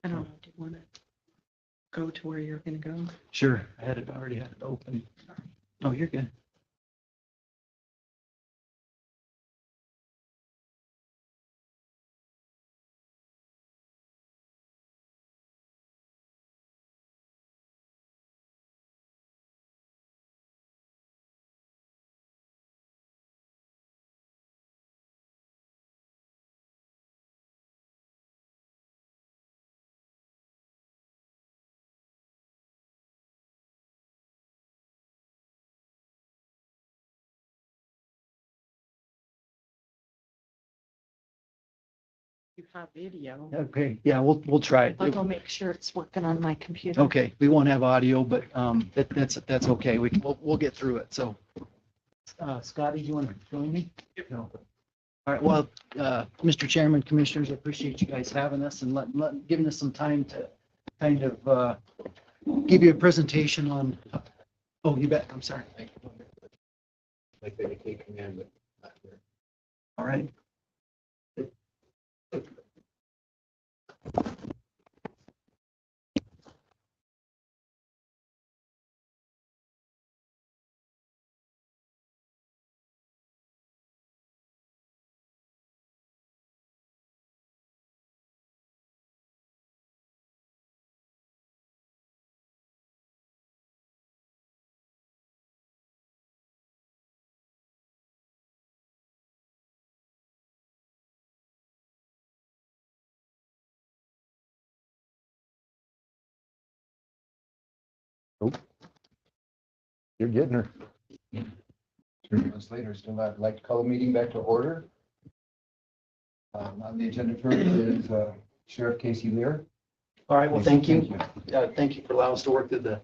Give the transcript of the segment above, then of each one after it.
I don't know, do you want to go to where you're going to go? Sure, already had it open. Oh, you're good. You have video. Okay, yeah, we'll try it. I'll go make sure it's working on my computer. Okay, we won't have audio, but that's okay. We'll get through it. So, Scotty, you want to join me? No. All right. Well, Mr. Chairman, Commissioners, I appreciate you guys having us and giving us some time to kind of give you a presentation on. Oh, you bet. I'm sorry. Like they take command, but not here. All right. You're getting her. 3 months later, still I'd like to call the meeting back to order. On the agenda first is Sheriff Casey Lehr. All right. Well, thank you. Thank you for allowing us to work through the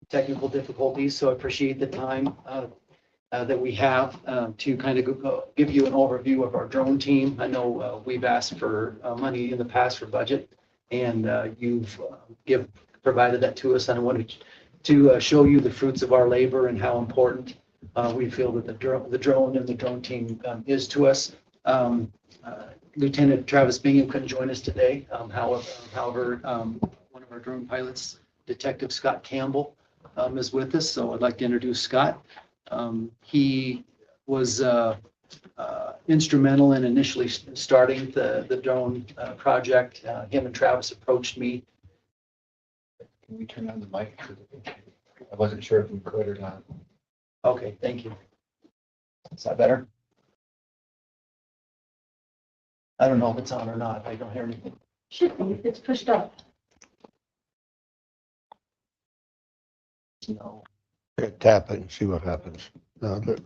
technical difficulties. So I appreciate the time that we have to kind of give you an overview of our drone team. I know we've asked for money in the past for budget, and you've provided that to us. And I wanted to show you the fruits of our labor and how important we feel that the drone and the drone team is to us. Lieutenant Travis Bingham couldn't join us today. However, one of our drone pilots, Detective Scott Campbell, is with us. So I'd like to introduce Scott. He was instrumental in initially starting the drone project. Him and Travis approached me. Can we turn on the mic? I wasn't sure if we could or not. Okay, thank you. Is that better? I don't know if it's on or not. I don't hear anything. Should be, it's pushed up. No, Tap it and see what happens. No, I don't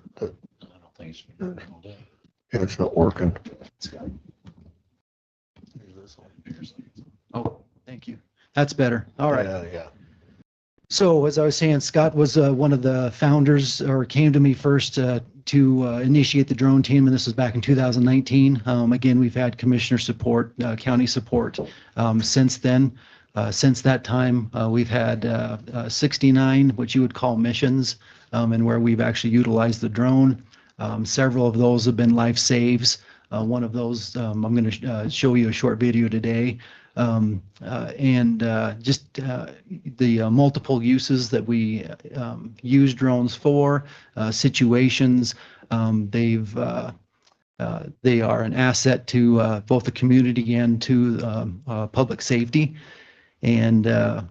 think it's not working. it's got. Oh, thank you. That's better. All right. Yeah. So as I was saying, Scott was one of the founders, or came to me first to initiate the drone team, and this was back in 2019. Again, we've had commissioner support, county support since then. Since that time, we've had 69, what you would call missions, and where we've actually utilized the drone. Several of those have been life saves. One of those, I'm going to show you a short video today. Just the multiple uses that we use drones for, situations. They are an asset to both the community and to public safety. And a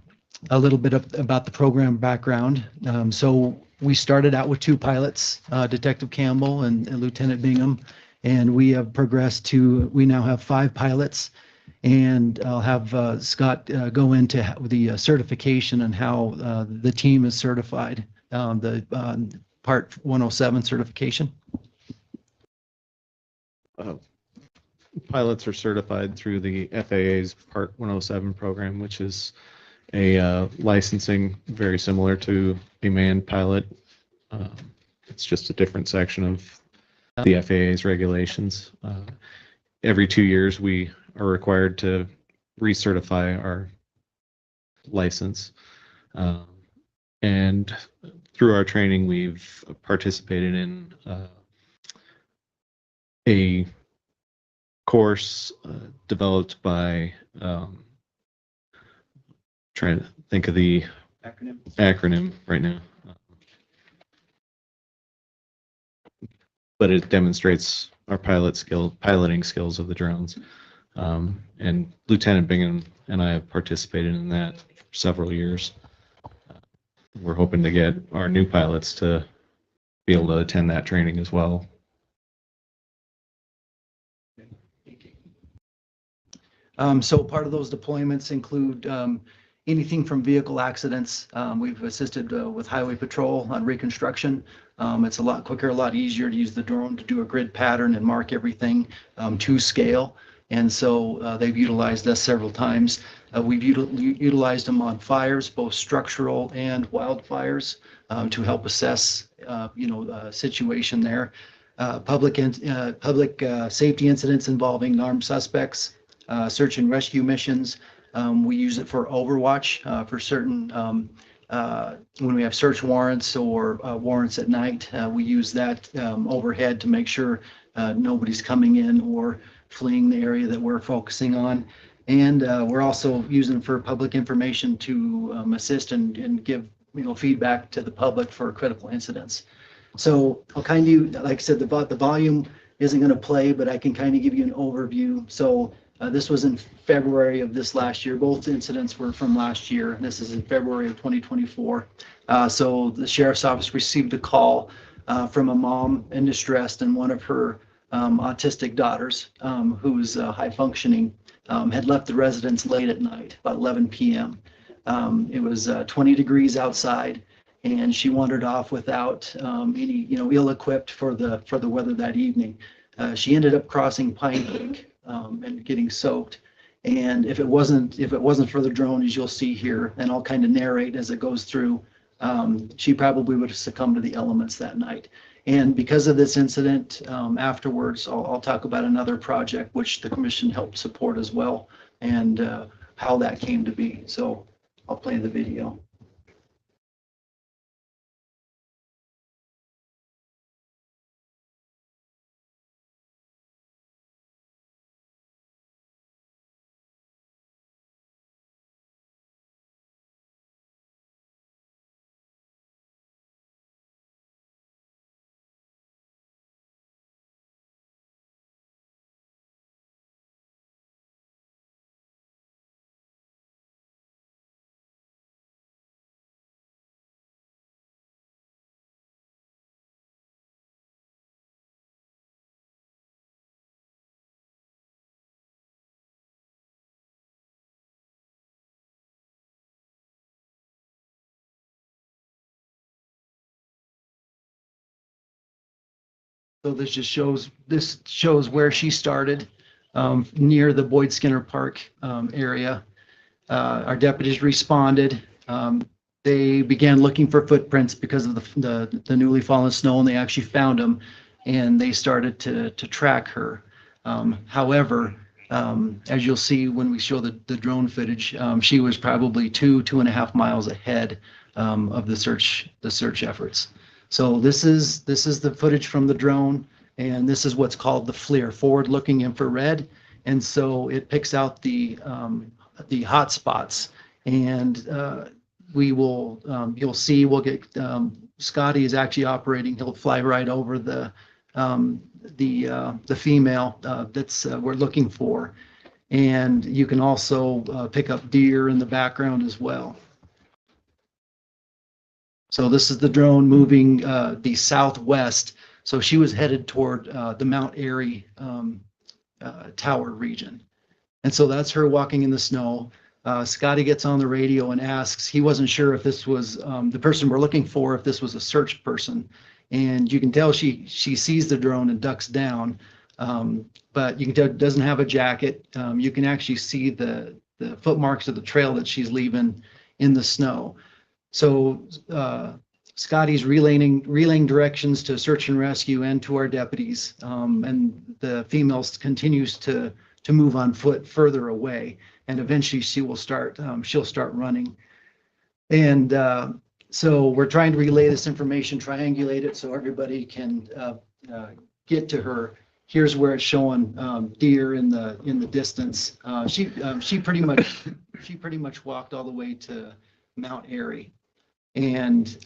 little bit about the program background. So we started out with 2 pilots, Detective Campbell and Lieutenant Bingham, and we have progressed to, we now have 5 pilots. And I'll have Scott go into the certification and how the team is certified, the Part 107 certification. Pilots are certified through the FAA's Part 107 program, which is a licensing very similar to a manned pilot. It's just a different section of the FAA's regulations. Every 2 years, we are required to recertify our license. And through our training, we've participated in a course developed by trying to think of the acronym right now. But it demonstrates our piloting skills of the drones. And Lieutenant Bingham and I have participated in that for several years. We're hoping to get our new pilots to be able to attend that training as well. So part of those deployments include anything from vehicle accidents. We've assisted with highway patrol on reconstruction. It's a lot quicker, a lot easier to use the drone to do a grid pattern and mark everything to scale. And so they've utilized us several times. We've utilized them on fires, both structural and wildfires, to help assess, situation there. Public safety incidents involving armed suspects, search and rescue missions. We use it for overwatch for certain, when we have search warrants or warrants at night. We use that overhead to make sure nobody's coming in or fleeing the area that we're focusing on. And we're also using for public information to assist and give feedback to the public for critical incidents. So I'll kind of, like I said, the volume isn't going to play, but I can kind of give you an overview. So this was in February of this last year. Both incidents were from last year. This is in February of 2024. So the sheriff's office received a call from a mom in distress, and one of her autistic daughters, who's high functioning, had left the residence late at night, about 11 p.m. It was 20 degrees outside, and she wandered off without any, ill-equipped for the weather that evening. She ended up crossing Pine Creek and getting soaked. And if it wasn't for the drone, as you'll see here, and I'll kind of narrate as it goes through, she probably would have succumbed to the elements that night. And because of this incident, afterwards, I'll talk about another project which the commission helped support as well, and how that came to be. So I'll play the video. So this shows where she started, near the Boyd Skinner Park area. Our deputies responded. They began looking for footprints because of the newly fallen snow, and they actually found them, and they started to track her. However, as you'll see when we show the drone footage, she was probably 2.5 miles ahead of the search efforts. So this is the footage from the drone, and this is what's called the FLIR, forward-looking infrared. And so it picks out the hot spots, and you'll see we'll get Scotty is actually operating. He'll fly right over the female that's we're looking for, and you can also pick up deer in the background as well. So this is the drone moving the southwest. So she was headed toward the Mount Airy tower region. And so that's her walking in the snow. Scotty gets on the radio and asks, he wasn't sure if this was the person we're looking for, if this was a search person. And you can tell she sees the drone and ducks down. But you can tell it doesn't have a jacket. You can actually see the foot marks of the trail that she's leaving in the snow. So Scotty's relaying directions to search and rescue and to our deputies, and the female continues to move on foot further away, and eventually she'll start running. And so we're trying to relay this information, triangulate it so everybody can get to her. Here's where it's showing deer in the distance. She pretty much she pretty much walked all the way to Mount Airy. And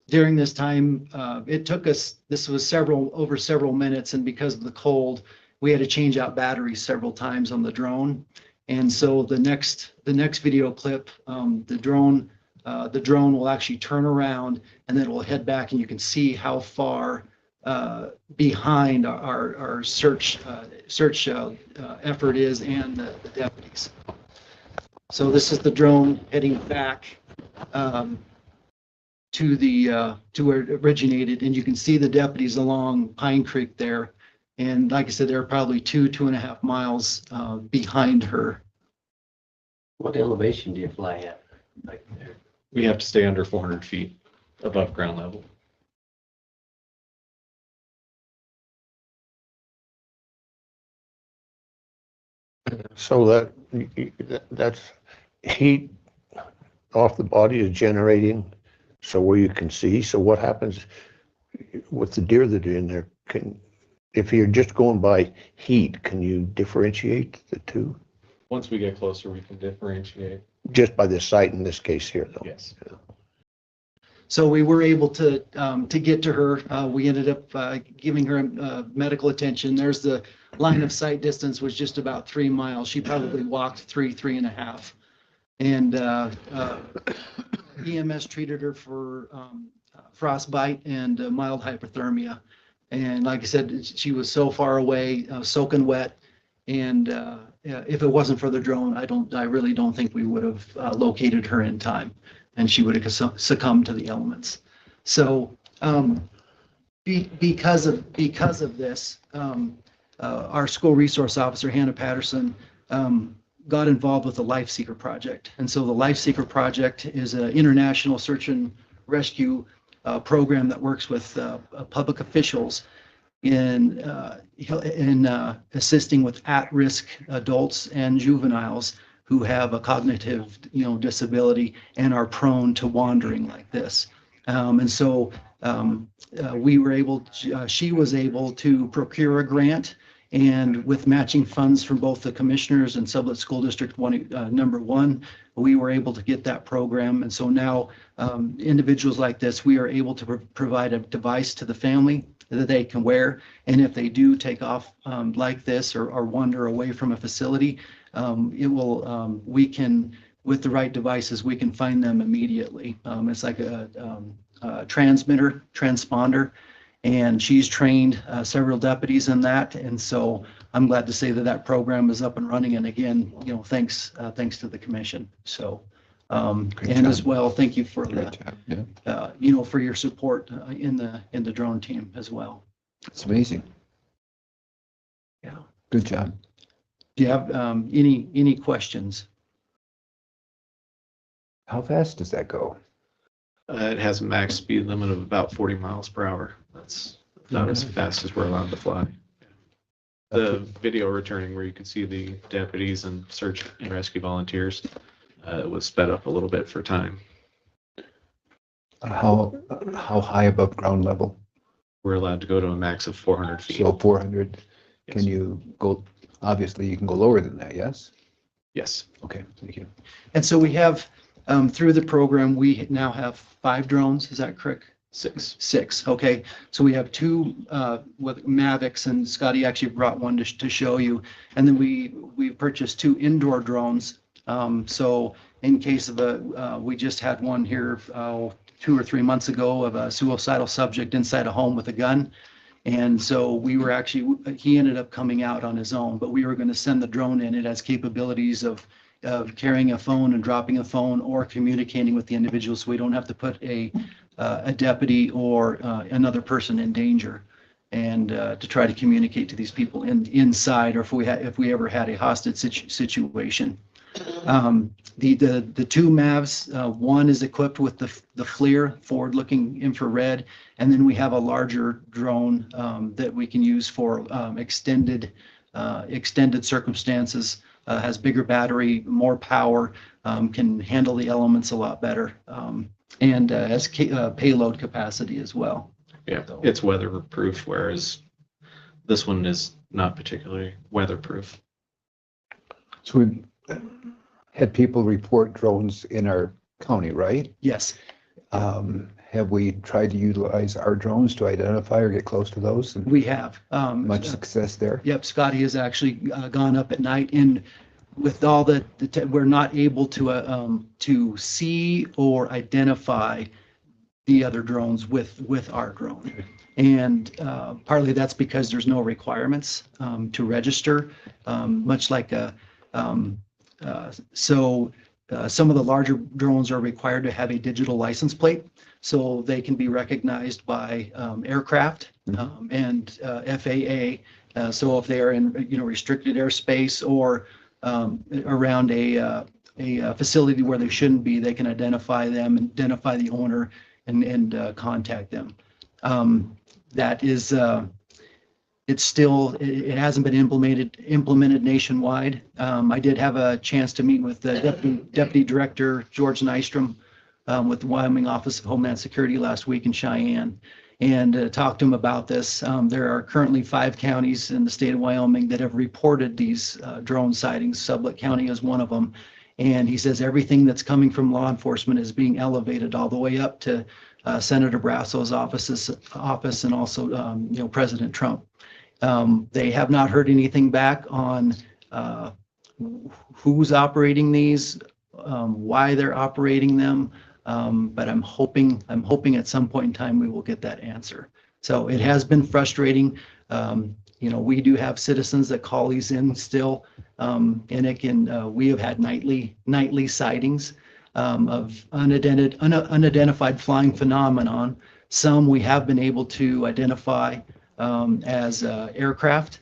during this time, it took us, this was over several minutes, and because of the cold, we had to change out batteries several times on the drone. And so the next video clip, the drone will actually turn around and then it will head back, and you can see how far behind our search effort is and the deputies. So this is the drone heading back to where it originated, and you can see the deputies along Pine Creek there. And like I said, they're probably 2.5 miles behind her. What elevation do you fly at? Like there? We have to stay under 400 feet above ground level. So that's heat off the body is generating so where you can see. So what happens with the deer that are in there? If you're just going by heat, can you differentiate the two? Once we get closer, we can differentiate. Just by the sight in this case here, though. Yes. So we were able to get to her. We ended up giving her medical attention. There's the line of sight distance was just about 3 miles. She probably walked 3.5. And EMS treated her for frostbite and mild hypothermia. And like I said, she was so far away, soaking wet. And if it wasn't for the drone, I really don't think we would have located her in time, and she would have succumbed to the elements. So because of this, our school resource officer, Hannah Patterson, got involved with the Life Seeker project. And so the Life Seeker project is an international search and rescue program that works with public officials in assisting with at-risk adults and juveniles who have a cognitive, disability and are prone to wandering like this. And so she was able to procure a grant, and with matching funds from both the commissioners and Sublette School District number 1, we were able to get that program. And so now individuals like this, we are able to provide a device to the family that they can wear. And if they do take off like this or wander away from a facility, we can, with the right devices, we can find them immediately. It's like a transponder, and she's trained several deputies in that. And so I'm glad to say that program is up and running. And again, thanks to the commission. So, and as well, thank you for for your support in the drone team as well. It's amazing. Yeah. Good job. Do you have any questions? How fast does that go? It has a max speed limit of about 40 miles per hour. That's not as fast as we're allowed to fly. The video returning where you can see the deputies and search and rescue volunteers was sped up a little bit for time. How high above ground level? We're allowed to go to a max of 400 feet. So 400. Yes. Can you go? Obviously, you can go lower than that. Yes. Yes. Okay. Thank you. And so we have through the program, we now have 5 drones. Is that correct? 6. 6. Okay. So we have 2 with Mavics, and Scotty actually brought one to show you. And then we purchased 2 indoor drones. So in case of we just had one here 2 or 3 months ago of a suicidal subject inside a home with a gun. And so he ended up coming out on his own, but we were going to send the drone in. It has capabilities of carrying a phone and dropping a phone or communicating with the individual, so we don't have to put a deputy or another person in danger, and to try to communicate to these people inside, or if we ever had a hostage situation. The 2 MAVs, one is equipped with the FLIR, forward-looking infrared, and then we have a larger drone that we can use for extended circumstances. Has bigger battery, more power, can handle the elements a lot better, and has payload capacity as well. Yeah, it's weatherproof, whereas this one is not particularly weatherproof. So had people report drones in our county, right? Yes. Have we tried to utilize our drones to identify or get close to those? And We have. much success there? Yep, Scotty has actually gone up at night, and with all we're not able to see or identify the other drones with our drone. And partly that's because there's no requirements to register, much like some of the larger drones are required to have a digital license plate, so they can be recognized by aircraft and FAA. So if they are in restricted airspace or around a facility where they shouldn't be, they can identify them, identify the owner, and contact them. That is, it hasn't been implemented nationwide. I did have a chance to meet with the Deputy Director George Nystrom with the Wyoming Office of Homeland Security last week in Cheyenne, and talked to him about this. There are currently 5 counties in the state of Wyoming that have reported these drone sightings. Sublette County is one of them. And he says everything that's coming from law enforcement is being elevated all the way up to Senator Brasso's office and also President Trump. They have not heard anything back on who's operating these, why they're operating them. But I'm hoping at some point in time we will get that answer. So it has been frustrating. We do have citizens that call these in still, and we have had nightly sightings of unidentified flying phenomenon. Some we have been able to identify as aircraft.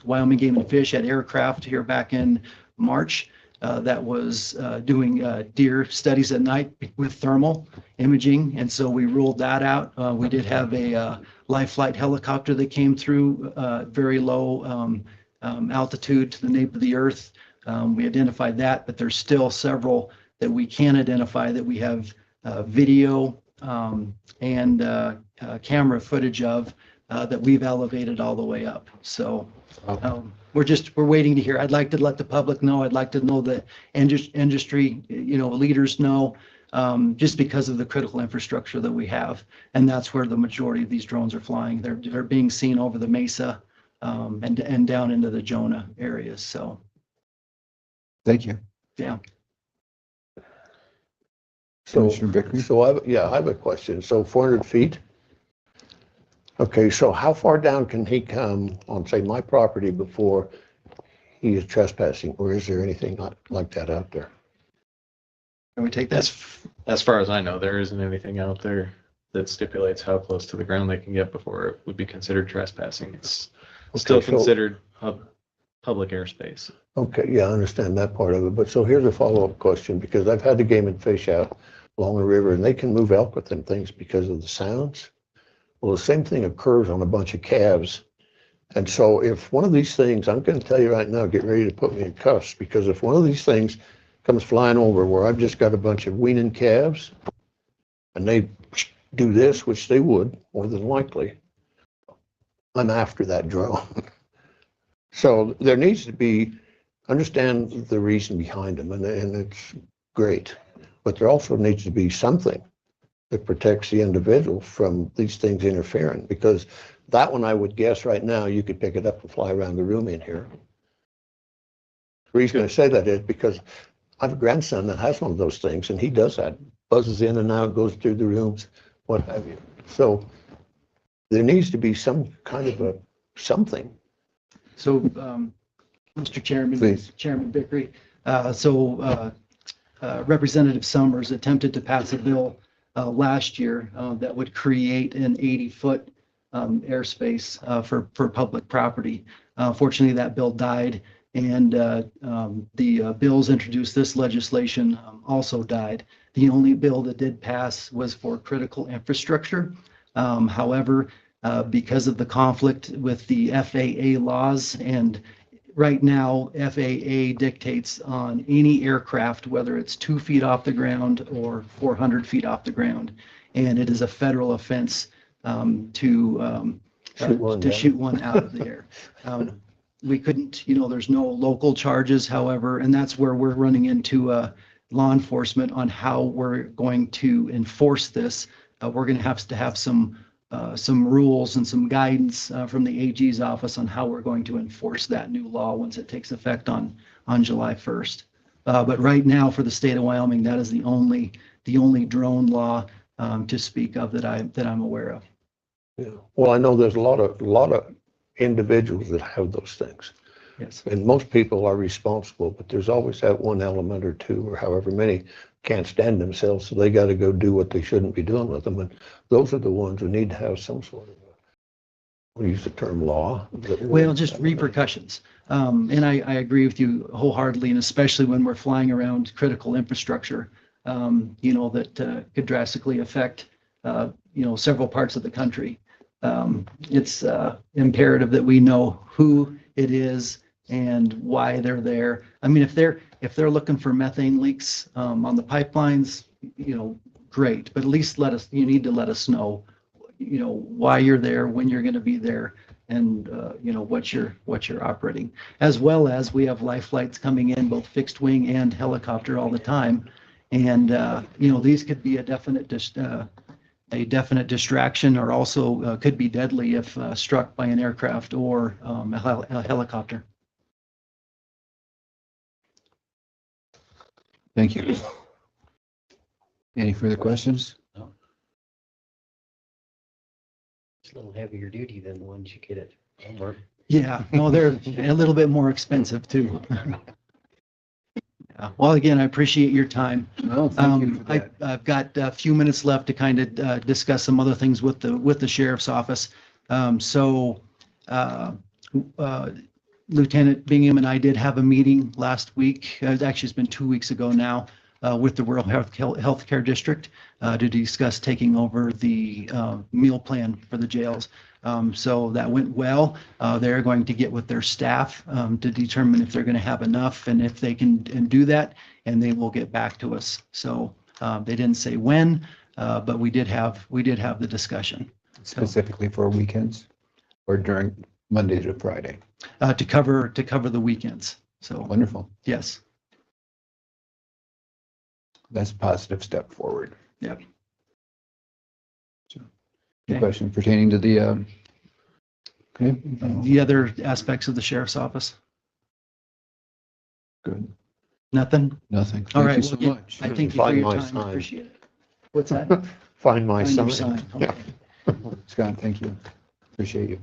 Wyoming Game and Fish had aircraft here back in March that was doing deer studies at night with thermal imaging, and so we ruled that out. We did have a live flight helicopter that came through very low altitude to the nape of the earth. We identified that, but there's still several that we can identify that we have video and camera footage of that we've elevated all the way up. So we're waiting to hear. I'd like to let the public know. I'd like to know the industry, leaders know, just because of the critical infrastructure that we have. And that's where the majority of these drones are flying. They're being seen over the Mesa and down into the Jonah areas. So. Thank you. Yeah. So, Commissioner Vickrey? I have a question. So 400 feet? Okay, so how far down can he come on, say, my property before he is trespassing? Or is there anything like that out there? Can we take that? As far as I know, there isn't anything out there that stipulates how close to the ground they can get before it would be considered trespassing. It's still considered public airspace. Okay, yeah, I understand that part of it. But so here's a follow-up question, because I've had the Game and Fish out along the river, and they can move elk with them things because of the sounds. Well, the same thing occurs on a bunch of calves. And so if one of these things, I'm going to tell you right now, get ready to put me in cuffs, because if one of these things comes flying over where I've just got a bunch of weaning calves and they do this, which they would more than likely, I'm after that drone. So there needs to be, understand the reason behind them, and it's great, but there also needs to be something that protects the individual from these things interfering, because that one I would guess right now you could pick it up and fly around the room in here. The reason I say that is because I have a grandson that has one of those things, and he does that, buzzes in and out, goes through the rooms, what have you. So there needs to be some kind of something. So, Mr. Chairman, Please. Chairman Vickrey, Representative Summers attempted to pass a bill last year that would create an 80-foot airspace for public property. Fortunately, that bill died, and the bills introduced this legislation also died. The only bill that did pass was for critical infrastructure. However, because of the conflict with the FAA laws, and right now FAA dictates on any aircraft, whether it's 2 feet off the ground or 400 feet off the ground, and it is a federal offense to shoot one out of the air. we couldn't, there's no local charges, however, and that's where we're running into law enforcement on how we're going to enforce this. We're going to have some rules and some guidance from the AG's office on how we're going to enforce that new law once it takes effect on July 1st. But right now for the state of Wyoming, that is the only drone law to speak of that I'm aware of. Yeah. Well, I know there's a lot of individuals that have those things. Yes. And most people are responsible, but there's always that one element or two or however many can't stand themselves, so they got to go do what they shouldn't be doing with them. And those are the ones who need to have some sort of, we'll use the term law. Well, just repercussions. And I agree with you wholeheartedly, and especially when we're flying around critical infrastructure, that could drastically affect, several parts of the country. It's imperative that we know who it is and why they're there. I mean, if they're looking for methane leaks on the pipelines, great, but at least you need to let us know, why you're there, when you're going to be there, and what you're operating. As well as we have life flights coming in, both fixed wing and helicopter all the time, and these could be a definite distraction, or also could be deadly if struck by an aircraft or a helicopter. Thank you. Any further questions? It's a little heavier duty than the ones you get at Walmart. Yeah, no, they're a little bit more expensive too. Yeah. Well, again, I appreciate your time. No, thank you for that. I've got a few minutes left to kind of discuss some other things with the sheriff's office. Lieutenant Bingham and I did have a meeting last week. Actually, it's been 2 weeks ago now, with the Rural Healthcare District to discuss taking over the meal plan for the jails. So that went well. They're going to get with their staff to determine if they're going to have enough and if they can do that, and they will get back to us. So they didn't say when, but we did have the discussion. Specifically for weekends or during Monday to Friday? To cover the weekends. So Wonderful. yes. That's a positive step forward. Yep. So, Okay. question pertaining to the, okay, The other aspects of the sheriff's office? good. Nothing? Nothing. All Thank right. you so well, much. I thank you for Find your my time. I sign. appreciate it. What's that? Find my Find your sign. sign. Okay. Scott, thank you. Appreciate you.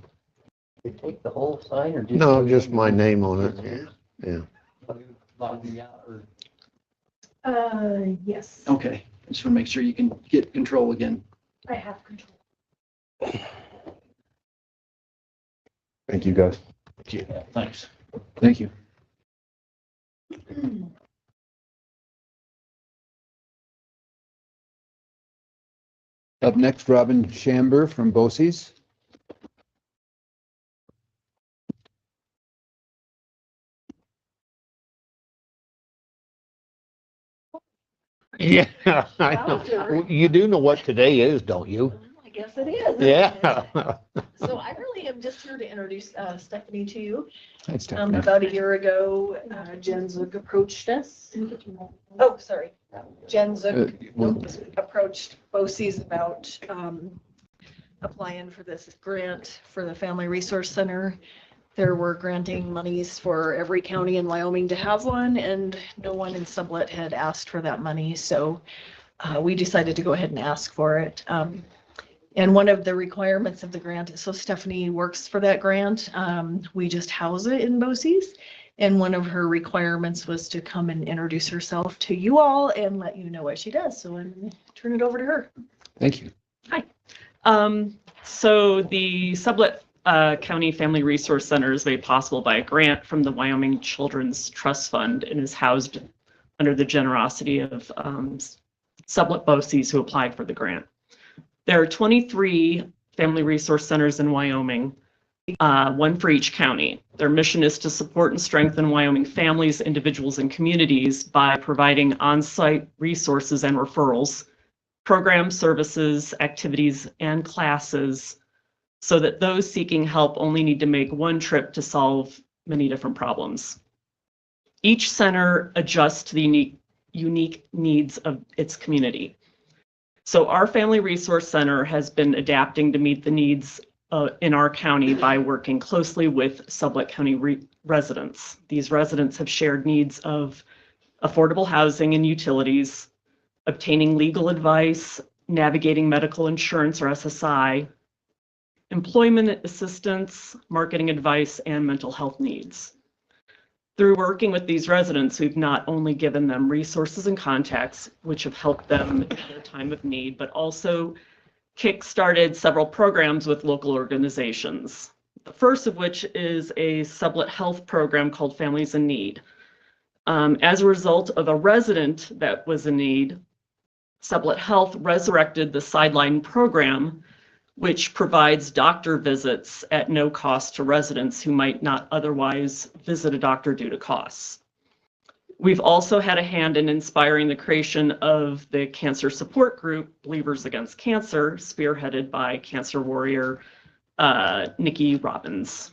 They take the whole sign or just? No, just my name on it. Yeah. Log me out or? Yes, Okay. I just want to make sure you can get control again. I have control. Thank you, guys. Yeah, thanks. Thank you. Up next, Robin Schamber from BOCES. Yeah, I know. You do know what today is, don't you? I guess it is. Yeah. So I really am just here to introduce Stephanie to you. Hi, Stephanie. About a year ago, Jen Zook approached us. Oh, sorry. Jen Zook Well, approached BOCES about applying for this grant for the Family Resource Center. There were granting monies for every county in Wyoming to have one, and no one in Sublette had asked for that money. So we decided to go ahead and ask for it. And one of the requirements of the grant, so Stephanie works for that grant. We just house it in BOCES. And one of her requirements was to come and introduce herself to you all and let you know what she does. So I'm going to turn it over to her. thank you. So the Sublette County Family Resource Center is made possible by a grant from the Wyoming Children's Trust Fund and is housed under the generosity of Sublette BOCES who applied for the grant. There are 23 family resource centers in Wyoming, one for each county. Their mission is to support and strengthen Wyoming families, individuals, and communities by providing on-site resources and referrals, programs, services, activities, and classes so that those seeking help only need to make one trip to solve many different problems. Each center adjusts to the unique needs of its community. So our Family Resource Center has been adapting to meet the needs in our county by working closely with Sublette County residents. These residents have shared needs of affordable housing and utilities, obtaining legal advice, navigating medical insurance or SSI, employment assistance, marketing advice, and mental health needs. Through working with these residents, we've not only given them resources and contacts, which have helped them in their time of need, but also kick-started several programs with local organizations. The first of which is a Sublette Health program called Families in Need. As a result of a resident that was in need, Sublette Health resurrected the Sideline program, which provides doctor visits at no cost to residents who might not otherwise visit a doctor due to costs. We've also had a hand in inspiring the creation of the cancer support group, Believers Against Cancer, spearheaded by cancer warrior Nikki Robbins.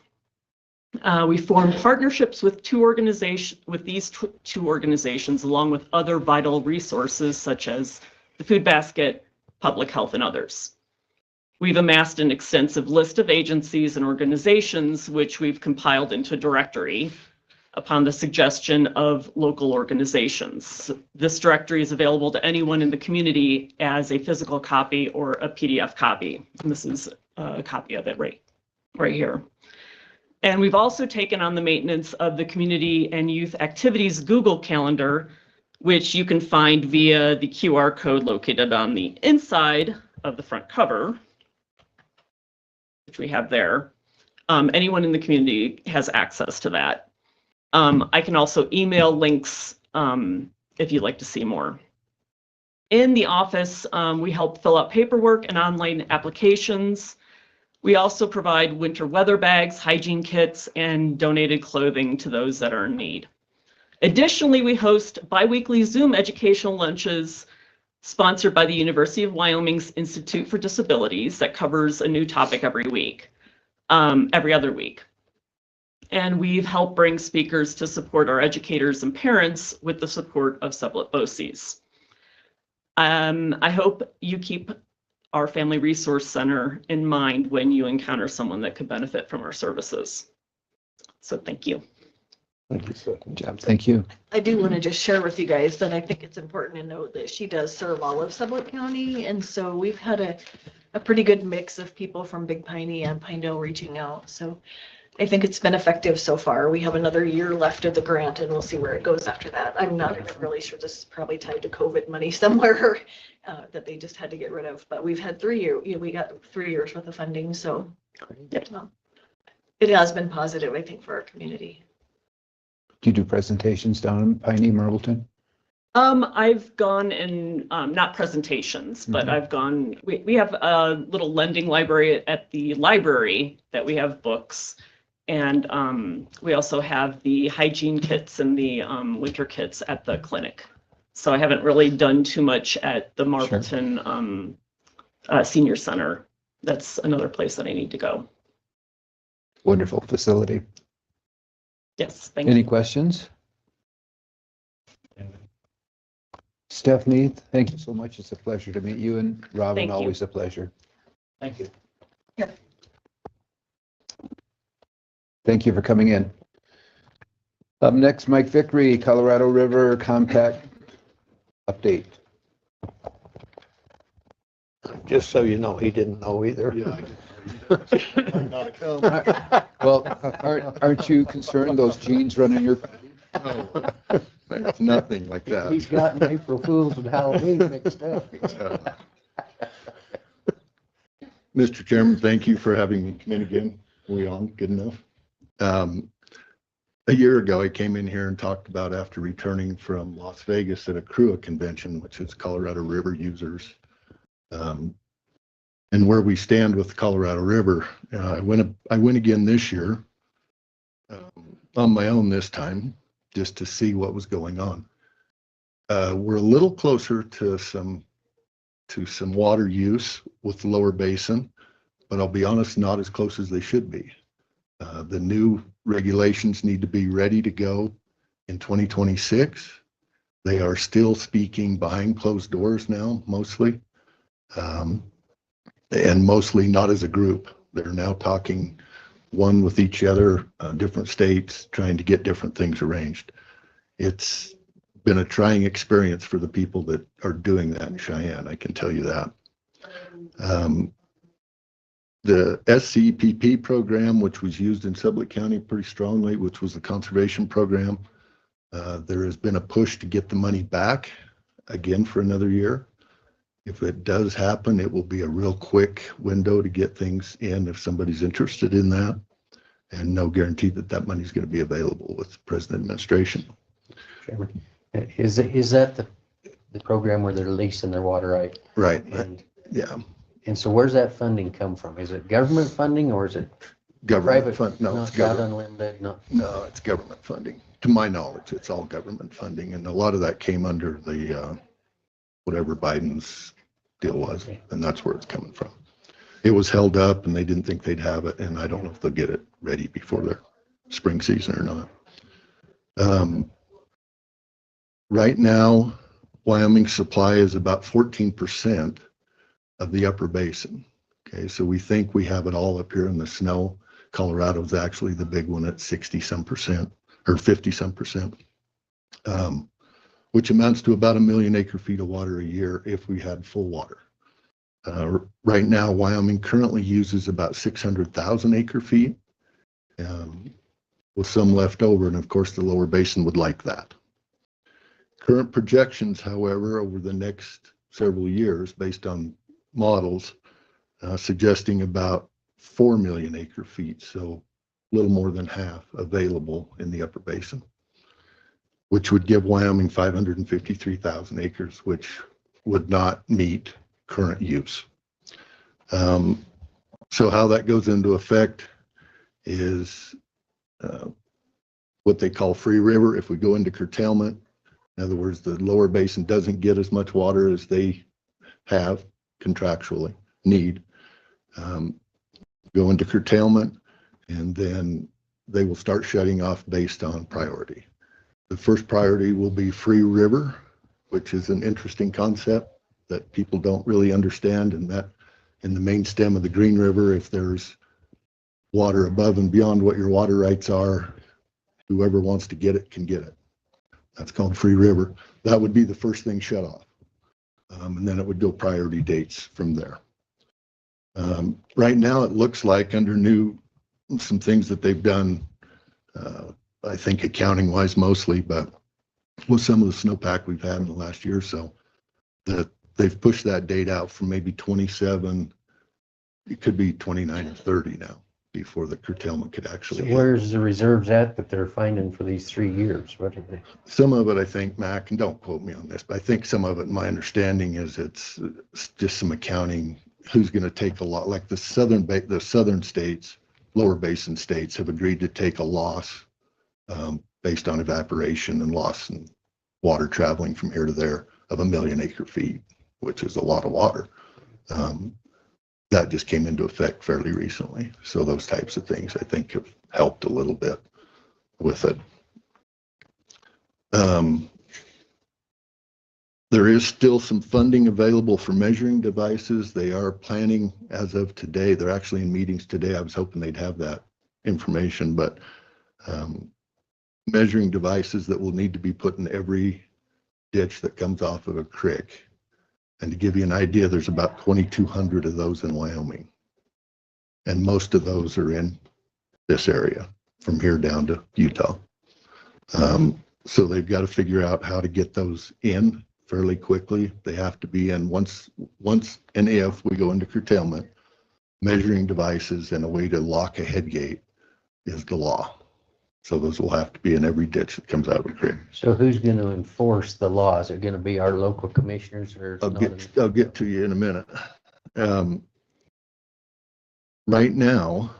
We formed partnerships with these two organizations, along with other vital resources such as the Food Basket, Public Health, and others. We've amassed an extensive list of agencies and organizations, which we've compiled into a directory upon the suggestion of local organizations. This directory is available to anyone in the community as a physical copy or a PDF copy. And this is a copy of it right here. And we've also taken on the maintenance of the Community and Youth Activities Google Calendar, which you can find via the QR code located on the inside of the front cover, which we have there. Anyone in the community has access to that. I can also email links if you'd like to see more. In the office, we help fill out paperwork and online applications. We also provide winter weather bags, hygiene kits, and donated clothing to those that are in need. Additionally, we host biweekly Zoom educational lunches sponsored by the University of Wyoming's Institute for Disabilities that covers a new topic every other week. And we've helped bring speakers to support our educators and parents with the support of Sublette BOCES. I hope you keep our Family Resource Center in mind when you encounter someone that could benefit from our services. So thank you. Thank you, sir. Good job. Thank you. I do want to just share with you guys that I think it's important to note that she does serve all of Sublette County. And so we've had a pretty good mix of people from Big Piney and Pinedale reaching out. So I think it's been effective so far. We have another year left of the grant and we'll see where it goes after that. I'm not even really sure, this is probably tied to COVID money somewhere that they just had to get rid of, but we've had 3 years, we got 3 years worth of funding. So it has been positive, I think, for our community. Do you do presentations down in Piney, Marbleton? I've gone and not presentations, but I've gone, we have a little lending library at the library that we have books. And we also have the hygiene kits and the winter kits at the clinic. So I haven't really done too much at the Marbleton Senior Center. That's another place that I need to go. Wonderful facility. Yes, thank you. Any questions? Stephanie, thank you so much. It's a pleasure to meet you, and Robin, Thank you. always a pleasure. Thank you. Thank you for coming in. Up next, Mike Vickrey, Colorado River Compact update. Just so you know, he didn't know either. Well, aren't you concerned those jeans running your? There's nothing like that. He's gotten April Fools and Halloween mixed up. Mr. Chairman, thank you for having me come in again. Are we on good enough? A year ago, I came in here and talked about after returning from Las Vegas at a CRUA convention, which is Colorado River users, and where we stand with the Colorado River. I went again this year on my own this time, just to see what was going on. We're a little closer to some water use with the lower basin, but I'll be honest, not as close as they should be. The new regulations need to be ready to go in 2026. They are still speaking behind closed doors now, mostly, and mostly not as a group. They're now talking one with each other, different states, trying to get different things arranged. It's been a trying experience for the people that are doing that in Cheyenne, I can tell you that. The SCPP program, which was used in Sublette County pretty strongly, which was the conservation program, there has been a push to get the money back again for another year. If it does happen, it will be a real quick window to get things in if somebody's interested in that, and no guarantee that that money is going to be available with the present administration. Chairman, is that the program where they're leasing their water right? Right. And Yeah. and so where's that funding come from? Is it government funding or is it Government private? fund? No, Not it's government. unlimited. Not. No, it's government funding. To my knowledge, it's all government funding, and a lot of that came under the whatever Biden's deal was, and that's where it's coming from. It was held up, and they didn't think they'd have it, and I don't know if they'll get it ready before their spring season or not. Right now, Wyoming's supply is about 14% of the upper basin. Okay, so we think we have it all up here in the snow. Colorado's actually the big one at 60-some% or 50-some%, which amounts to about 1 million acre-feet of water a year if we had full water. Right now, Wyoming currently uses about 600,000 acre-feet, with some left over, and of course the lower basin would like that. Current projections, however, over the next several years, based on models, suggesting about 4 million acre-feet, so a little more than half available in the upper basin, which would give Wyoming 553,000 acres, which would not meet current use. So how that goes into effect is what they call free river. If we go into curtailment, in other words, the lower basin doesn't get as much water as they have contractually need, go into curtailment, and then they will start shutting off based on priority. The first priority will be free river, which is an interesting concept that people don't really understand, and that in the main stem of the Green River, if there's water above and beyond what your water rights are, whoever wants to get it can get it. That's called free river. That would be the first thing shut off. And then it would go priority dates from there. Right now, it looks like under some things that they've done, I think accounting wise mostly, but with some of the snowpack we've had in the last year or so, that they've pushed that date out from maybe 27, it could be 29 or 30 now before the curtailment could actually So hit. where's the reserves at that they're finding for these 3 years? What are they? Some of it, I think, Mac, and don't quote me on this, but I think some of it, my understanding is it's just some accounting. Who's going to take a lot? Like the southern states, lower basin states have agreed to take a loss based on evaporation and loss in water traveling from here to there of 1 million acre-feet, which is a lot of water. That just came into effect fairly recently. So those types of things, I think, have helped a little bit with it. There is still some funding available for measuring devices. They are planning as of today. They're actually in meetings today. I was hoping they'd have that information, but measuring devices that will need to be put in every ditch that comes off of a creek. And to give you an idea, there's about 2,200 of those in Wyoming. And most of those are in this area from here down to Utah. So they've got to figure out how to get those in fairly quickly. They have to be in once and if we go into curtailment, measuring devices and a way to lock a head gate is the law. So those will have to be in every ditch that comes out of a creek. So who's going to enforce the law? Is it going to be our local commissioners or? I'll get to you in a minute. Right now,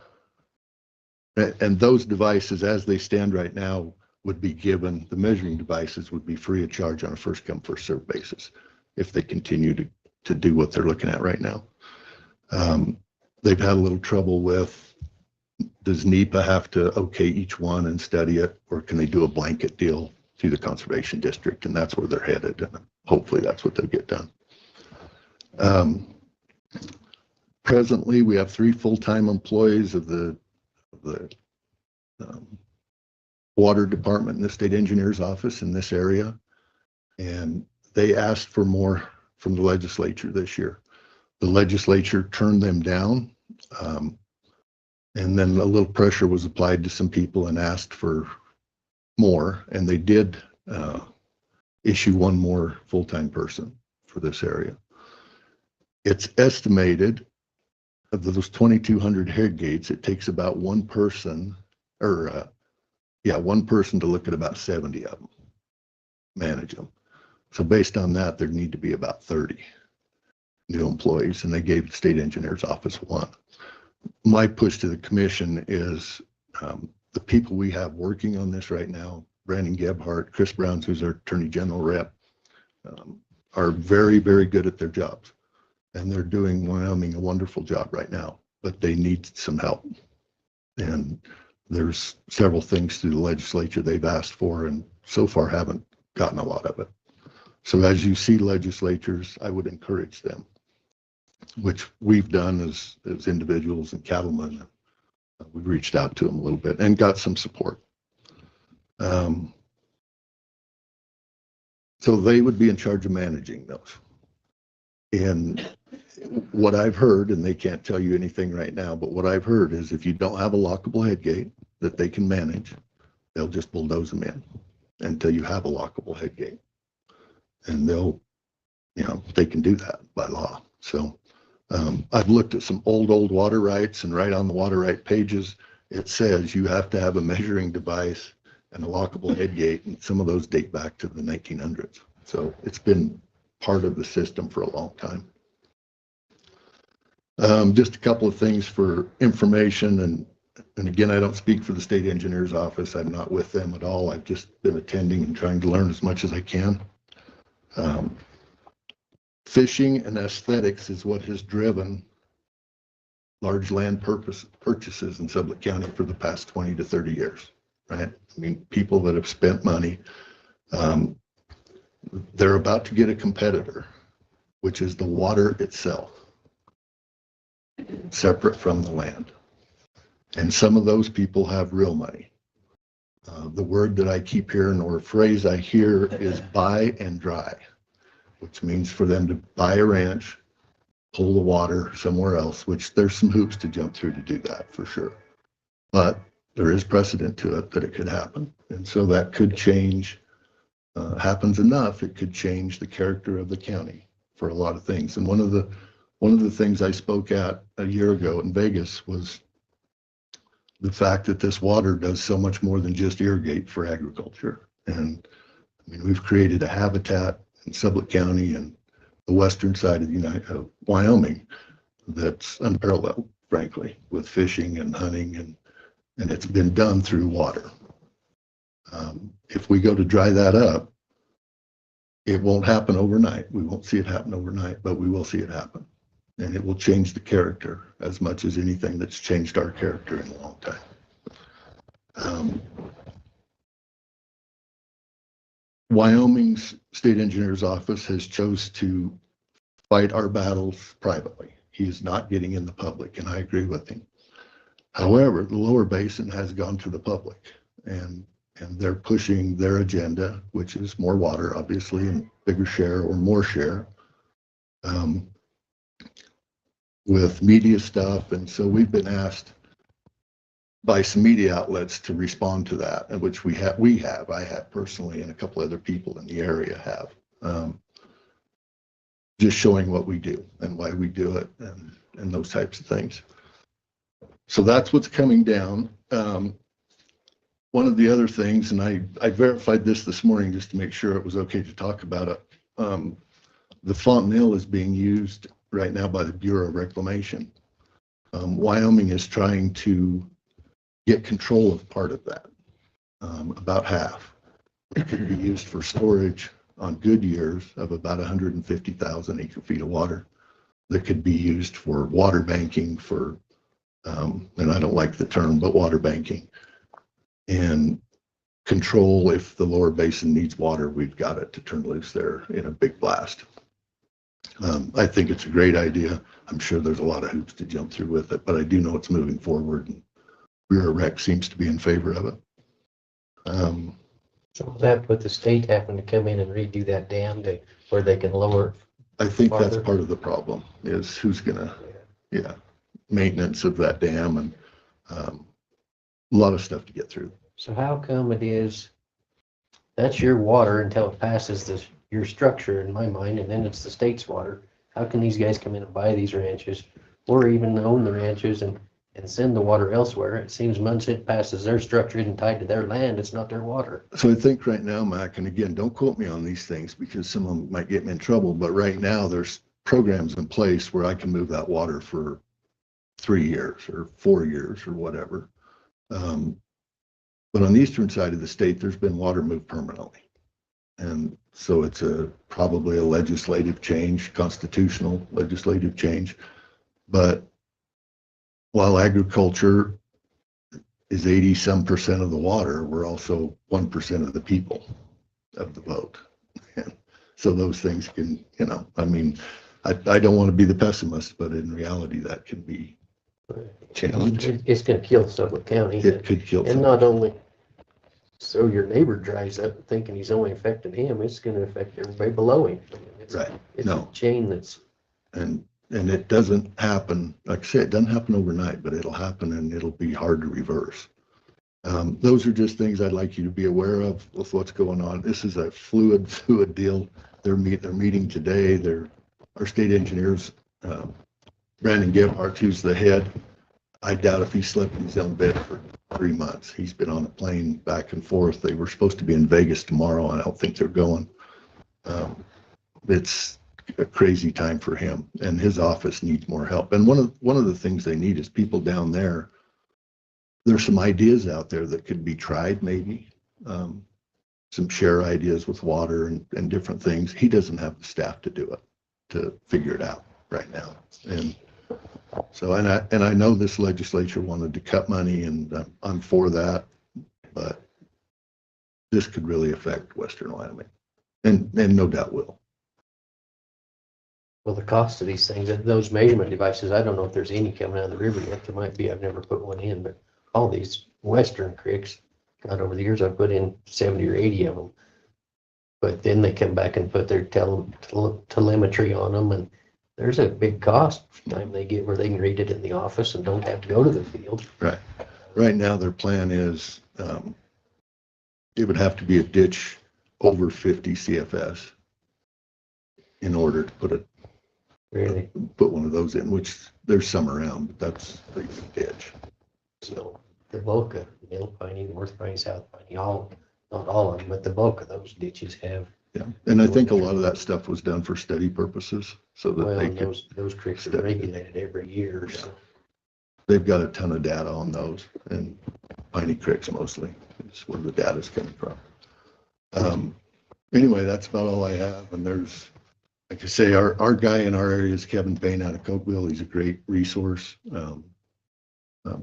and those devices as they stand right now would be given, the measuring devices would be free of charge on a first come first served basis if they continue to do what they're looking at right now. They've had a little trouble with does NEPA have to okay each one and study it, or can they do a blanket deal through the conservation district? And that's where they're headed. And hopefully that's what they'll get done. Presently, we have 3 full-time employees of the water department in the state engineer's office in this area. And they asked for more from the legislature this year. The legislature turned them down. And then a little pressure was applied to some people and asked for more. And they did issue 1 more full-time person for this area. It's estimated of those 2,200 head gates, it takes about 1 person, or 1 person to look at about 70 of them, manage them. So based on that, there need to be about 30 new employees, and they gave the state engineer's office 1. My push to the commission is the people we have working on this right now, Brandon Gebhardt, Chris Browns, who's our attorney general rep, are very, very good at their jobs. And they're doing Wyoming a wonderful job right now, but they need some help. And there's several things through the legislature they've asked for, and so far haven't gotten a lot of it. So as you see legislatures, I would encourage them, which we've done as individuals and cattlemen. We've reached out to them a little bit and got some support. So they would be in charge of managing those. And what I've heard, and they can't tell you anything right now, but what I've heard is if you don't have a lockable head gate that they can manage, they'll just bulldoze them in until you have a lockable head gate. And they'll, they can do that by law. So I've looked at some old water rights, and right on the water right pages, it says you have to have a measuring device and a lockable head gate, and some of those date back to the 1900s. So it's been part of the system for a long time. Just a couple of things for information, and again, I don't speak for the state engineer's office. I'm not with them at all. I've just been attending and trying to learn as much as I can. Fishing and aesthetics is what has driven large land purchases in Sublette County for the past 20 to 30 years, right? I mean, people that have spent money, they're about to get a competitor, which is the water itself, separate from the land. And some of those people have real money. The word that I keep hearing, or a phrase I hear, is buy and dry, which means for them to buy a ranch, pull the water somewhere else, which there's some hoops to jump through to do that for sure. But there is precedent to it that it could happen. And so that could change, happens enough, it could change the character of the county for a lot of things. And one of the things I spoke at a year ago in Vegas was the fact that this water does so much more than just irrigate for agriculture. And I mean, we've created a habitat in Sublette County and the western side of Wyoming that's unparalleled, frankly, with fishing and hunting, and it's been done through water. If we go to dry that up, it won't happen overnight. We won't see it happen overnight, but we will see it happen. And it will change the character as much as anything that's changed our character in a long time. Wyoming's state engineer's office has chose to fight our battles privately. He is not getting in the public, and I agree with him. However, the lower basin has gone to the public, and they're pushing their agenda, which is more water, obviously, and bigger share or more share. With media stuff, and so we've been asked by some media outlets to respond to that, and which I have personally, and a couple other people in the area have, just showing what we do and why we do it, and those types of things. So that's what's coming down. One of the other things, and I verified this morning just to make sure it was okay to talk about it. The Fontenelle is being used right now by the Bureau of Reclamation. Wyoming is trying to get control of part of that, about half. It could be used for storage on good years of about 150,000 acre feet of water. That could be used for water banking, for and I don't like the term, but water banking. And control if the lower basin needs water, we've got it to turn loose there in a big blast. I think it's a great idea. I'm sure there's a lot of hoops to jump through with it, but I do know it's moving forward. And Bureau Rec seems to be in favor of it. So will that put the state having to come in and redo that dam to where they can lower? I think that's Farther? part of the problem is who's gonna, maintenance of that dam and a lot of stuff to get through. So how come it is, that's your water until it passes this, your structure in my mind, and then it's the state's water? How can these guys come in and buy these ranches or even own the ranches and send the water elsewhere? It seems once it passes their structure and tied to their land, it's not their water. So I think right now, Mac, and again, don't quote me on these things because some of them might get me in trouble, but right now there's programs in place where I can move that water for 3 years or 4 years or whatever. But on the eastern side of the state, there's been water moved permanently. And so it's probably a legislative change, constitutional legislative change. But while agriculture is 80% of the water, we're also 1% of the people of the vote. And so those things can, I mean, I don't want to be the pessimist, but in reality, that can be challenging. It's going to kill Sublette County. It could kill. And not only, so your neighbor drives up thinking he's only affecting him, it's going to affect everybody below him. I mean, Right. It's No. a chain that's. And it doesn't happen, like I say, it doesn't happen overnight, but it'll happen and it'll be hard to reverse. Those are just things I'd like you to be aware of with what's going on. This is a fluid deal. They're meeting today. Our state engineers, Brandon Gebhardt, who's the head. I doubt if he slept in his own bed for 3 months. He's been on a plane back and forth. They were supposed to be in Vegas tomorrow, and I don't think they're going. It's a crazy time for him, and his office needs more help. And one of the things they need is people down there. There's some ideas out there that could be tried, maybe. Some share ideas with water and different things. He doesn't have the staff to do it, to figure it out right now. And so, and I know this legislature wanted to cut money, and I'm for that, but this could really affect Western Wyoming, and no doubt will. Well, the cost of these things, those measurement devices, I don't know if there's any coming out of the river yet. There might be. I've never put one in, but all these western creeks, God, over the years, I've put in 70 or 80 of them. But then they come back and put their telemetry on them, and there's a big cost time they get where they can read it in the office and don't have to go to the field. Right. Right now, their plan is it would have to be a ditch over 50 CFS in order to put one of those in, which there's some around, but that's a big ditch. So the bulk of Middle Piney, North Piney, South Piney, not all of them, but the bulk of those ditches have. Yeah, and I think a lot of that stuff was done for study purposes, so that Well, they and could. those creeks are regulated every year, so. They've got a ton of data on those, and Piney Creeks mostly is where the data's coming from. Anyway, that's about all I have, and there's, like I say, our guy in our area is Kevin Payne out of Copeland. He's a great resource.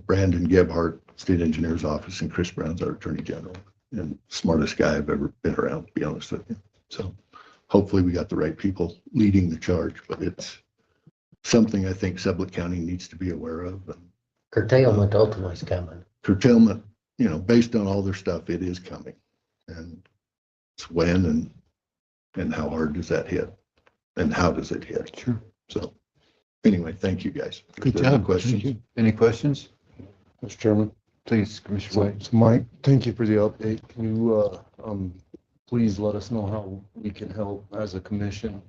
Brandon Gebhardt, State Engineer's Office, and Chris Brown's our Attorney General, and smartest guy I've ever been around, to be honest with you. So hopefully we got the right people leading the charge, but it's something I think Sublette County needs to be aware of. And Curtailment ultimately is coming. curtailment, based on all their stuff, it is coming. And it's when and how hard does that hit? And how does it hit? Sure. So anyway, thank you guys. Good If there are job. Questions? Thank you. Any questions? Mr. Chairman, Please, Commissioner White. so Mike, thank you for the update. Can you please let us know how we can help as a commission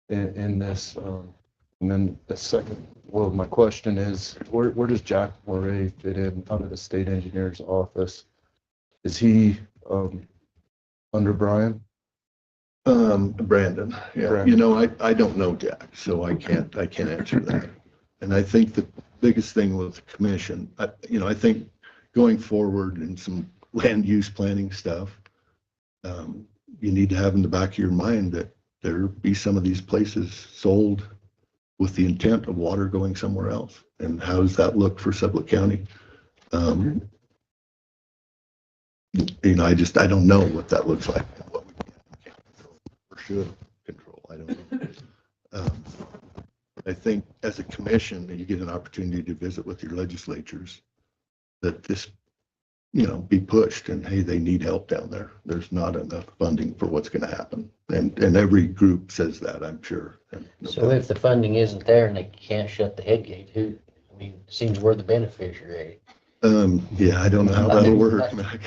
in this? And then the second, my question is, where does Jack Moray fit in out of the state engineer's office? Is he under Brian? Brandon, yeah, Brandon. I don't know Jack, so I can't answer that. And I think the biggest thing with the commission, I think going forward in some land use planning stuff, you need to have in the back of your mind that there be some of these places sold with the intent of water going somewhere else. And how does that look for Sublette County? You know, I don't know what that looks like and what we can control or should control. I don't know. I think as a commission, you get an opportunity to visit with your legislatures, that this, you know, be pushed, and hey, they need help down there. There's not enough funding for what's going to happen. And every group says that, I'm sure. And So if the funding isn't there and they can't shut the head gate, who, I mean, it seems we're the beneficiary. yeah, I don't know how that'll work, Mac.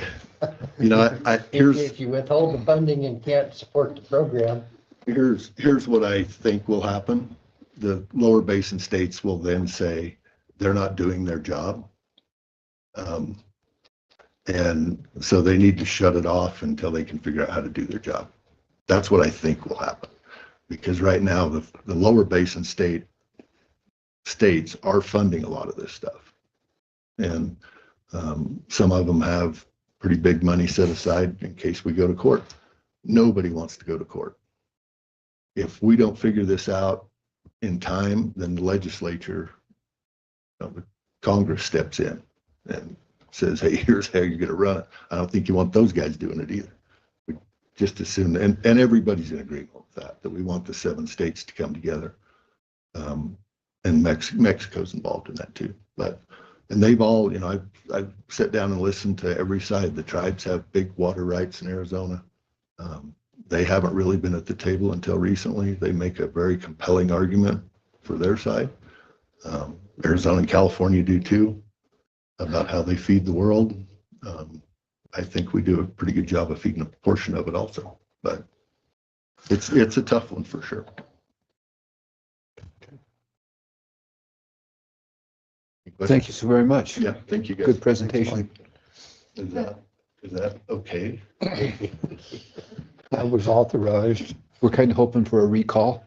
You know, If you withhold the funding and can't support the program. Here's what I think will happen. The lower basin states will then say they're not doing their job. And so they need to shut it off until they can figure out how to do their job. That's what I think will happen. Because right now, the lower basin states are funding a lot of this stuff. And some of them have pretty big money set aside in case we go to court. Nobody wants to go to court. If we don't figure this out in time, then the legislature, you know, the Congress steps in and says, hey, here's how you're going to run it. I don't think you want those guys doing it either. We just assume, and everybody's in agreement with that we want the 7 states to come together. And Mexico's involved in that too. And they've all, you know, I've sat down and listened to every side. The tribes have big water rights in Arizona. They haven't really been at the table until recently. They make a very compelling argument for their side. Arizona and California do too, about how they feed the world. I think we do a pretty good job of feeding a portion of it also, but it's a tough one for sure. Thank you so very much. Yeah, thank you guys. Good presentation. Is that okay? That was authorized. We're kind of hoping for a recall.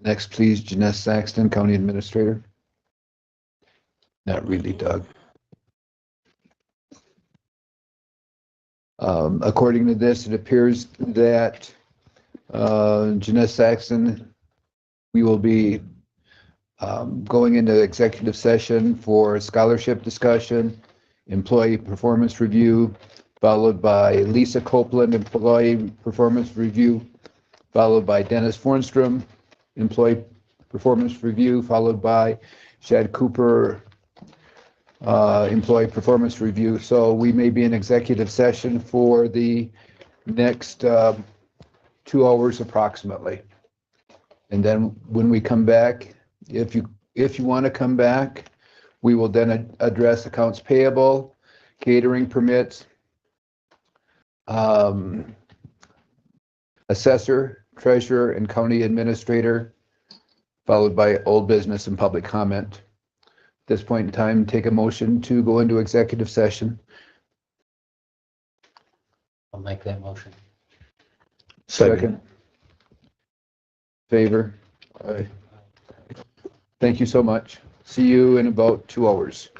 Next, please, Jeness Saxton, County Administrator. Not really, Doug. According to this, it appears that Jeness Saxton, we will be going into executive session for scholarship discussion, employee performance review, followed by Lisa Copeland, employee performance review, followed by Dennis Fornstrom, employee performance review, followed by Shad Cooper, employee performance review. So we may be in executive session for the next 2 hours approximately. And then when we come back, if you want to come back, we will then address accounts payable, catering permits, assessor, treasurer, and county administrator, followed by old business and public comment. At this point in time, take a motion to go into executive session. I'll make that motion. Second. Favor? Aye. Thank you so much. See you in about 2 hours.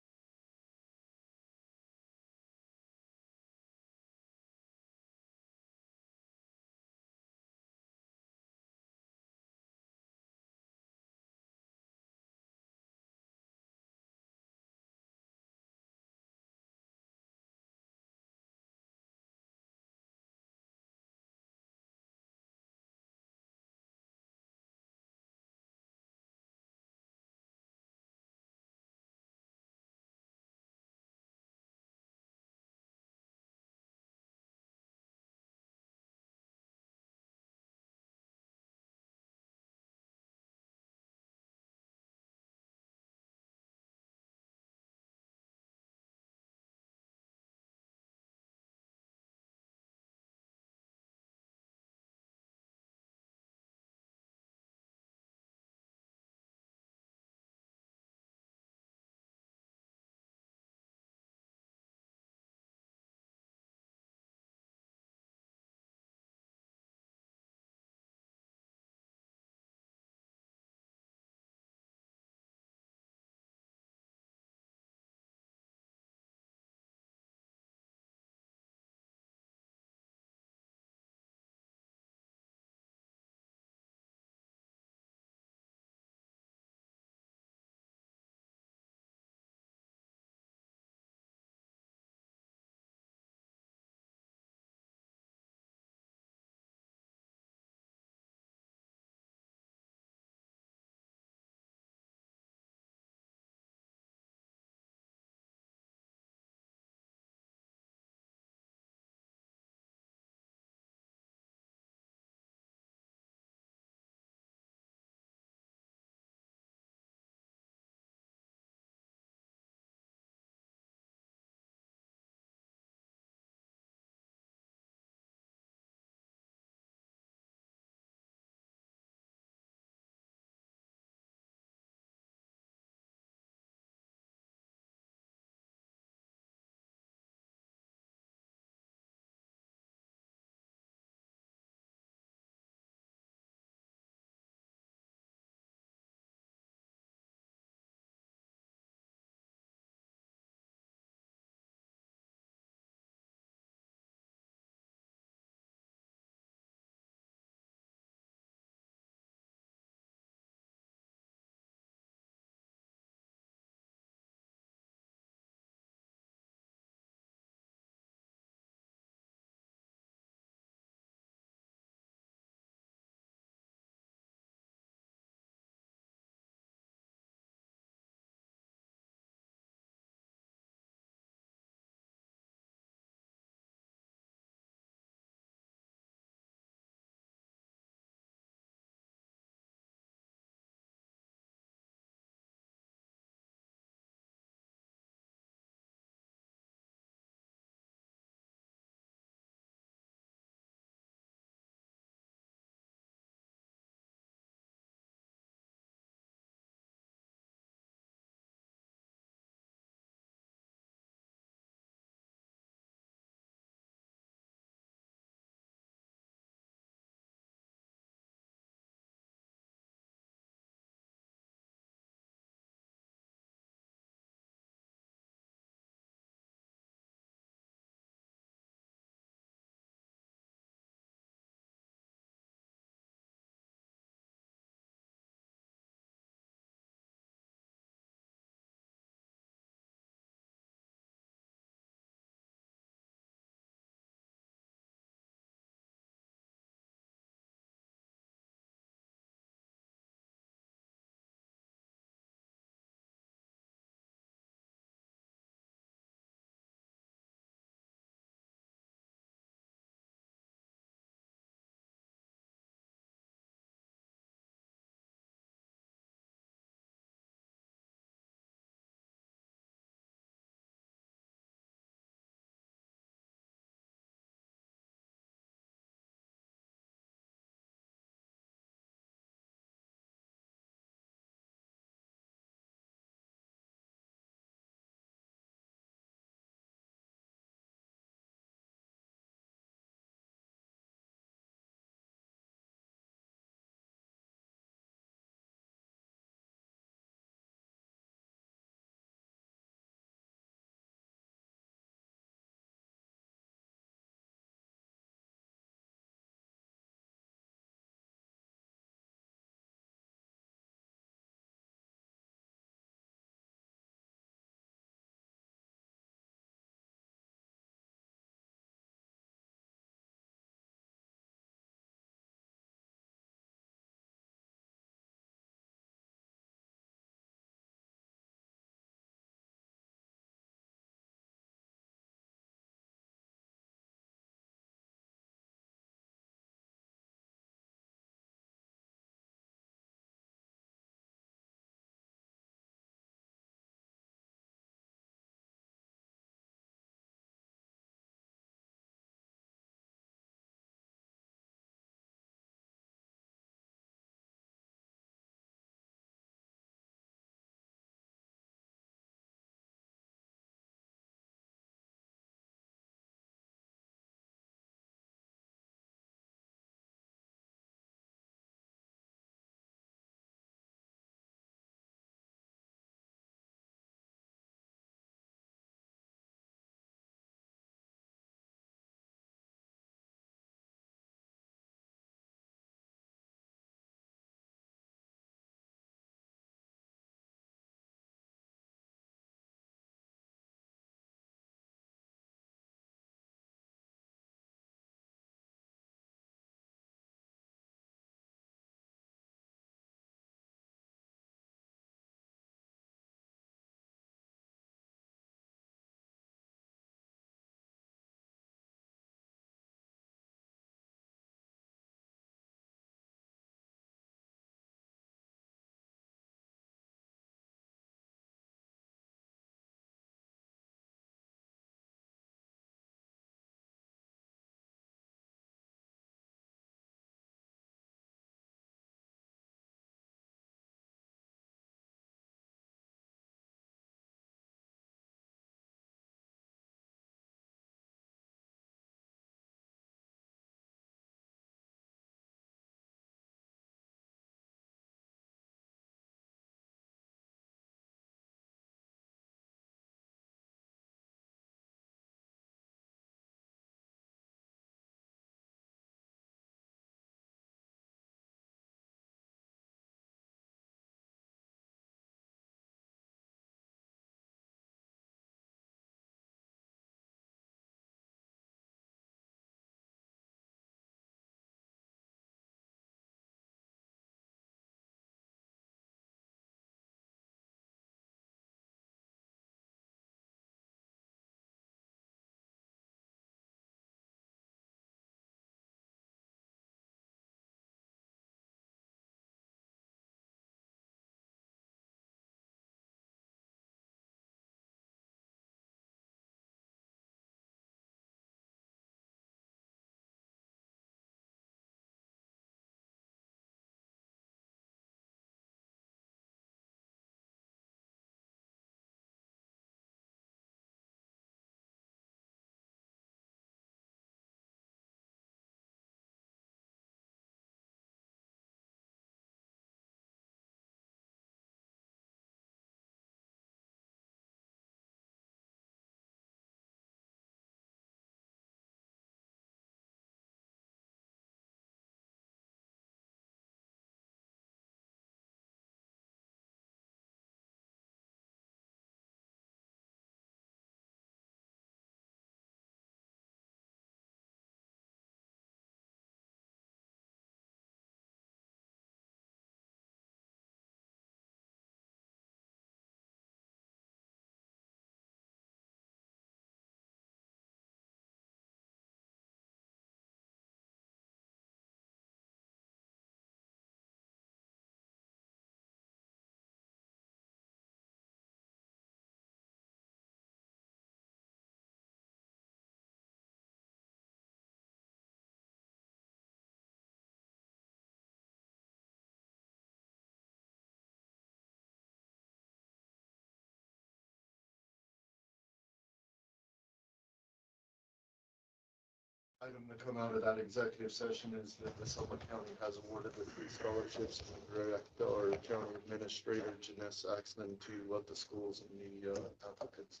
item to come out of that executive session is that the Sublette County has awarded the 3 scholarships and direct our county administrator, Jeness, Saxton, to let the schools and the applicants.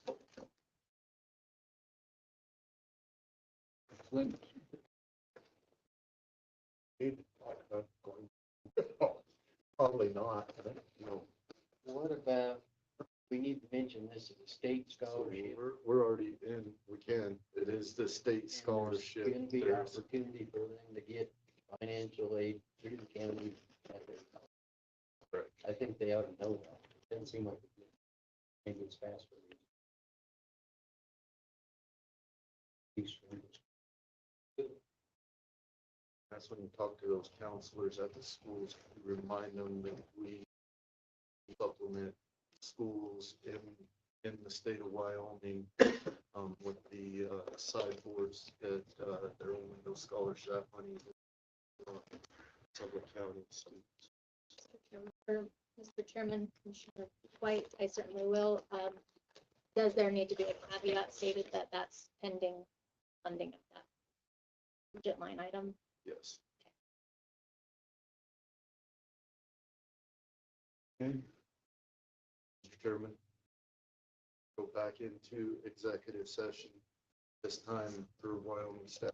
Excellent. Need to talk about going. Probably not, you know. What about, we need to mention this as a state So scholarship. we're already in, we can, it is the state scholarship. There's going to be There's- opportunity for them to get financial aid through the county at their cost. Correct. I think they ought to know that. It doesn't seem like maybe it's faster. That's when you talk to those counselors at the schools, you remind them that we supplement schools in the state of Wyoming with the sideboards that they're only those scholarship money. Sublette County students. Mr. Chairman, Commissioner White, I certainly will. Does there need to be a caveat stated that that's pending funding of that budget line item? Yes. Okay. Mr. Chairman, go back into executive session, this time for Wyoming staff.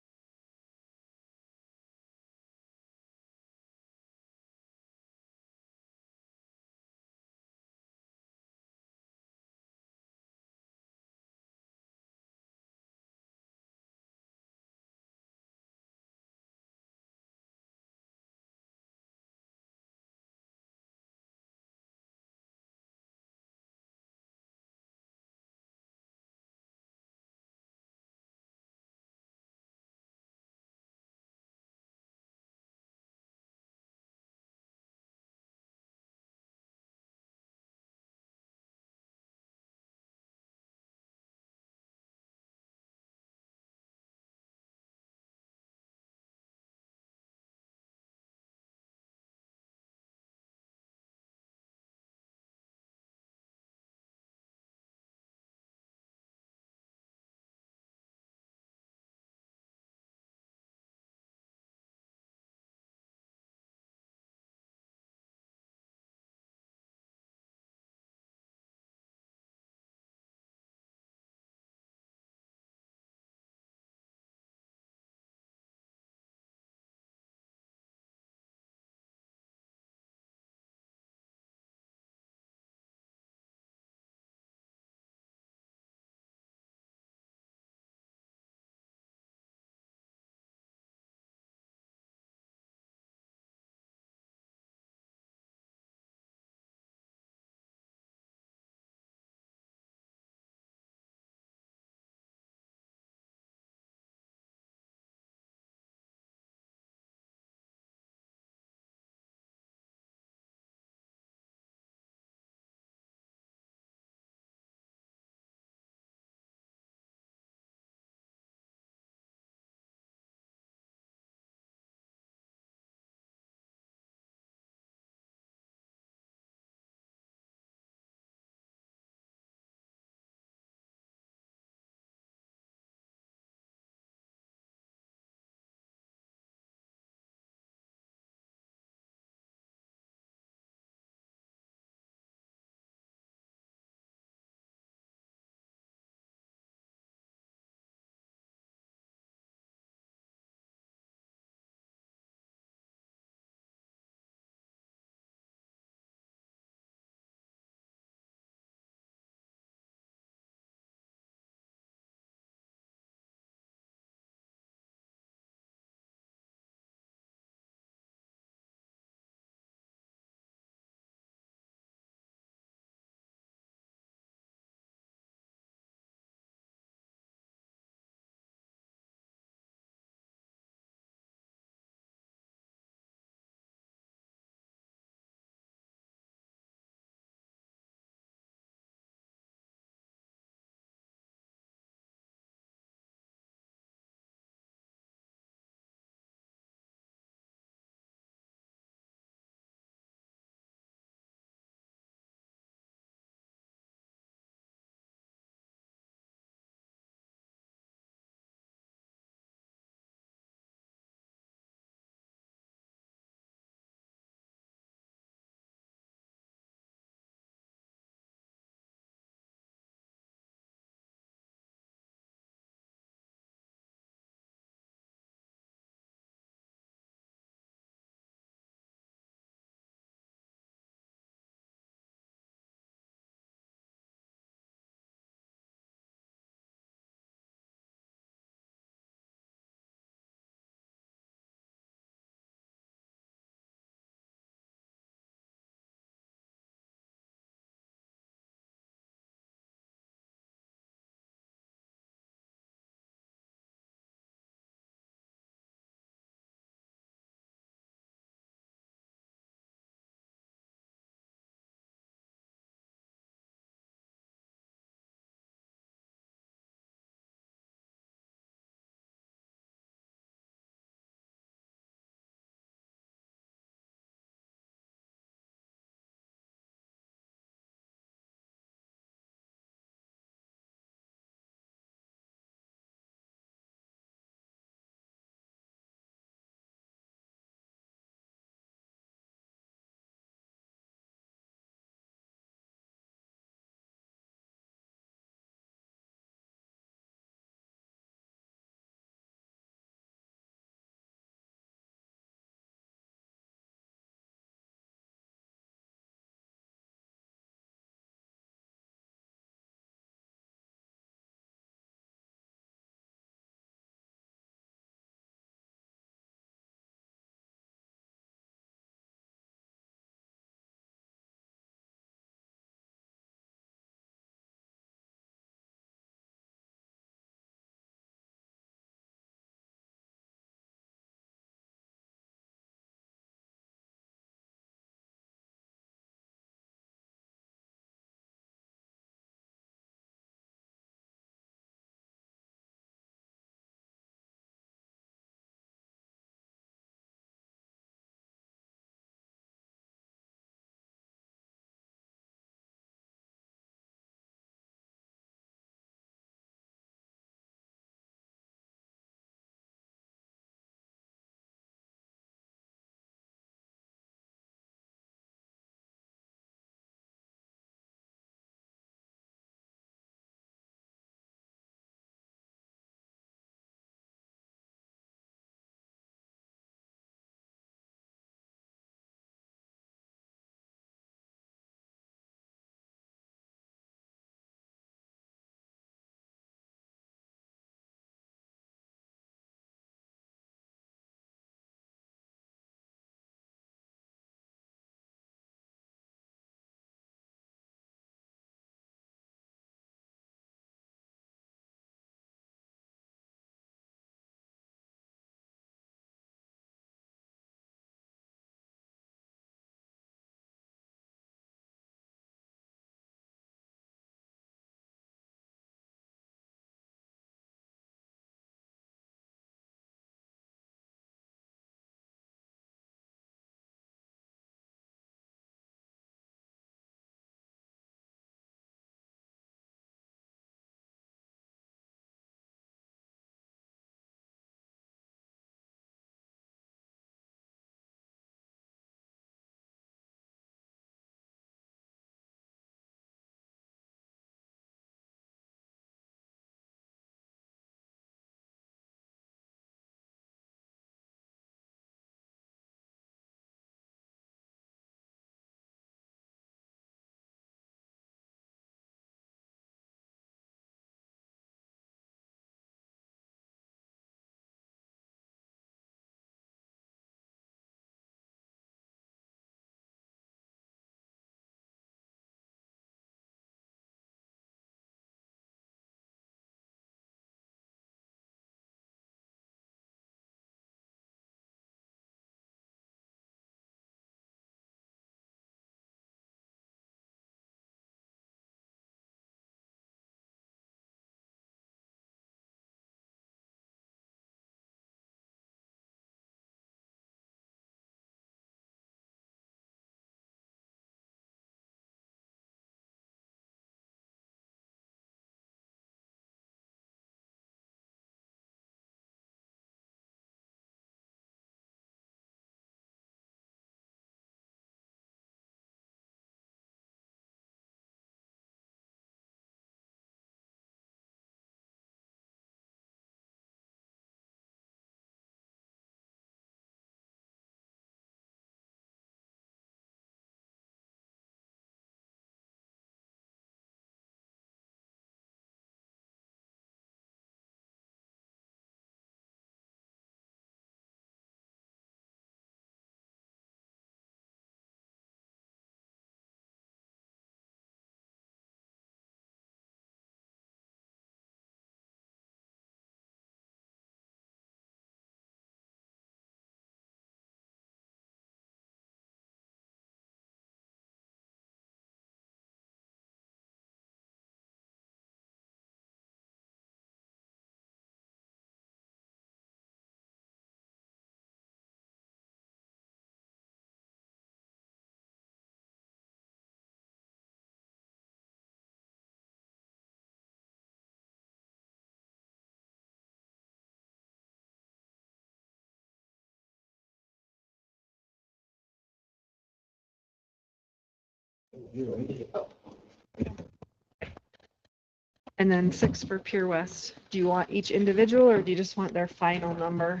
And then 6 for Pure West. Do you want each individual or do you just want their final number?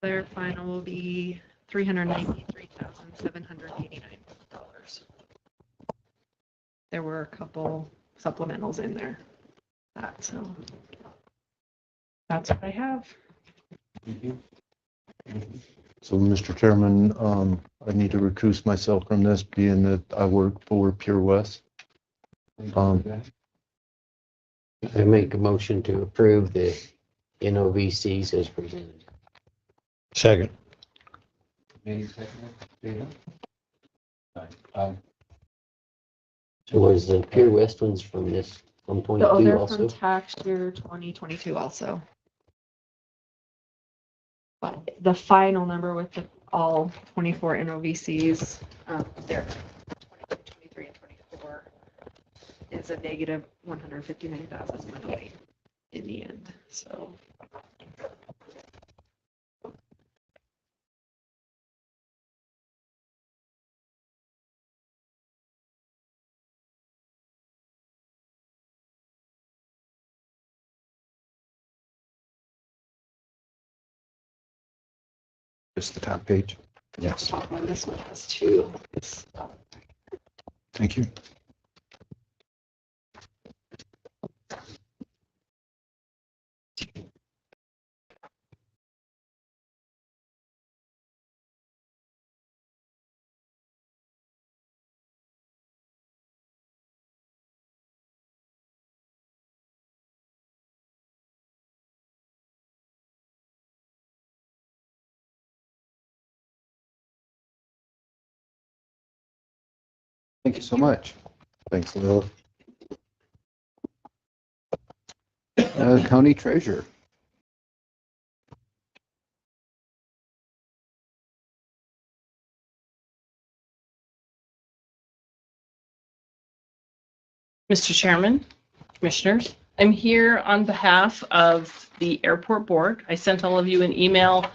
Their final will be $393,789. There were a couple supplementals in there. So that's what I have. So, Mr. Chairman, I need to recuse myself from this, being that I work for Pure West. I make a motion to approve the NOVCs as presented. Second. So was the Pure West ones from this Oh, 122 they're also? from tax year 2022 also. But the final number with all 24 NOVCs, there, 23 and 24, is a negative 159,108 in the end. So. Just the top page. Yes, And this one has 2. Thank you. Thank you so much. thanks, Laila. County Treasurer. Mr. Chairman, Commissioners, I'm here on behalf of the airport board. I sent all of you an email,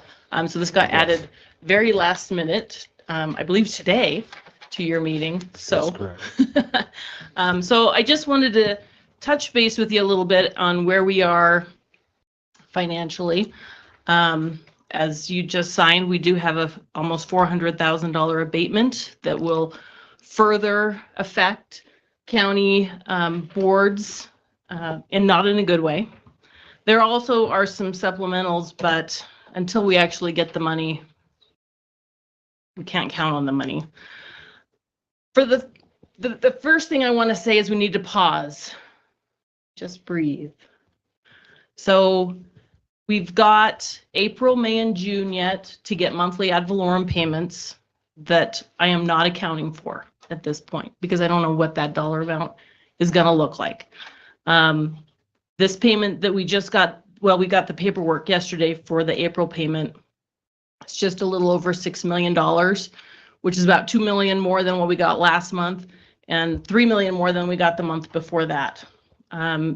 so this got added very last minute, I believe today, to your meeting. So, That's correct. so I just wanted to touch base with you a little bit on where we are financially. As you just signed, we do have a almost $400,000 abatement that will further affect county boards, and not in a good way. There also are some supplementals, but until we actually get the money, we can't count on the money. For the first thing I want to say is we need to pause. Just breathe. So we've got April, May, and June yet to get monthly ad valorem payments that I am not accounting for at this point because I don't know what that dollar amount is going to look like. This payment that we just got, well, we got the paperwork yesterday for the April payment. It's just a little over $6 million, which is about $2 million more than what we got last month and $3 million more than we got the month before that.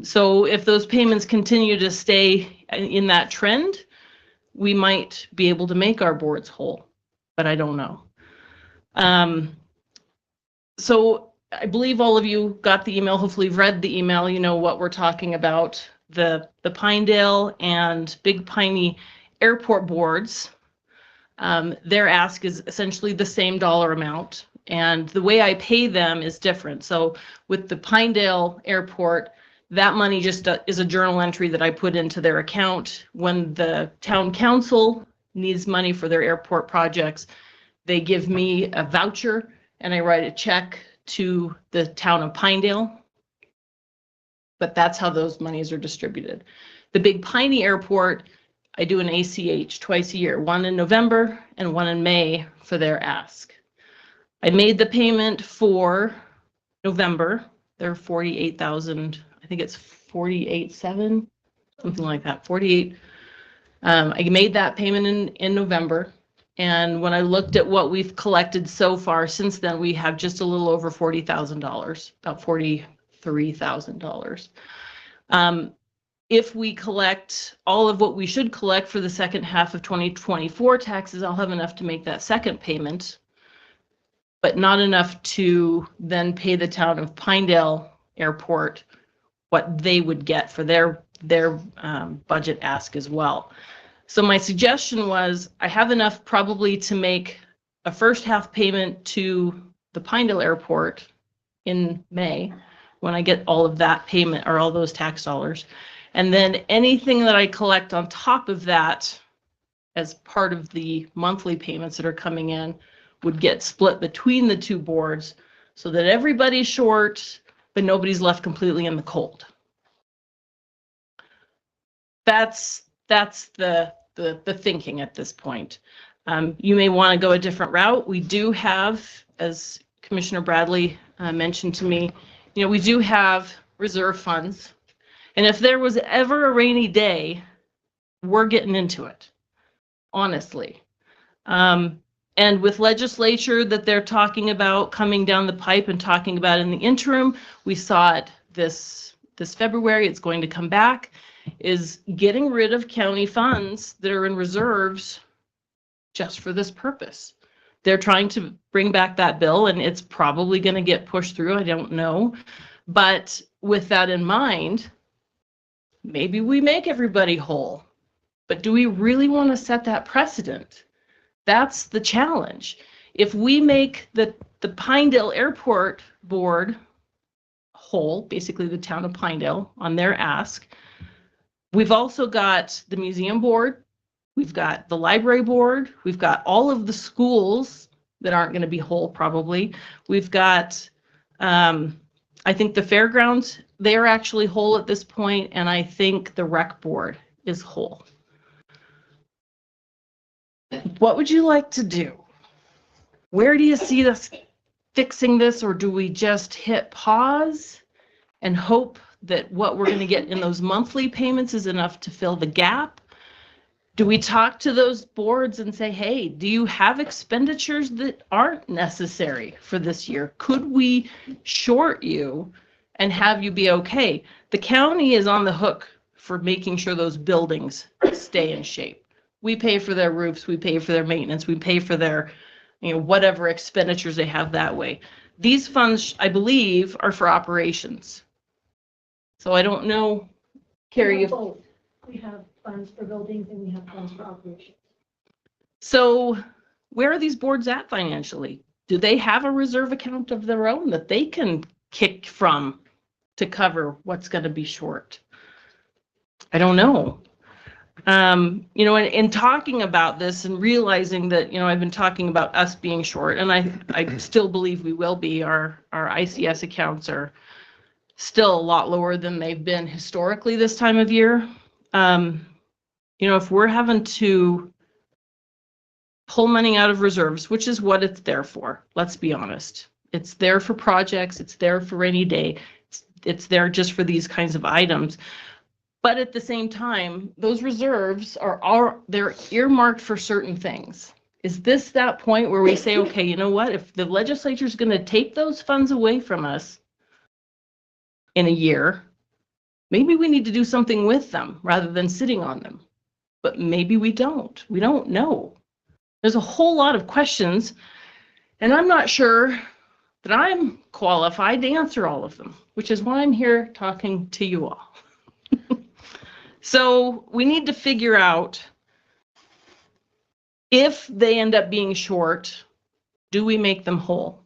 So if those payments continue to stay in that trend, we might be able to make our boards whole, but I don't know. So I believe all of you got the email. Hopefully you've read the email. You know what we're talking about. The Pinedale and Big Piney airport boards. Their ask is essentially the same dollar amount. And the way I pay them is different. So with the Pinedale airport, that money just is a journal entry that I put into their account. When the town council needs money for their airport projects, they give me a voucher and I write a check to the town of Pinedale. But that's how those monies are distributed. The Big Piney Airport, I do an ACH twice a year, one in November and one in May for their ask. I made the payment for November. They're 48,000, I think it's 48.7, something like that, 48. I made that payment in November. And when I looked at what we've collected so far since then, we have just a little over $40,000, about $43,000. if we collect all of what we should collect for the second half of 2024 taxes, I'll have enough to make that second payment, but not enough to then pay the town of Pinedale Airport what they would get for their budget ask as well. So my suggestion was I have enough probably to make a first half payment to the Pinedale Airport in May when I get all of that payment or all those tax dollars. And then anything that I collect on top of that as part of the monthly payments that are coming in would get split between the two boards so that everybody's short, but nobody's left completely in the cold. That's the thinking at this point. You may want to go a different route. We do have, as Commissioner Bradley mentioned to me, you know, we do have reserve funds. And if there was ever a rainy day, we're getting into it, honestly. And with legislature that they're talking about coming down the pipe and talking about in the interim, we saw it this February, it's going to come back, is getting rid of county funds that are in reserves just for this purpose. They're trying to bring back that bill, and it's probably going to get pushed through. I don't know. But with that in mind, maybe we make everybody whole. But do we really want to set that precedent? That's the challenge. If we make the Pinedale Airport Board whole, basically the town of Pinedale, on their ask, we've also got the museum board, we've got the library board, we've got all of the schools that aren't going to be whole probably. We've got, I think the fairgrounds, they're actually whole at this point, and I think the rec board is whole. What would you like to do? Where do you see us fixing this, or do we just hit pause and hope that what we're going to get in those monthly payments is enough to fill the gap? Do we talk to those boards and say, hey, do you have expenditures that aren't necessary for this year? Could we short you and have you be okay? The county is on the hook for making sure those buildings stay in shape. We pay for their roofs, we pay for their maintenance, we pay for their, you know, whatever expenditures they have that way. These funds, I believe, are for operations. So I don't know, Carrie, if we have funds for buildings and we have funds for operations. So where are these boards at financially? Do they have a reserve account of their own that they can kick from to cover what's going to be short? I don't know. You know, in talking about this and realizing that, you know, I've been talking about us being short, and I still believe we will be. Our ICS accounts are still a lot lower than they've been historically this time of year. You know, if we're having to pull money out of reserves, which is what it's there for, let's be honest. It's there for projects, it's there for rainy day, it's there just for these kinds of items. But at the same time, those reserves they're earmarked for certain things. Is this that point where we say, okay, you know what, if the legislature is going to take those funds away from us in a year, maybe we need to do something with them rather than sitting on them. But maybe we don't. We don't know. There's a whole lot of questions, and I'm not sure that I'm qualified to answer all of them, which is why I'm here talking to you all. So we need to figure out, if they end up being short, do we make them whole?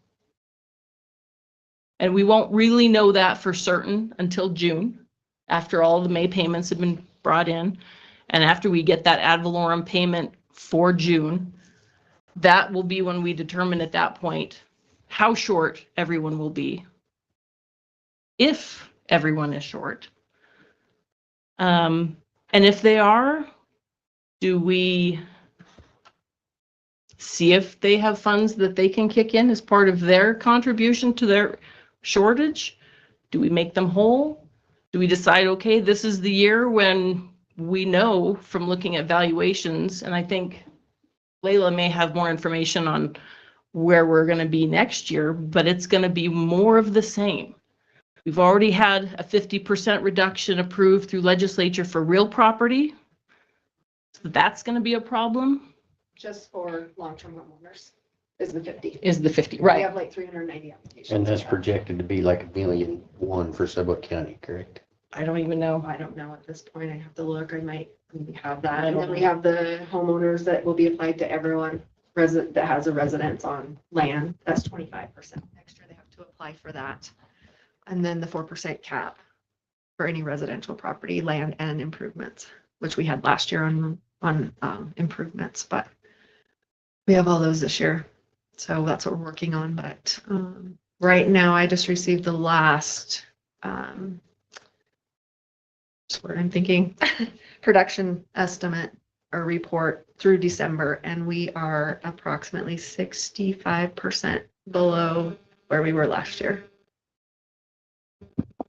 And we won't really know that for certain until June, after all the May payments have been brought in, and after we get that ad valorem payment for June. That will be when we determine at that point how short everyone will be, if everyone is short. And if they are, do we see if they have funds that they can kick in as part of their contribution to their shortage? Do we make them whole? Do we decide, okay, this is the year when we know from looking at valuations, and I think Laila may have more information on where we're going to be next year, but it's going to be more of the same. We've already had a 50% reduction approved through legislature for real property. So that's going to be a problem, Just for long-term homeowners is the 50. is the 50, We right? have like 390 applications. And that's projected to be like 1,000,001 for Sublette County, correct? I don't even know. I don't know at this point. I have to look. I might maybe have that. I And don't then we know. have the homeowners that will be applied to everyone resident that has a residence on land. That's 25% extra. They have to apply for that. And then the 4% cap for any residential property, land and improvements, which we had last year on improvements, but we have all those this year. So that's what we're working on. But right now I just received the last that's what I'm thinking, production estimate or report through December, and we are approximately 65% below where we were last year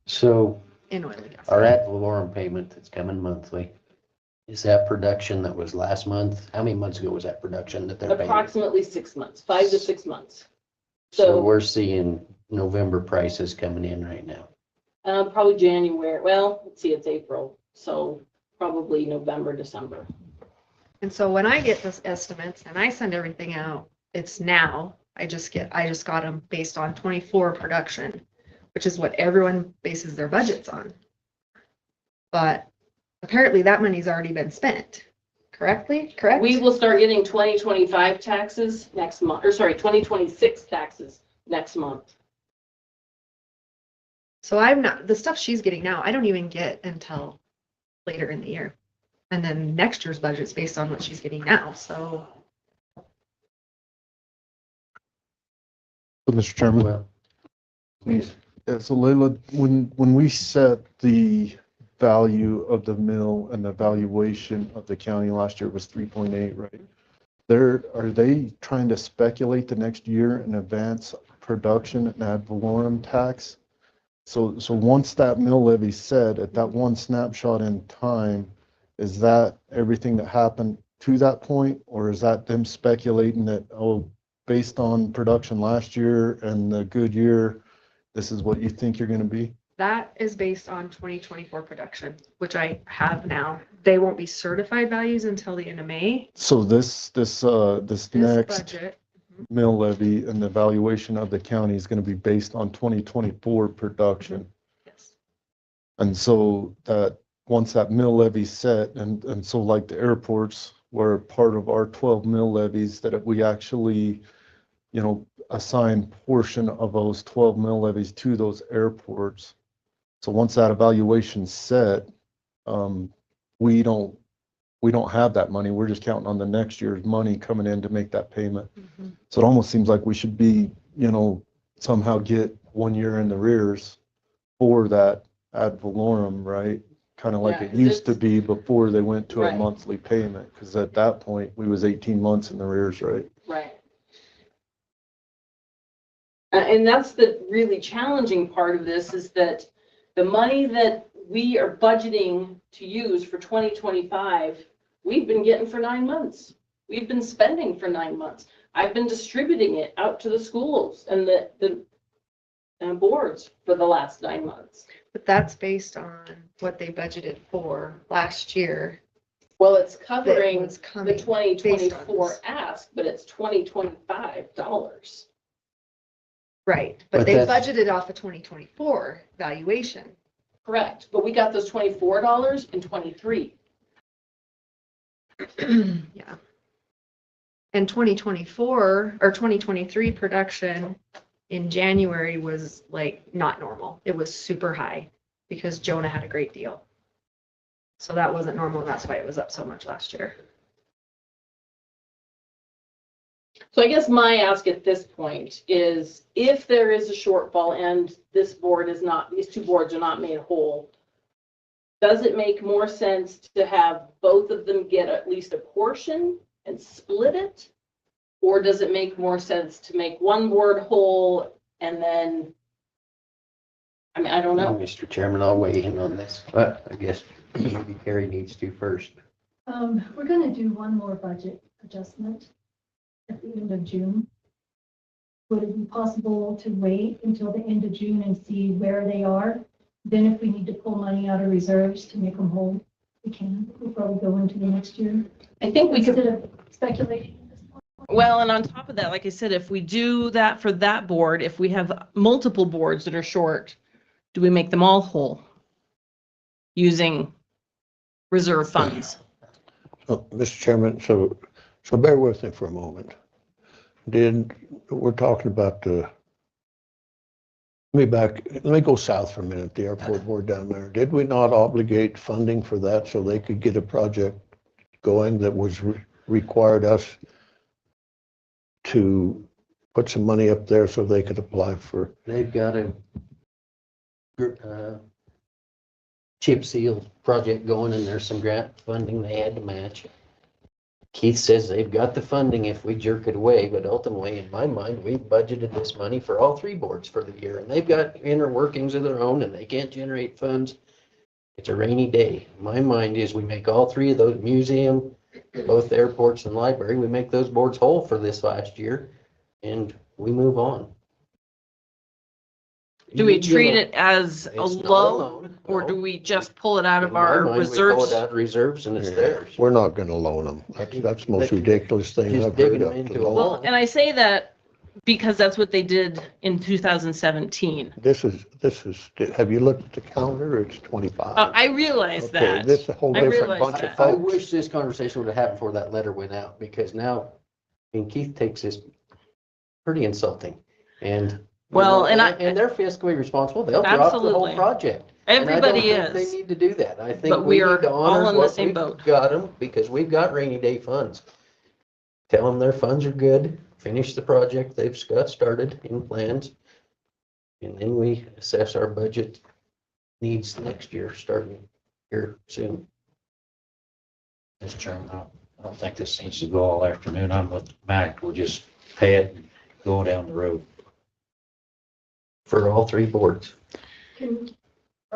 So in oil and gas. our ad valorem payment that's coming monthly, is that production that was last month? How many months ago was that production that they're paying? Approximately 6 months, 5 to 6 months. So So we're seeing November prices coming in right now. probably January, well, let's see, it's April, so probably November, December. And so when I get this estimates and I send everything out, it's now, I just got them based on 24 production, which is what everyone bases their budgets on. But apparently that money's already been spent, correct? We will start getting 2025 taxes next month, or sorry, 2026 taxes next month. So I'm not, the stuff she's getting now, I don't even get until later in the year. And then next year's budget's based on what she's getting now, so. Mr. Chairman. Well, please. Yeah, so Laila, when we set the value of the mill and the valuation of the county last year was 3.8, right? Are they trying to speculate the next year in advance production and ad valorem tax? So once that mill levy's set at that one snapshot in time, is that everything that happened to that point? Or is that them speculating that, oh, based on production last year and the good year, this is what you think you're gonna be? That is based on 2024 production, which I have now. They won't be certified values until the end of May. So this This next budget, mill levy and the valuation of the county is gonna be based on 2024 production. yes. And so that, once that mill levy's set, and so like the airports were part of our 12 mill levies that we actually, assign portion of those 12 mill levies to those airports. So once that evaluation's set, we don't have that money. We're just counting on the next year's money coming in to make that payment. Mhm. So it almost seems like we should be, somehow get 1 year in the rears for that ad valorem, right? Kind of like Yeah, it used to it's- be before they went to a Right. monthly payment, because at that point, we was 18 months in the rears, right? Right. And that's the really challenging part of this, is that the money that we are budgeting to use for 2025, we've been getting for 9 months. We've been spending for 9 months. I've been distributing it out to the schools and the boards for the last 9 months. But that's based on what they budgeted for last year. Well, it's That covering was the coming. 2024 this. ask, but it's $2025. Right, But but they that's- budgeted off the 2024 valuation. Correct, but we got those $24 and 23. Yeah. And 2024 or 2023 production in January was like not normal. It was super high because Jonah had a great deal. So that wasn't normal. And that's why it was up so much last year. So I guess my ask at this point is, if there is a shortfall and this board is not, these two boards are not made whole, does it make more sense to have both of them get at least a portion and split it? Or does it make more sense to make one board whole and then, I don't know. Mr. Chairman, I'll weigh in on this, but I guess maybe Carrie needs to first. We're gonna do one more budget adjustment at the end of June. would it be possible to wait until the end of June and see where they are? Then if we need to pull money out of reserves to make them whole, we can. We'll probably go into the next year. I think we could, Instead of speculating at this point. well, and on top of that, like I said, if we do that for that board, if we have multiple boards that are short, do we make them all whole? Using reserve funds? Oh, Mr. Chairman, so bear with me for a moment. We're talking about let me go south for a minute, the airport board down there. Did we not obligate funding for that so they could get a project going that was required us to put some money up there so they could apply for? They've got a chip seal project going, and there's some grant funding they had to match. Keith says they've got the funding if we jerk it away, but ultimately, in my mind, we've budgeted this money for all three boards for the year, and they've got inner workings of their own, and they can't generate funds. It's a rainy day. My mind is we make all three of those, museum, both airports and library, we make those boards whole for this last year, and we move on. Do we treat it as a It's not loan, loan, or no. do we just pull it out of In my our mind, we pull reserves? it out of reserves and it's theirs. We're not gonna loan them. That's the most ridiculous thing Just I've digging heard them of. into to a loan. Well, and I say that because that's what they did in 2017. This is, have you looked at the calendar? It's 25. I realize Okay, that. this is a whole I different realize bunch of that. I folks. wish this conversation would have happened before that letter went out, because now, I mean, Keith takes this pretty insulting, and. Well, and And they're fiscally responsible, they'll drop the Absolutely. whole project. And I don't Everybody think is. They need to do that. I think But we we are need to all honor in the what same we've boat. got them, because we've got rainy day funds. Tell them their funds are good, finish the project they've got started in plans. And then we assess our budget needs next year, starting here soon. Mr. Chairman, I don't think this needs to go all afternoon. I'm with Mac. We'll just pay it and go down the road. For all three boards. Are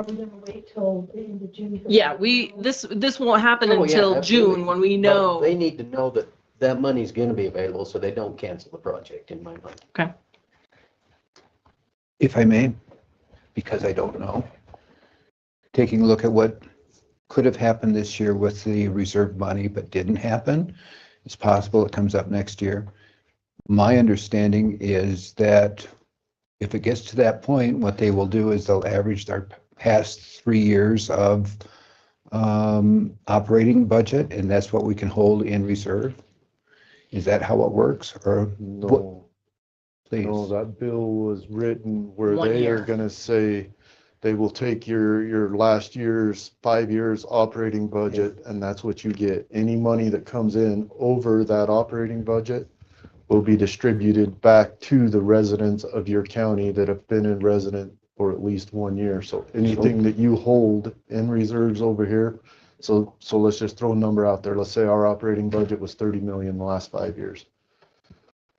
we gonna wait till the end of June? Yeah, this won't happen Oh, yeah, until absolutely. June when we But know. they need to know that that money's gonna be available, so they don't cancel the project, in my mind. If I may, because I don't know. Taking a look at what could have happened this year with the reserve money but didn't happen, it's possible it comes up next year. My understanding is that if it gets to that point, what they will do is they'll average their past 3 years of operating budget, and that's what we can hold in reserve. Is that how it works, or No, please? no, that bill was written where 1 they year. are gonna say they will take your last year's 5 years operating budget, and that's what you get. Any money that comes in over that operating budget will be distributed back to the residents of your county that have been in resident for at least 1 year. So anything that you hold in reserves over here, so let's just throw a number out there. Let's say our operating budget was 30 million the last 5 years.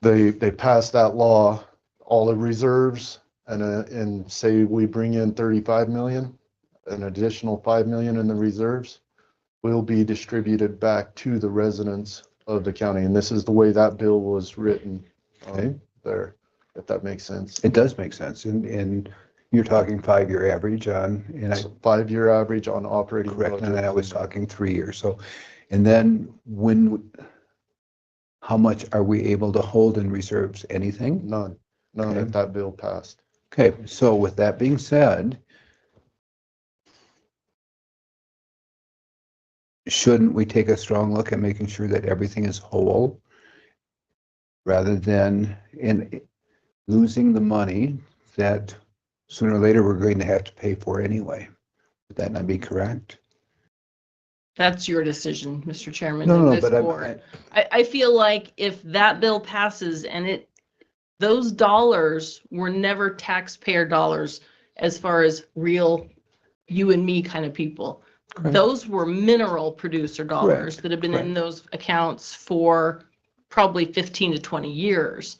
They passed that law, all the reserves, and say we bring in 35 million, an additional 5 million in the reserves will be distributed back to the residents of the county. And this is the way that bill was written there, if that makes sense. It does make sense, and you're talking 5-year average on, and I, It's a 5-year average on operating correct, and budget. I was talking 3 years, so, and then how much are we able to hold in reserves? Anything? None Okay. if that bill passed. Okay, so with that being said, shouldn't we take a strong look at making sure that everything is whole rather than in losing the money that sooner or later we're going to have to pay for anyway? Would that not be correct? That's your decision, Mr. Chairman. No, and no, this but board. I feel like if that bill passes and those dollars were never taxpayer dollars as far as real you and me kind of people. Correct. Those were mineral producer dollars Correct, that have been in correct. those accounts for probably 15 to 20 years.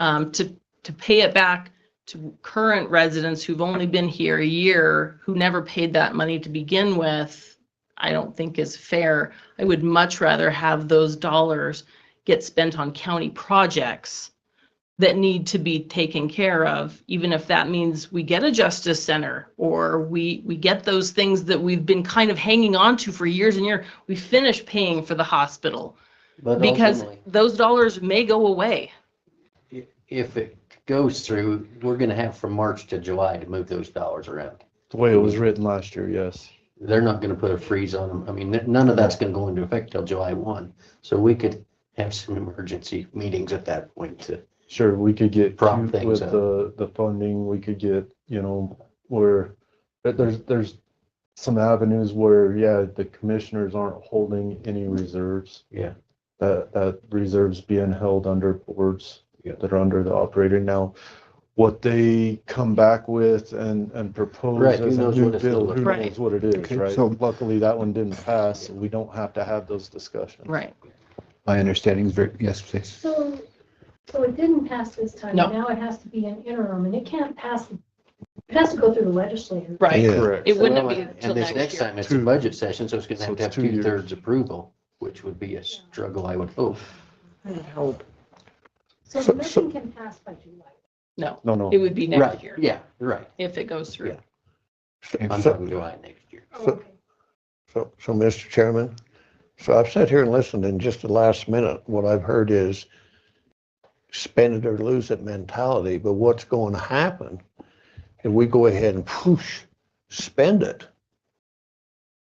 To pay it back to current residents who've only been here a year, who never paid that money to begin with, I don't think is fair. I would much rather have those dollars get spent on county projects that need to be taken care of, even if that means we get a justice center or we get those things that we've been kind of hanging on to for years and years. We finish paying for the hospital But because ultimately, those dollars may go away. if it goes through, we're gonna have from March to July to move those dollars around. The way it was written last year, yes. They're not gonna put a freeze on them. I mean, none of that's gonna go into effect till July 1. So we could have some emergency meetings at that point to, Sure, we could get Prop cute things with up. the funding, we could get, you know, where, but there's some avenues where, yeah, the commissioners aren't holding any reserves. yeah. That reserves being held under boards Yeah. that are under the operator now. What they come back with and propose Right, who as a knows new what it's gonna bill, look who like. knows what it is, Okay, right? so- Luckily, that one didn't pass, so we don't have to have those discussions. Right. My understanding is very, yes, please. So it didn't pass this time. No. Now it has to be an interim and it can't pass, it has to go through the legislature. Right. Yeah. Correct. It wouldn't Well, be and until this next next year. time, it's a budget session, so it's gonna So have to it's have 2 years. 2/3 approval, which would be a struggle, I would hope. So So- nothing can pass by July. No, No. it would be next Right, year yeah, right. if it goes through. Yeah. I'm talking July next year. Oh, okay. So, Mr. Chairman, so I've sat here and listened, and just the last minute, what I've heard is spend it or lose it mentality, but what's going to happen if we go ahead and whoosh, spend it,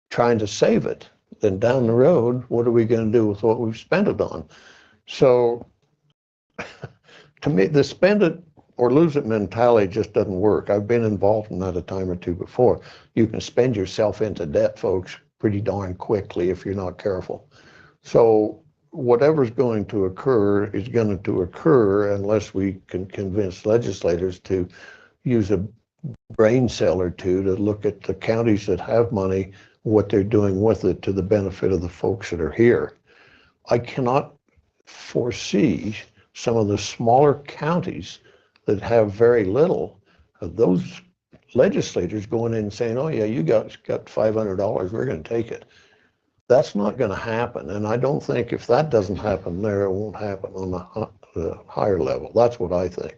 trying to save it, then down the road, what are we going to do with what we've spent it on? So to me, the spend it or lose it mentality just doesn't work. I've been involved in that a time or two before. You can spend yourself into debt, folks, pretty darn quickly if you're not careful. So whatever's going to occur is going to occur unless we can convince legislators to use a brain cell or two to look at the counties that have money, what they're doing with it to the benefit of the folks that are here. I cannot foresee some of the smaller counties that have very little of those legislators going in and saying, oh yeah, you got $500, we're going to take it. That's not going to happen. And I don't think if that doesn't happen there, it won't happen on the higher level. That's what I think.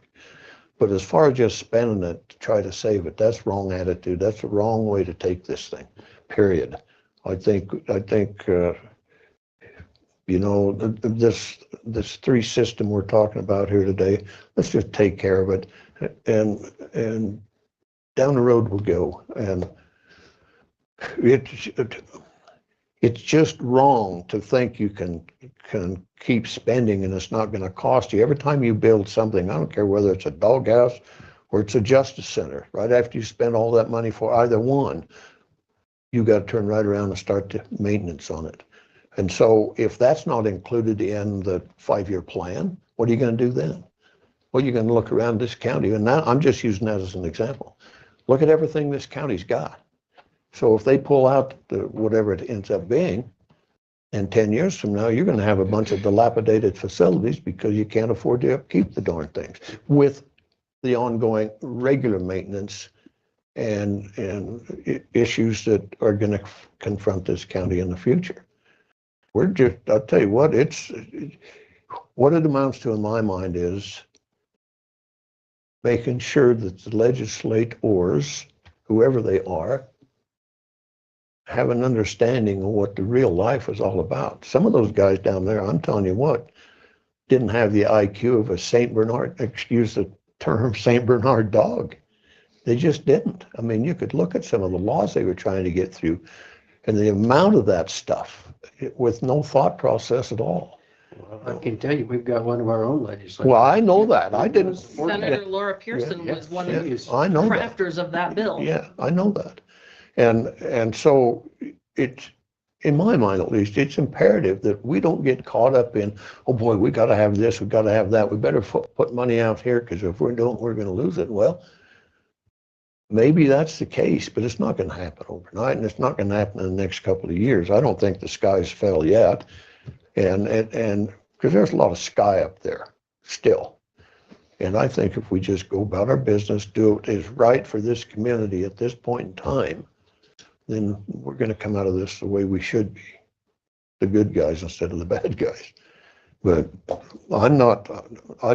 But as far as just spending it to try to save it, that's wrong attitude. That's the wrong way to take this thing, period. I think, you know, this three system we're talking about here today, let's just take care of it. And down the road we'll go. And it's just wrong to think you can keep spending and it's not going to cost you. Every time you build something, I don't care whether it's a doghouse or it's a justice center, right after you spend all that money for either one, you got to turn right around and start the maintenance on it. And so if that's not included in the 5-year plan, what are you going to do then? Well, you're going to look around this county, and now I'm just using that as an example. Look at everything this county's got. So if they pull out whatever it ends up being, and 10 years from now, you're going to have a bunch of dilapidated facilities because you can't afford to upkeep the darn things with the ongoing regular maintenance and issues that are going to confront this county in the future. I'll tell you what, what it amounts to in my mind is making sure that the legislators, whoever they are, have an understanding of what the real life is all about. Some of those guys down there, I'm telling you what, didn't have the IQ of a St. Bernard, excuse the term, St. Bernard dog. They just didn't. I mean, you could look at some of the laws they were trying to get through and the amount of that stuff with no thought process at all. Well, I can tell you, we've got one of our own legislators. Well, I know that. I didn't. Senator Laura Pearson Yeah, was one yeah, of the yes. I know that. crafters of that bill. Yeah, I know that. And so it's, in my mind at least, it's imperative that we don't get caught up in, oh boy, we got to have this, we got to have that. We better put money out here because if we don't, we're going to lose it. Well, maybe that's the case, but it's not going to happen overnight, and it's not going to happen in the next couple of years. I don't think the sky's fell yet. And because there's a lot of sky up there still. And I think if we just go about our business, do what is right for this community at this point in time, then we're going to come out of this the way we should be, the good guys instead of the bad guys. But I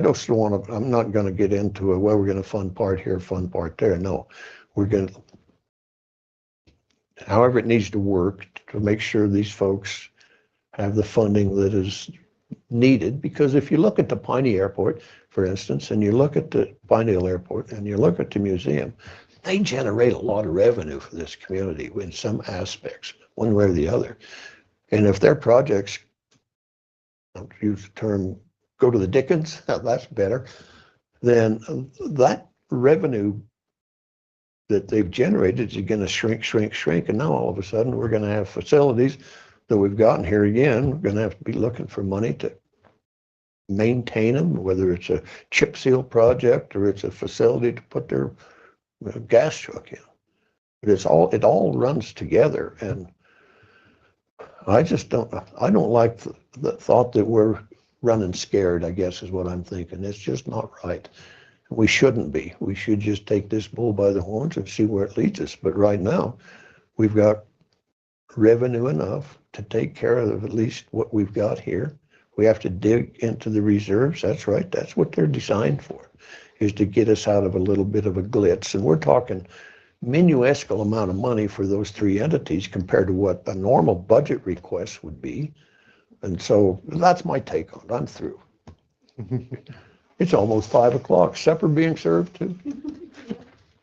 just want to, I'm not going to get into well, we're going to fund part here, fund part there. No, we're going to, however it needs to work to make sure these folks have the funding that is needed. Because if you look at the Piney Airport, for instance, and you look at the Pinedale Airport and you look at the museum, they generate a lot of revenue for this community in some aspects, one way or the other. And if their projects, I'll use the term, go to the Dickens, that's better, then that revenue that they've generated is going to shrink. And now all of a sudden we're going to have facilities that we've gotten here again. We're going to have to be looking for money to maintain them, whether it's a chip seal project or it's a facility to put their gas truck in. But it all runs together. And I don't like the thought that we're running scared, I guess is what I'm thinking. It's just not right. We shouldn't be. We should just take this bull by the horns and see where it leads us. But right now, we've got revenue enough to take care of at least what we've got here. We have to dig into the reserves. That's right. That's what they're designed for, is to get us out of a little bit of a glitz. And we're talking minuscule amount of money for those three entities compared to what a normal budget request would be. And so that's my take on it. I'm through. It's almost 5 o'clock. Supper being served too?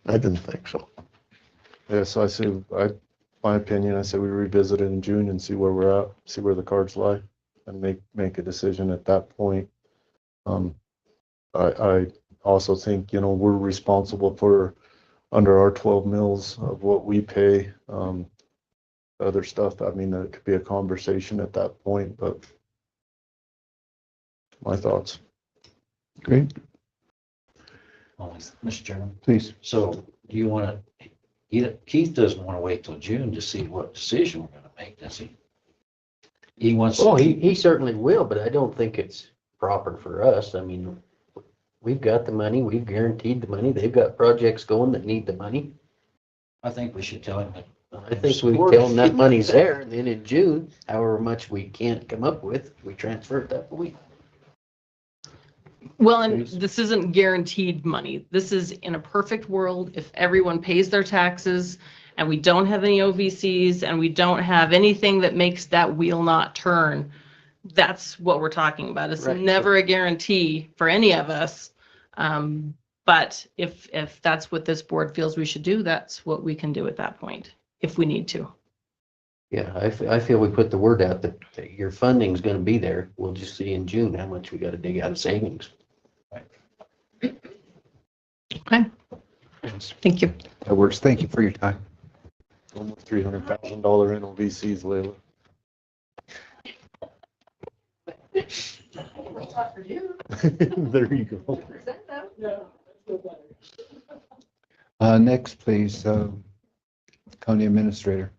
I didn't think so. Yeah, so my opinion, I say we revisit it in June and see where we're at, see where the cards lie, and make a decision at that point. I also think, we're responsible for under our 12 mils of what we pay. Other stuff, I mean, that could be a conversation at that point, but my thoughts. Great. Mr. Chairman, Please. so do you want to, Keith doesn't want to wait till June to see what decision we're going to make, does he? He wants. Well, he certainly will, but I don't think it's proper for us. I mean, we've got the money, we've guaranteed the money, they've got projects going that need the money. I think we should tell him that. I think we tell them that money's there, and then in June, however much we can't come up with, we transfer it that week. Well, and this isn't guaranteed money. This is in a perfect world, if everyone pays their taxes and we don't have any OVCs and we don't have anything that makes that wheel not turn, that's what we're talking about. It's Right. never a guarantee for any of us. But if that's what this board feels we should do, that's what we can do at that point, if we need to. Yeah, I feel we put the word out that your funding's gonna be there. We'll just see in June how much we gotta dig out of savings. Okay. Thank you. That works. Thank you for your time. Almost $300,000 NOVCs, Laila. There you go. Next, please, County Administrator.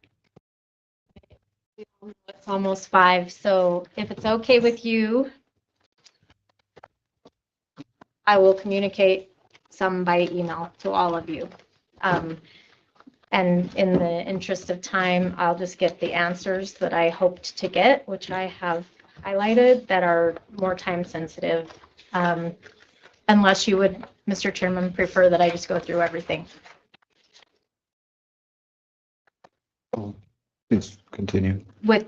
It's almost 5, so if it's okay with you, I will communicate some by email to all of you. And in the interest of time, I'll just get the answers that I hoped to get, which I have highlighted, that are more time sensitive. Unless you would, Mr. Chairman, prefer that I just go through everything. Please continue. With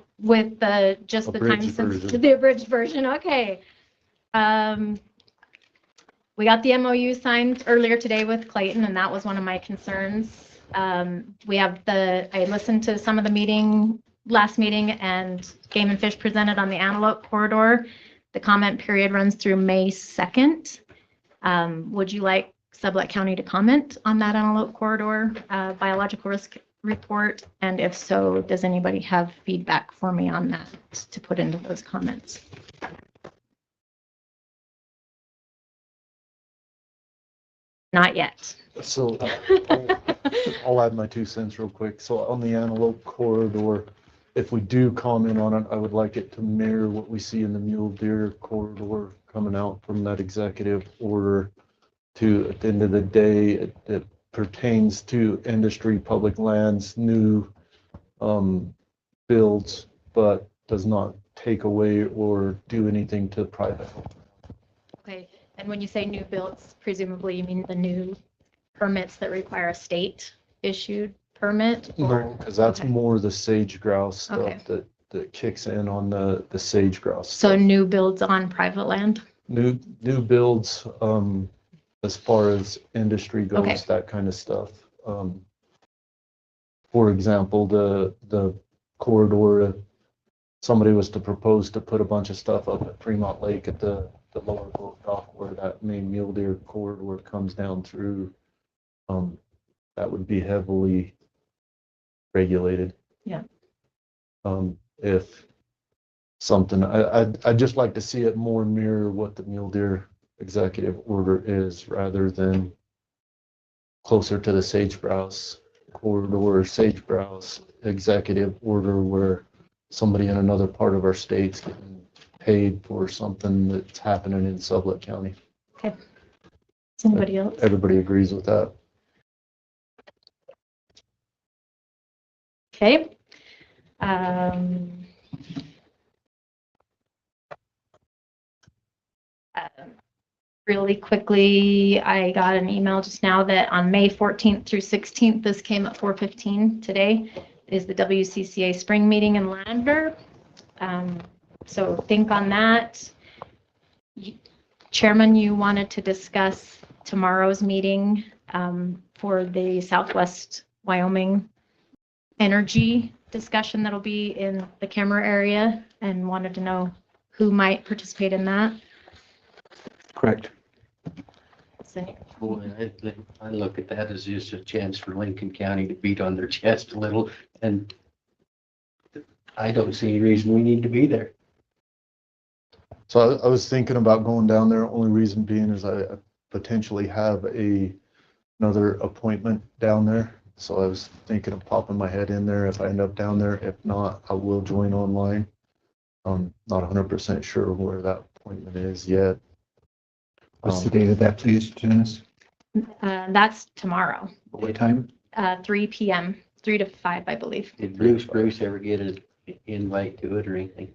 the, just the time Abridged sensitive, version. the abridged version, okay. We got the MOU signed earlier today with Clayton, and that was one of my concerns. We have I listened to some of the last meeting, and Game and Fish presented on the Antelope Corridor. The comment period runs through May 2nd. Would you like Sublette County to comment on that Antelope Corridor biological risk report? And if so, does anybody have feedback for me on that to put into those comments? Not yet. So I'll add my 2 cents real quick. So on the Antelope Corridor, if we do comment on it, I would like it to mirror what we see in the Mule Deer Corridor coming out from that executive order. To, at the end of the day, it pertains to industry, public lands, new builds, but does not take away or do anything to private. Okay, and when you say new builds, presumably you mean the new permits that require a state issued permit? No, because that's Okay. more the sage grouse Okay. stuff that kicks in on the sage grouse. So stuff. new builds on private land? New builds, as far as industry goes, Okay. that kind of stuff. For example, the corridor, if somebody was to propose to put a bunch of stuff up at Fremont Lake at the lower boat dock where that main mule deer corridor comes down through, that would be heavily regulated. Yeah. If something, I'd just like to see it more mirror what the mule deer executive order is rather than closer to the sage grouse corridor, sage grouse executive order where somebody in another part of our state's getting paid for something that's happening in Sublette County. Okay. Somebody else? Everybody agrees with that. Okay. Really quickly, I got an email just now that on May 14th through 16th, this came at 4:15 today, is the WCCA spring meeting in Lander. So think on that. Chairman, you wanted to discuss tomorrow's meeting for the Southwest Wyoming energy discussion that'll be in the camera area and wanted to know who might participate in that. Correct. Boy, I look at that as just a chance for Lincoln County to beat on their chest a little, and I don't see any reason we need to be there. So I was thinking about going down there. Only reason being is I potentially have another appointment down there. So I was thinking of popping my head in there if I end up down there. If not, I will join online. I'm not 100% sure where that appointment is yet. What's the date of that, please, Jeness? That's tomorrow, What time? 3 p.m., 3 to 5, I believe. Did Bruce ever get an invite to it or anything?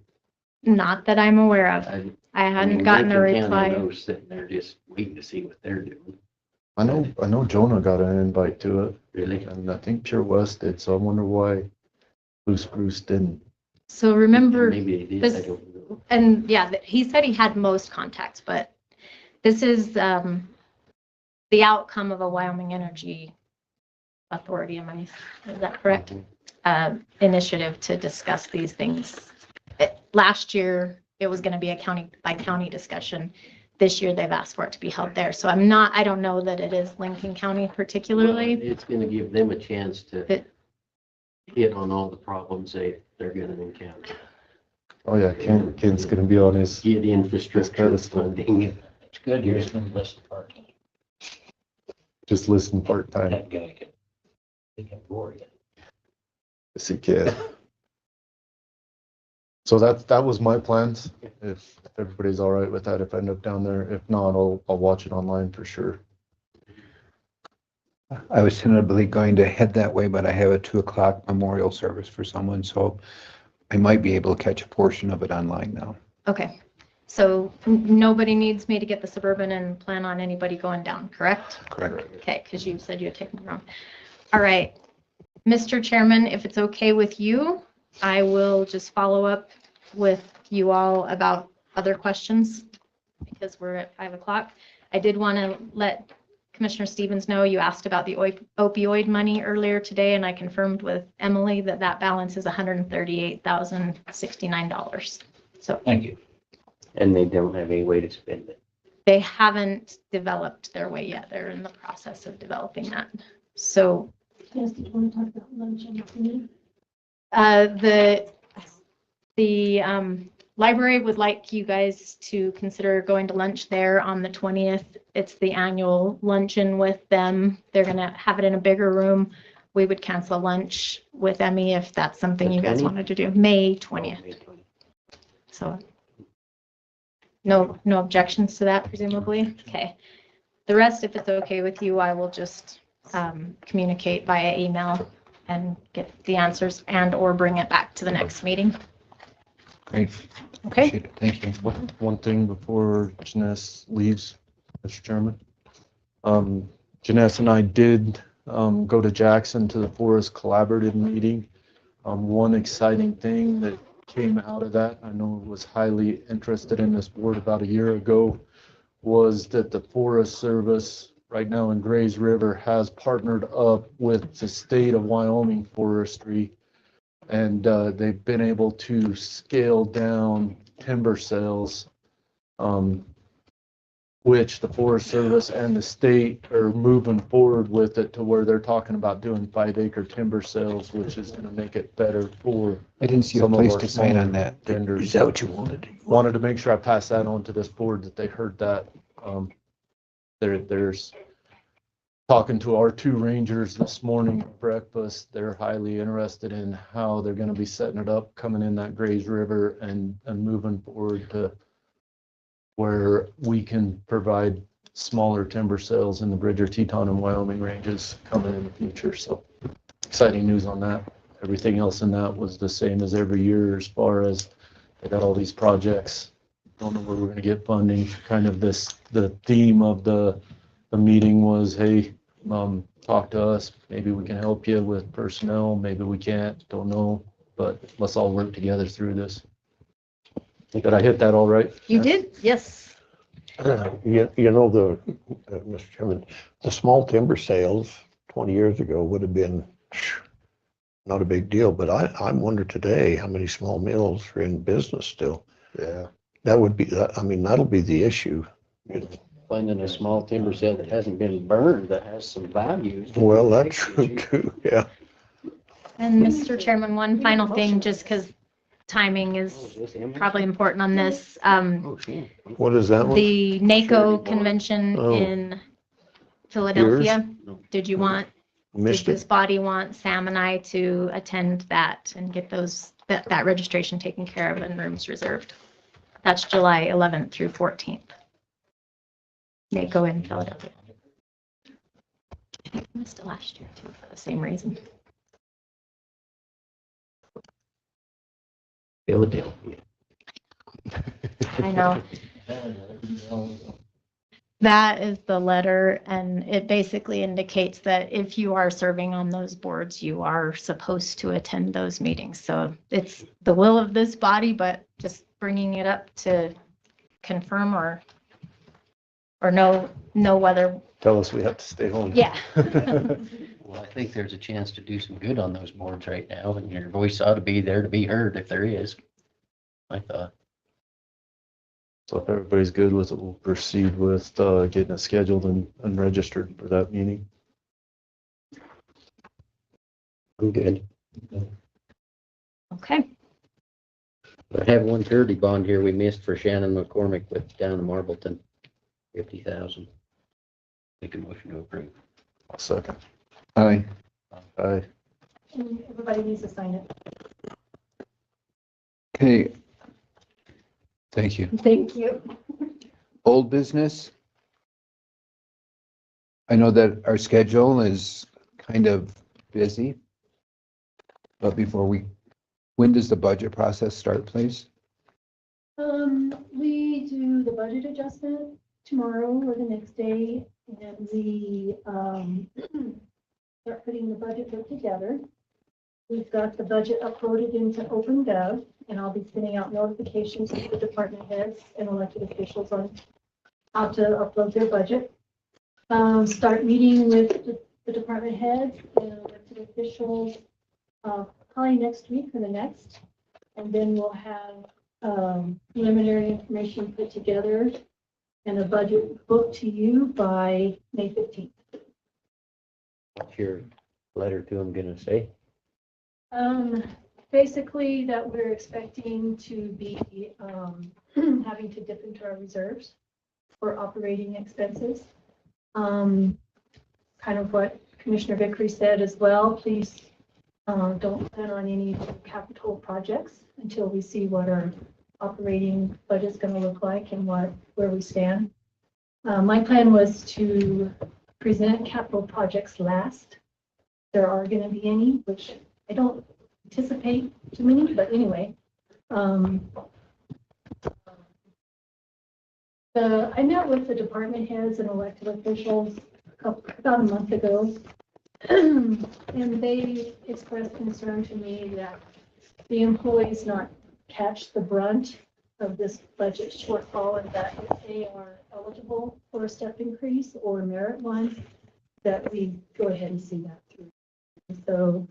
Not that I'm aware of. I hadn't gotten a Lincoln County, I reply. know, sitting there just waiting to see what they're doing. I know Jonah got an invite to it, Really? and I think Pure West did, so I wonder why Bruce didn't. So remember, Maybe they did, I this, don't know. and yeah, he said he had most contacts, but this is the outcome of a Wyoming Energy Authority, is that correct? Initiative to discuss these things. Last year, it was going to be a county by county discussion. This year, they've asked for it to be held there. So I don't know that it is Lincoln County particularly. Well, it's gonna give them a chance to hit on all the problems they're gonna encounter. Oh yeah, Ken's gonna be on his. Get infrastructure pedestal. funding. It's good, you're just gonna listen part. Just listen part-time. That guy can bore you. Yes, he can. So that was my plans. If everybody's all right with that, if I end up down there, if not, I'll watch it online for sure. I was tentatively going to head that way, but I have a 2:00 memorial service for someone, so I might be able to catch a portion of it online now. Okay. So nobody needs me to get the Suburban and plan on anybody going down, correct? Correct. Okay, because you said you had taken it wrong. All right. Mr. Chairman, if it's okay with you, I will just follow up with you all about other questions because we're at 5 o'clock. I did want to let Commissioner Stevens know you asked about the opioid money earlier today, and I confirmed with Emily that that balance is $138,069. So Thank you. And they don't have any way to spend it. they haven't developed their way yet. They're in the process of developing that. So Yes, do you want to talk about lunch and food? the library would like you guys to consider going to lunch there on the 20th. It's the annual luncheon with them. They're gonna have it in a bigger room. We would cancel lunch with Emmy if that's something The you guys 20th? wanted to do. May 20th. So no objections to that presumably? Okay. The rest, if it's okay with you, I will just communicate via email and get the answers and or bring it back to the next meeting. Great. Okay. Appreciate it. Thank you. One thing before Jeness leaves, Mr. Chairman. Jeness and I did go to Jackson to the Forest Collaborative meeting. One exciting thing that came out of that, I know was highly interested in this board about a year ago, was that the Forest Service right now in Grays River has partnered up with the state of Wyoming Forestry, and they've been able to scale down timber sales, which the Forest Service and the state are moving forward with it to where they're talking about doing 5-acre timber sales, which is going to make it better for I didn't see a some of place our to sign smaller on that. vendors. Is that what you wanted? Wanted to make sure I passed that on to this board, that they heard that. There's talking to our 2 rangers this morning at breakfast. They're highly interested in how they're going to be setting it up, coming in that Grays River and moving forward to where we can provide smaller timber sales in the Bridger, Teton, and Wyoming ranges coming in the future. So exciting news on that. Everything else in that was the same as every year, as far as they got all these projects. Don't know where we're going to get funding. Kind of the theme of the meeting was, hey, talk to us. Maybe we can help you with personnel. Maybe we can't. Don't know. But let's all work together through this. Did I hit that all right? You did? Yes. You know, Mr. Chairman, the small timber sales 20 years ago would have been not a big deal, but I wonder today how many small mills are in business still. Yeah. That would be, I mean, that'll be the issue. Finding a small timber sale that hasn't been burned, that has some value. Well, that's true too, yeah. And Mr. Chairman, one final thing, just because timing is probably important on this. What is that one? The NACO convention Oh. in Philadelphia. Did you want, did Missed this it. body want Sam and I to attend that and get that registration taken care of and rooms reserved? That's July 11th through 14th. NACO in Philadelphia. I think I missed it last year too, for the same reason. Philadelphia. I know. That is the letter, and it basically indicates that if you are serving on those boards, you are supposed to attend those meetings. So it's the will of this body, but just bringing it up to confirm or know whether, Tell us we have to stay home. yeah. Well, I think there's a chance to do some good on those boards right now, and your voice ought to be there to be heard if there is. I thought. So if everybody's good with it, we'll proceed with getting it scheduled and registered for that meeting. I'm good. Okay. I have 130 bond here we missed for Shannon McCormick with down in Marbleton, 50,000. Make a motion to approve. I'll second. Aye. Aye. And everybody needs to sign it. Okay. Thank you. Thank you. Old business. I know that our schedule is kind of busy. But when does the budget process start, please? We do the budget adjustment tomorrow or the next day, and we start putting the budget book together. We've got the budget uploaded into OpenGov, and I'll be sending out notifications to the department heads and elected officials on how to upload their budget. Start meeting with the department heads and elected officials probably next week or the next. And then we'll have preliminary information put together and a budget book to you by May 15th. What's your letter to them gonna say? Basically that we're expecting to be having to dip into our reserves for operating expenses. Kind of what Commissioner Vickrey said as well. Please don't plan on any capital projects until we see what our operating budget is going to look like and where we stand. My plan was to present capital projects last. There are going to be any, which I don't anticipate too many, but anyway, I met with the department heads and elected officials about a month ago. And they expressed concern to me that the employees not catch the brunt of this budget shortfall, and that if they are eligible for a step increase or merit one, that we go ahead and see that through. So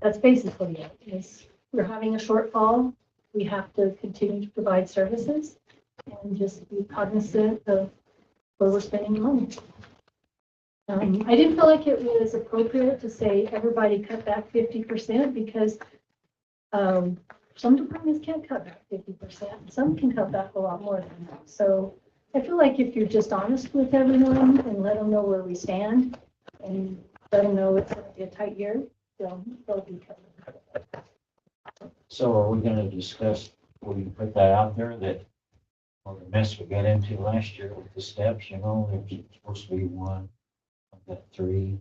that's basically it. Is we're having a shortfall. We have to continue to provide services and just be cognizant of where we're spending the money. I didn't feel like it was appropriate to say everybody cut back 50% because some departments can't cut back 50%. Some can cut back a lot more than that. So I feel like if you're just honest with everyone and let them know where we stand and let them know it's going to be a tight year, they'll be covered. So are we gonna discuss, will you put that out there that, or the mess we got into last year with the steps, you know, there's supposed to be one, I've got three.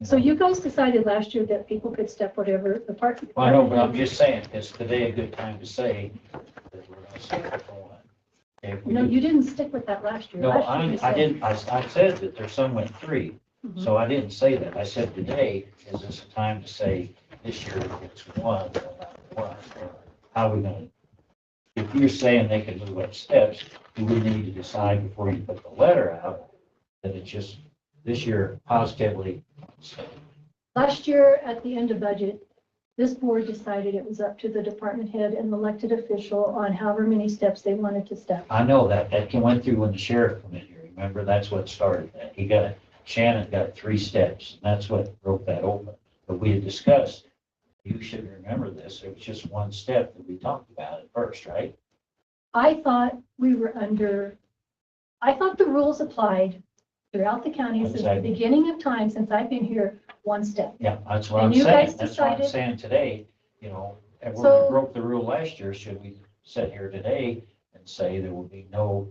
So you guys decided last year that people could step whatever the part. Well, I know, but I'm just saying, is today a good time to say that we're gonna start one? If we No, do- you didn't stick with that last year. No, Last year you I said- didn't, I said that there's some with three, Mhm. so I didn't say that. I said today, is this a time to say this year it's one, or not one, or how are we gonna? If you're saying they can move up steps, do we need to decide before you put the letter out that it's just this year positively? Last year, at the end of budget, this board decided it was up to the department head and elected official on however many steps they wanted to step. I know that went through when the sheriff came in here. Remember, that's what started that. Shannon got 3 steps, and that's what broke that open. But we had discussed, you should remember this, it was just 1 step that we talked about at first, right? I thought the rules applied throughout the county since the Exactly. beginning of time, since I've been here, 1 step. Yeah, that's what And I'm you saying. guys That's what I'm decided- saying today, you know, and we So- broke the rule last year. Should we sit here today and say there will be no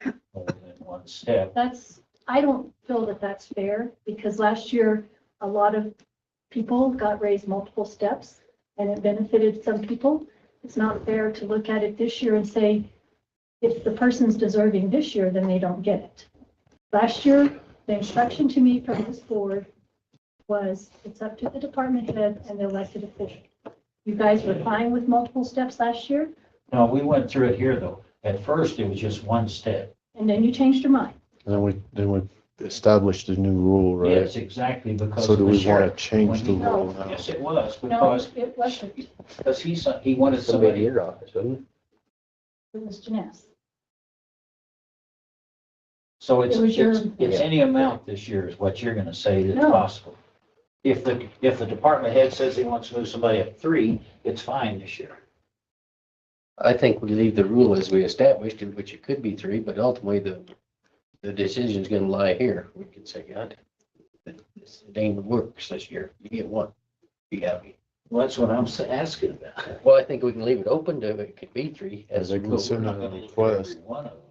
more than 1 step? I don't feel that that's fair, because last year, a lot of people got raised multiple steps, and it benefited some people. It's not fair to look at it this year and say, if the person's deserving this year, then they don't get it. Last year, the instruction to me from this board was, it's up to the department head and the elected official. You guys were fine with multiple steps last year, No, we went through it here, though. At first, it was just 1 step. and then you changed your mind. And then we established a new rule, right? Yes, exactly, because. So do of the we want sheriff. to change When the he- rule now? Yes, it was, No, because, it wasn't. because he wanted somebody. your office, wasn't It was Jeness. So it's, It was your- it's any amount this year is what you're gonna say that's No. possible. If the department head says he wants to move somebody up 3, it's fine this year. I think we leave the rule as we established, in which it could be 3, but ultimately the decision's gonna lie here. We could say, God, it ain't works this year. You get 1. Be happy. Well, that's what I'm asking about. Well, I think we can leave it open to, it could be 3 as They a can rule. send We're a not gonna look at request. every one of them.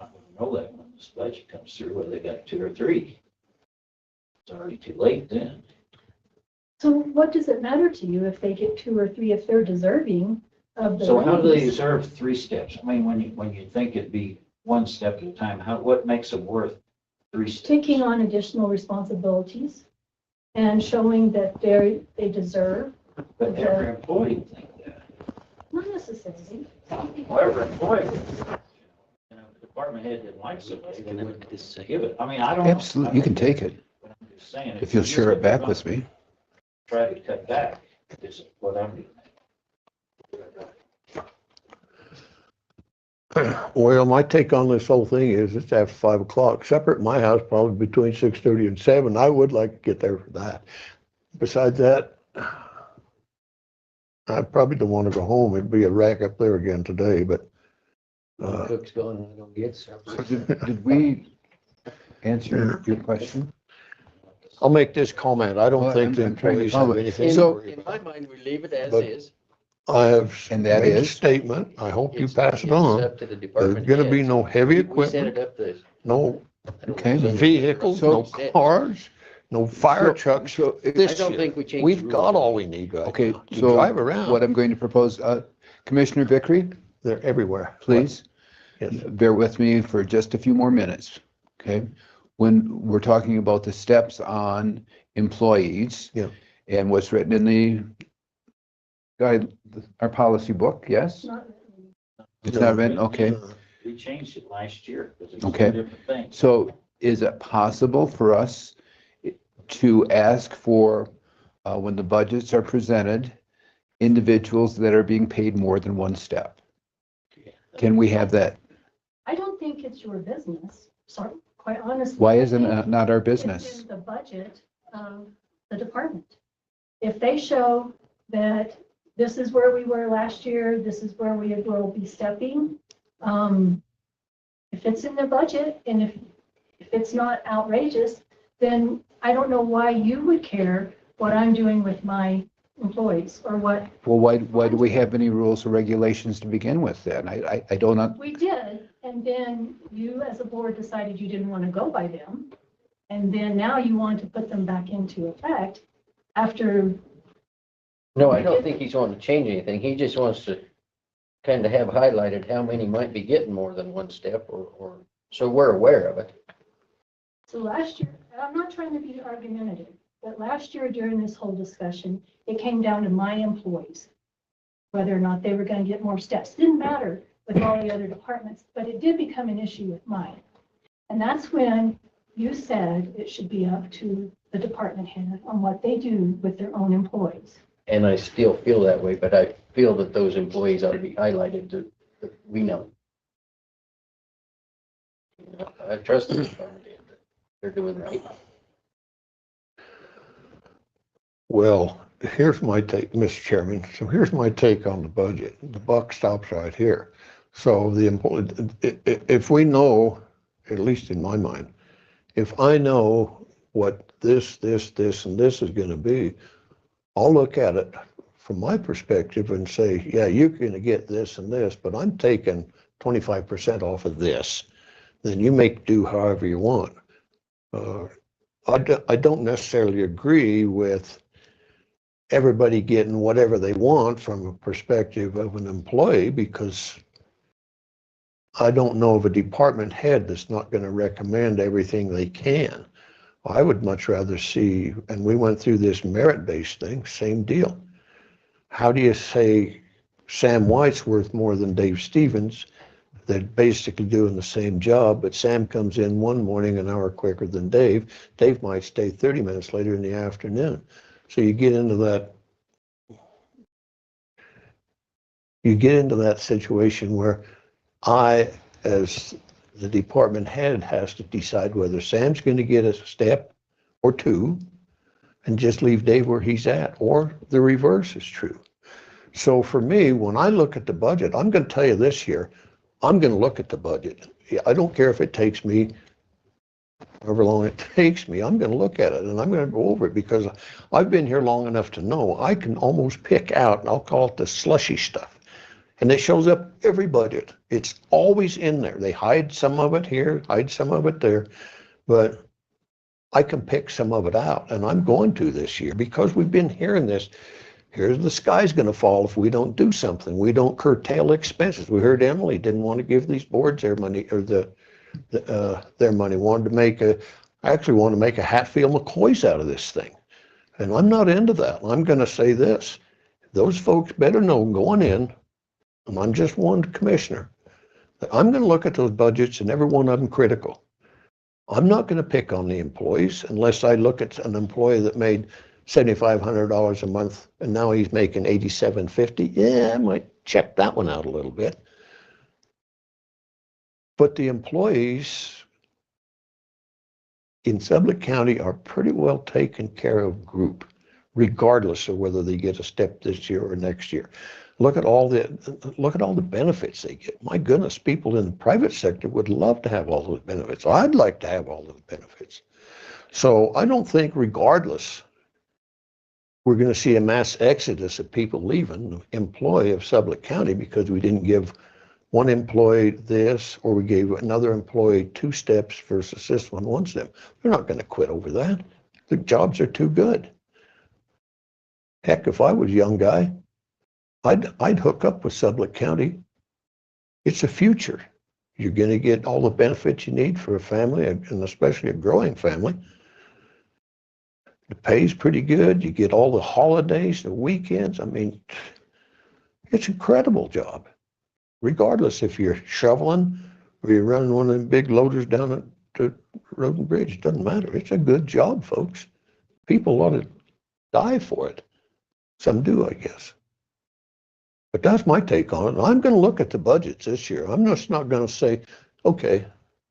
I'm gonna know that when this budget comes through, whether they got 2 or 3. It's already too late then. So what does it matter to you if they get 2 or 3, if they're deserving of the So how do they raise? deserve 3 steps? I mean, when you think it'd be 1 step at a time, what makes it worth 3 steps? Taking on additional responsibilities and showing that they deserve, But every employee would think that. not necessarily. Well, every employee would. You know, if the department head didn't like somebody, they wouldn't give it. I mean, I don't. know. Absolutely, you can take it But I'm just saying, if you'll share it back with me. Try to cut back is what I'm doing. Well, my take on this whole thing is it's after 5 o'clock. Supper at my house probably between 6:30 and 7. I would like to get there for that. Besides that, I probably don't want to go home. It'd be a wreck up there again today, but Cook's going, we don't get So something. did we answer your question? I'll make this comment. I don't Well, think the I'm trying to employees have follow. anything. to So- worry In about. my mind, we leave it as But- is. I have And that made a is? statement. I hope you It's- pass it it's on. up to the There's department gonna be heads. no heavy We set equipment, it up to. no I don't know Okay. if it's under vehicles, no 100%. cars. no fire So- trucks so if- this I don't year. think we changed the We've rules. got all we need right Okay, now. You so drive around, what I'm going to propose, Commissioner Vickrey, they're everywhere. please, Yes. bear with me for just a few more minutes, okay? When we're talking about the steps on employees. Yeah. And what's written in the guide, our policy book, yes? It's not written, okay. We changed it last year. 'Cause it's Okay. two different things. So is it possible for us to ask for, when the budgets are presented, individuals that are being paid more than one step? Can we have that? I don't think it's your business, sorry, quite honestly. Why I isn't think it not our it's business? in the budget of the department. If they show that this is where we were last year, this is where we will be stepping, if it's in their budget and if it's not outrageous, then I don't know why you would care what I'm doing with my employees or what Well, why do we have any rules or regulations to begin with then? I don't, we did. And then you as a board decided you didn't want to go by them. And then now you want to put them back into effect after, No, I don't think he's wanting to change anything. He just wants to kind of have highlighted how many might be getting more than one step or, so we're aware of it. so last year, I'm not trying to be argumentative, but last year during this whole discussion, it came down to my employees, whether or not they were going to get more steps. Didn't matter with all the other departments, but it did become an issue with mine. And that's when you said it should be up to the department head on what they do with their own employees. And I still feel that way, but I feel that those employees ought to be highlighted that we know. I trust the department head that they're doing right. Well, here's my take, Mr. Chairman. So here's my take on the budget. The buck stops right here. So if we know, at least in my mind, if I know what this, and this is going to be, I'll look at it from my perspective and say, yeah, you're going to get this and this, but I'm taking 25% off of this. Then you make do however you want. I don't necessarily agree with everybody getting whatever they want from a perspective of an employee, because I don't know of a department head that's not going to recommend everything they can. I would much rather see, and we went through this merit-based thing, same deal. How do you say Sam White's worth more than Dave Stevens? They're basically doing the same job, but Sam comes in one morning an hour quicker than Dave. Dave might stay 30 minutes later in the afternoon. So you get into that situation where I, as the department head, has to decide whether Sam's going to get a step or two and just leave Dave where he's at, or the reverse is true. So for me, when I look at the budget, I'm going to tell you this year, I'm going to look at the budget. I don't care if it takes me however long it takes me, I'm going to look at it and I'm going to go over it, because I've been here long enough to know I can almost pick out, and I'll call it the slushy stuff. And it shows up every budget. It's always in there. They hide some of it here, hide some of it there, but I can pick some of it out, and I'm going to this year, because we've been hearing this. Here's the sky's going to fall if we don't do something. We don't curtail expenses. We heard Emily didn't want to give these boards their money, or their money. I actually want to make a Hatfield McCoy's out of this thing. And I'm not into that. I'm going to say this. Those folks better know going in, and I'm just one commissioner, that I'm going to look at those budgets and every one of them critical. I'm not going to pick on the employees unless I look at an employee that made $7,500 a month and now he's making $8,750. Yeah, I might check that one out a little bit. But the employees in Sublette County are pretty well taken care of group, regardless of whether they get a step this year or next year. Look at all the benefits they get. My goodness, people in the private sector would love to have all those benefits. I'd like to have all those benefits. So I don't think, regardless, we're going to see a mass exodus of people leaving the employee of Sublette County because we didn't give one employee this, or we gave another employee 2 steps versus this one step. They're not going to quit over that. The jobs are too good. Heck, if I was a young guy, I'd hook up with Sublette County. It's a future. You're going to get all the benefits you need for a family, and especially a growing family. The pay's pretty good. You get all the holidays, the weekends. I mean, it's an incredible job. Regardless if you're shoveling or you're running one of them big loaders down at the road and bridge, it doesn't matter. It's a good job, folks. People ought to die for it. Some do, I guess. But that's my take on it. I'm going to look at the budgets this year. I'm just not going to say, okay,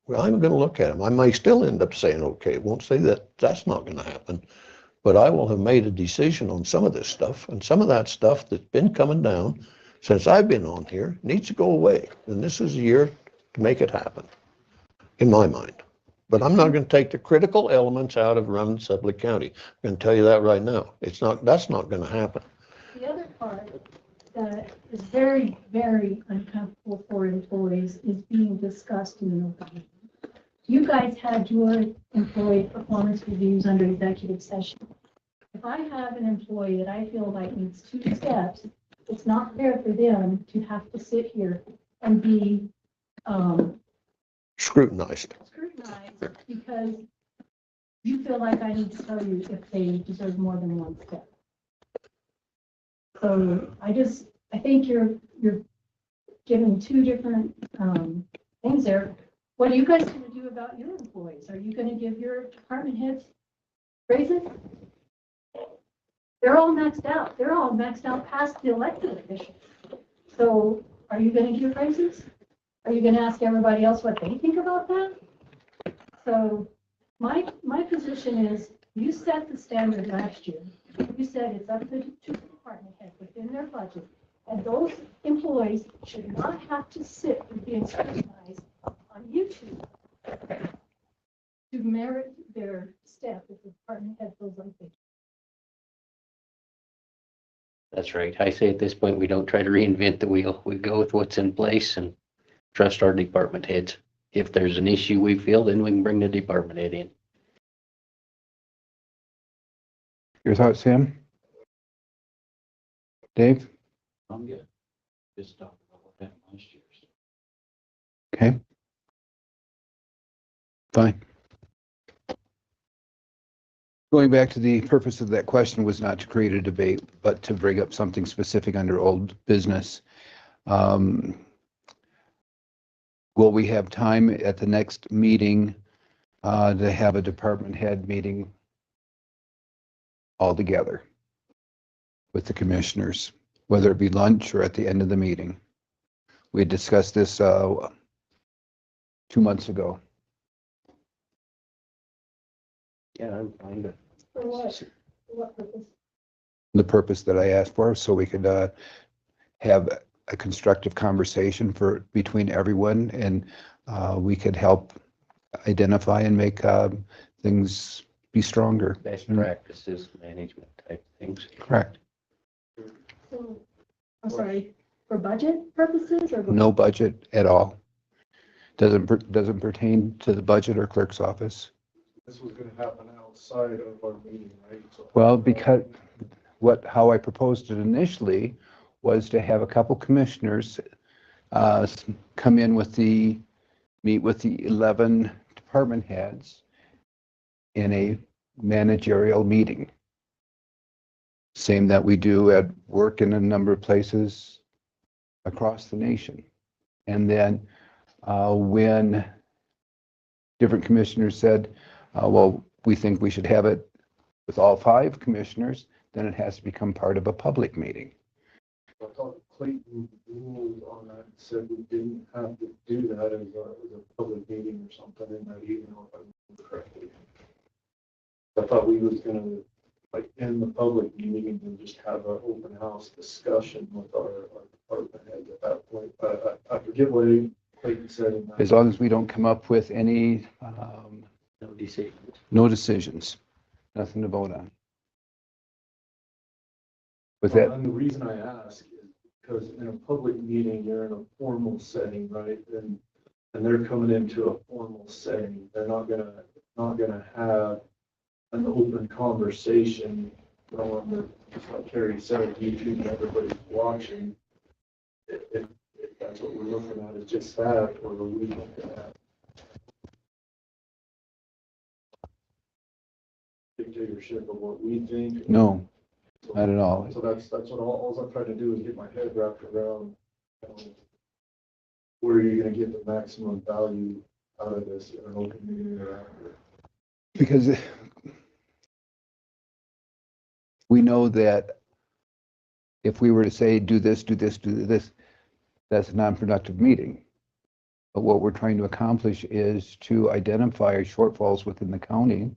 well, I'm going to look at them. I may still end up saying, okay, won't say that that's not going to happen. But I will have made a decision on some of this stuff, and some of that stuff that's been coming down since I've been on here needs to go away. And this is a year to make it happen, in my mind. But I'm not going to take the critical elements out of running Sublette County. I'm going to tell you that right now. That's not going to happen. The other part that is very, very uncomfortable for employees is being discussed in an open meeting. You guys had your employee performance reviews under executive session. If I have an employee that I feel like needs 2 steps, it's not fair for them to have to sit here and be Scrutinized. because you feel like I need to tell you if they deserve more than 1 step. So I think you're giving 2 different things there. What are you guys going to do about your employees? Are you going to give your department heads raises? They're all maxed out. They're all maxed out past the elected officials. So are you going to give raises? Are you going to ask everybody else what they think about that? So my position is you set the standard last year. You said it's up to the department head within their budget. And those employees should not have to sit and be scrutinized on YouTube to merit their step if the department head feels like they. That's right. I say at this point, we don't try to reinvent the wheel. We go with what's in place and trust our department heads. If there's an issue we feel, then we can bring the department head in. Your thoughts, Sam? Dave? I'm good. Just talking about what happened last year. Okay. Fine. Going back to the purpose of that question was not to create a debate, but to bring up something specific under old business. Will we have time at the next meeting to have a department head meeting all together with the commissioners, whether it be lunch or at the end of the meeting? We had discussed this 2 months ago. Yeah, I'm fine, but For what? For what purpose? The purpose that I asked for, so we could have a constructive conversation between everyone, and we could help identify and make things be stronger. best practices, management type things. Correct. So, I'm sorry, for budget purposes or? No budget at all. Doesn't pertain to the budget or clerk's office. This was gonna happen outside of our meeting, right? So- Well, because how I proposed it initially was to have a couple commissioners come in meet with the 11 department heads in a managerial meeting. Same that we do at work in a number of places across the nation. And then when different commissioners said, well, we think we should have it with all 5 commissioners, then it has to become part of a public meeting. I thought Clayton ruled on that and said we didn't have to do that as a public meeting or something in that email, if I remember correctly. I thought we was gonna like end the public meeting and then just have an open house discussion with our department heads at that point. But I forget what Clayton said in that. As long as we don't come up with any No decisions. no decisions, nothing to vote on. With Well, that, and the reason I ask is because in a public meeting, you're in a formal setting, right? And they're coming into a formal setting. They're not gonna have an open conversation, knowing that, just like Carrie said, YouTube and everybody's watching. If that's what we're looking at, is just that, or are we looking at dictatorship of what we think? No, not at all. So that's what all I'm trying to do is get my head wrapped around, where are you gonna get the maximum value out of this in an open meeting or after? Because we know that if we were to say, do this, do this, do this, that's a non-productive meeting. But what we're trying to accomplish is to identify shortfalls within the county,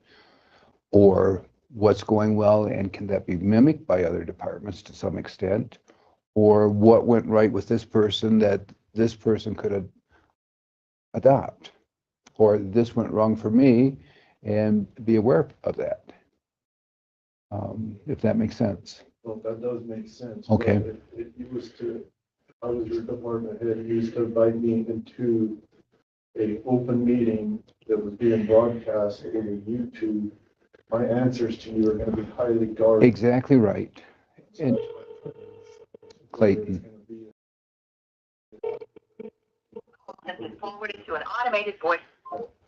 or what's going well and can that be mimicked by other departments to some extent, or what went right with this person that this person could adopt, or this went wrong for me, and be aware of that. If that makes sense. Well, that does make sense. Okay. But if you was to, if I was your department head, you was to invite me into a open meeting that was being broadcast over YouTube, my answers to you are gonna be highly guarded. Exactly right. And Clayton. Forwarded to an automated voice.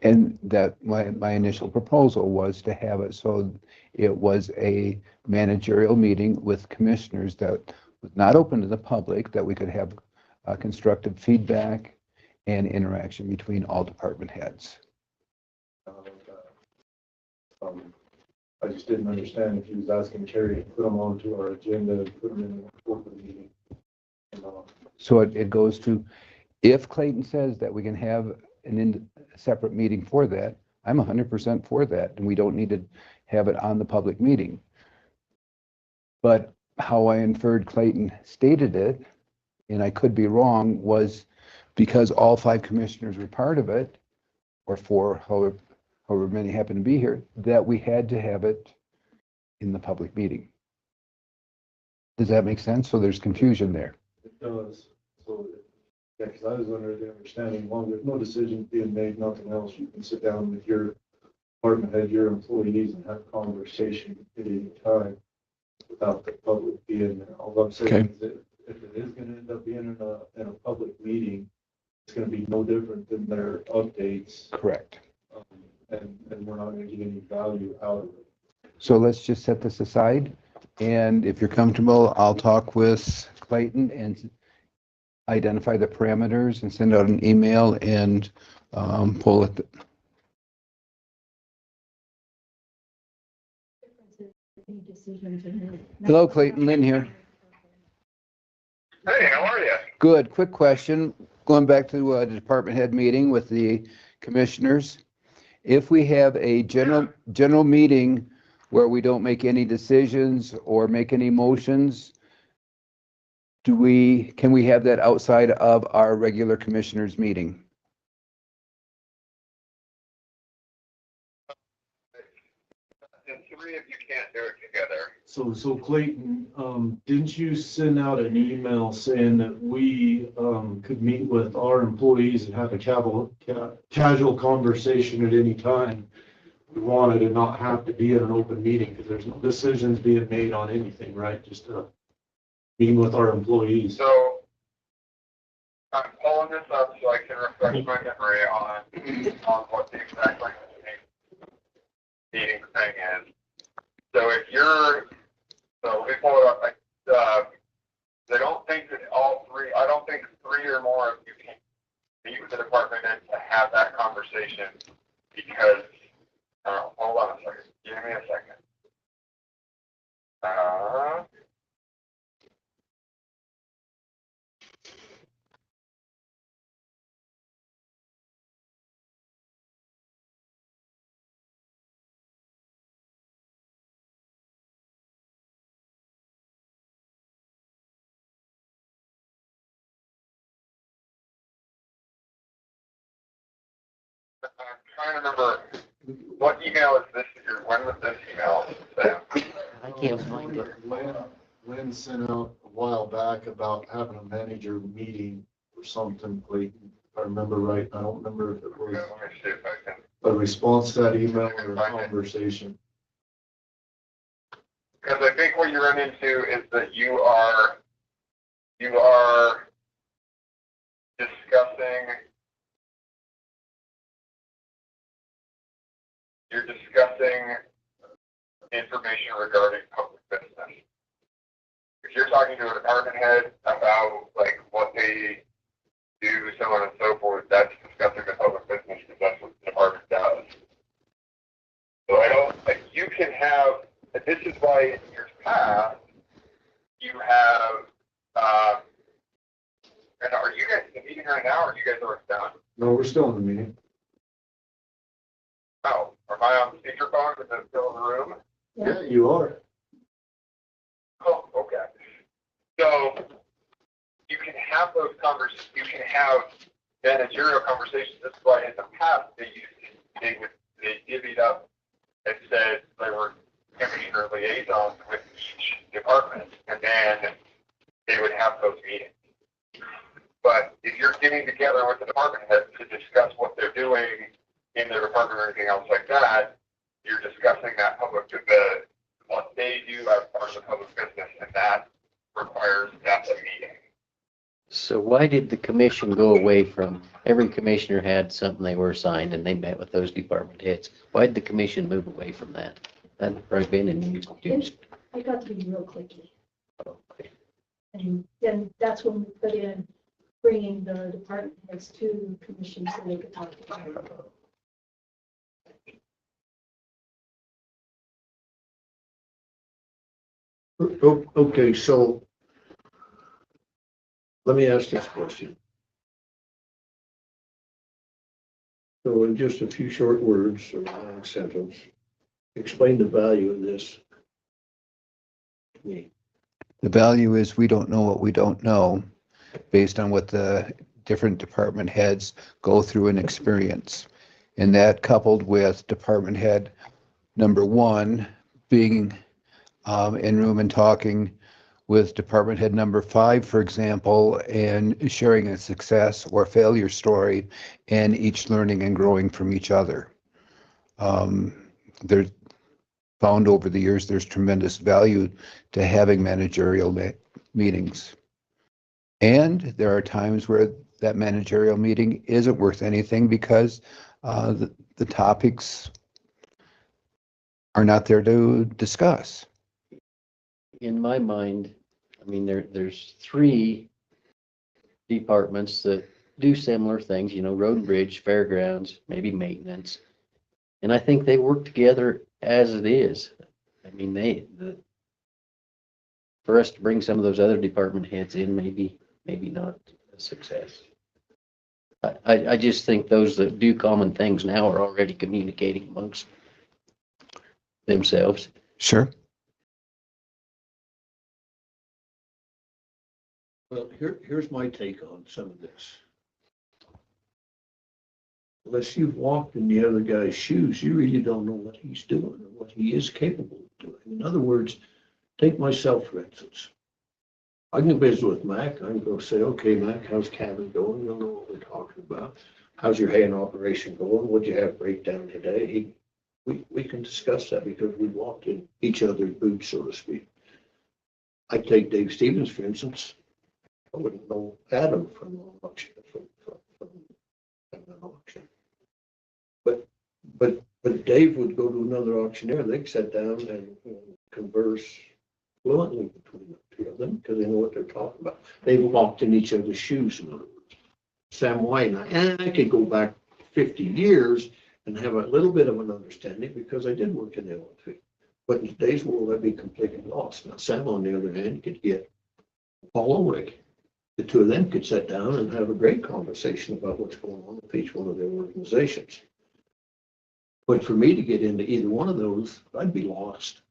And that my initial proposal was to have it so it was a managerial meeting with commissioners that was not open to the public, that we could have constructive feedback and interaction between all department heads. I just didn't understand if he was asking Carrie to put them onto our agenda and put them in an open meeting. So it goes to, if Clayton says that we can have a separate meeting for that, I'm 100% for that, and we don't need to have it on the public meeting. But how I inferred Clayton stated it, and I could be wrong, was because all 5 commissioners were part of it, or 4, however many happen to be here, that we had to have it in the public meeting. Does that make sense? So there's confusion there. It does. So, yeah, because I was under the understanding, well, there's no decisions being made, nothing else. You can sit down with your department head, your employees, and have a conversation at any time without the public being there. All I'm saying is that if it is going to end up being in a public meeting, it's going to be no different than their updates. Correct. And we're not going to get any value out of it. So let's just set this aside, and if you're comfortable, I'll talk with Clayton and identify the parameters and send out an email and pull it. Hello, Clayton, Lynn here. Hey, how are you? Good. Quick question. Going back to the department head meeting with the commissioners. If we have a general meeting where we don't make any decisions or make any motions, can we have that outside of our regular commissioners meeting? And 3 of you can't do it together. So Clayton, didn't you send out an email saying that we could meet with our employees and have a casual conversation at any time? We wanted to not have to be in an open meeting because there's no decisions being made on anything, right? Just meeting with our employees. So I'm pulling this up so I can refresh my memory on what the exact meeting thing is. So so we pull it up. They don't think that I don't think 3 or more of you can meet with the department head to have that conversation because, hold on a second. Give me a second. I'm trying to remember, what email is this? When was this email sent? I can't find it. Lynn sent out a while back about having a manager meeting or something, Clayton, if I remember right. I don't remember if it was Let me see if I can. a response to that email or a conversation. because I think what you run into is that you are discussing information regarding public business. If you're talking to a department head about like what they do, so on and so forth, that's discussing the public business because that's what the department does. So I don't, like, you can have, this is why in years past, you have, and are you guys in the meeting right now, or are you guys already done? No, we're still in the meeting. Oh, am I on speakerphone? Is it still in the room? Yeah, you are. Oh, okay. So you can have those conversations, you can have managerial conversations. This is why in the past they divvied up and said they were commissioner liaisons with each department, and then they would have those meetings. But if you're getting together with the department heads to discuss what they're doing in their department or anything else like that, you're discussing that what they do as part of the public business, and that requires that's a meeting. So why did the commission go away from, every commissioner had something they were assigned and they met with those department heads? Why did the commission move away from that? That'd probably been introduced. I got to be real clicky. And then that's when we put in bringing the department heads to the commission so they could talk to them. Okay, so let me ask this question. So in just a few short words or a long sentence, explain the value of this to me. The value is we don't know what we don't know based on what the different department heads go through and experience. And that coupled with department head number one being in room and talking with department head number 5, for example, and sharing a success or failure story and each learning and growing from each other. There's found over the years there's tremendous value to having managerial meetings. And there are times where that managerial meeting isn't worth anything because the topics are not there to discuss. In my mind, I mean, there's 3 departments that do similar things, you know, road and bridge, fairgrounds, maybe maintenance. And I think they work together as it is. I mean, for us to bring some of those other department heads in, maybe not a success. I just think those that do common things now are already communicating amongst themselves. Sure. Well, here's my take on some of this. Unless you've walked in the other guy's shoes, you really don't know what he's doing or what he is capable of doing. In other words, take myself, for instance. I can visit with Mac. I can go say, okay, Mac, how's cabin going? You'll know what we're talking about. How's your hand operation going? What'd you have breakdown today? We can discuss that because we walked in each other's boots, so to speak. I take Dave Stevens, for instance. I wouldn't know Adam from an auction. But Dave would go to another auctioneer. They'd sit down and converse fluently between the 2 of them because they know what they're talking about. They've walked in each other's shoes, in other words. Sam White and I could go back 50 years and have a little bit of an understanding because I did work in the LFP. But in today's world, I'd be completely lost. Now, Sam, on the other hand, could get Paul Ulrich. The 2 of them could sit down and have a great conversation about what's going on with each one of their organizations. But for me to get into either one of those, I'd be lost.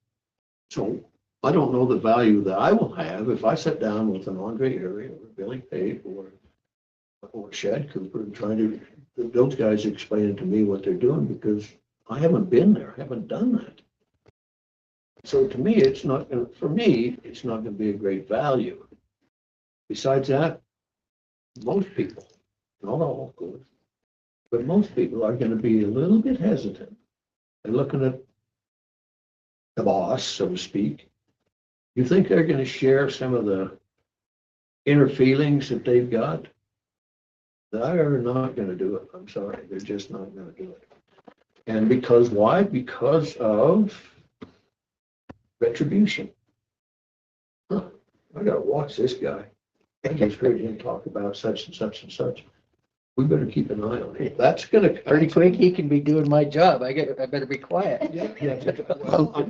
So I don't know the value that I will have if I sit down with an Andre Airy or Billy Pate or Shad Cooper and trying to, those guys explaining to me what they're doing because I haven't been there, I haven't done that. So to me, it's not going to be a great value. Besides that, most people, not all, of course, but most people are going to be a little bit hesitant. They're looking at the boss, so to speak, You think they're gonna share some of the inner feelings that they've got? They are not gonna do it. I'm sorry, they're just not gonna do it. And because why? Because of retribution. Huh, I gotta watch this guy. I just heard him talk about such and such and such. We better keep an eye on him. That's gonna. Pretty quick, he can be doing my job. I better be quiet. Well,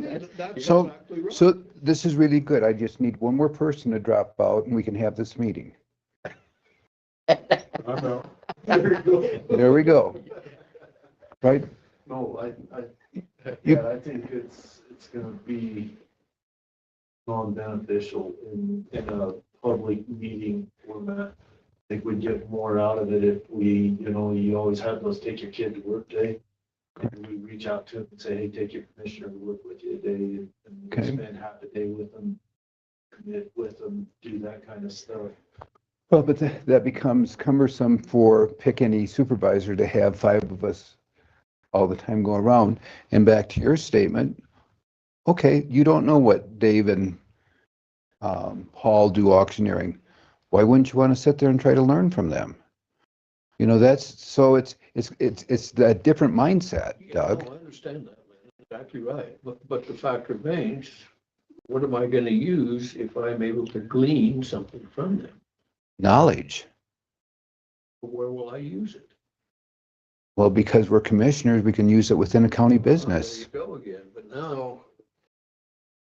So, so this is really good. I just need one more person to drop out and we can have this meeting. There we go. Right? No, I think it's gonna be non-beneficial in a public meeting format. I think we'd get more out of it if we, you always have those take your kid to work day. And we reach out to them and say, hey, take your commissioner to work with you today and Okay. spend half a day with them, commit with them, do that kind of stuff. Well, but that becomes cumbersome for pick any supervisor to have 5 of us all the time go around. And back to your statement, okay, you don't know what Dave and Paul do auctioneering. Why wouldn't you want to sit there and try to learn from them? It's a different mindset, Doug. No, I understand that, man. Exactly right. But the fact remains, what am I gonna use if I'm able to glean something from them? Knowledge. Where will I use it? Well, because we're commissioners, we can use it within a county business. There you go again, but now.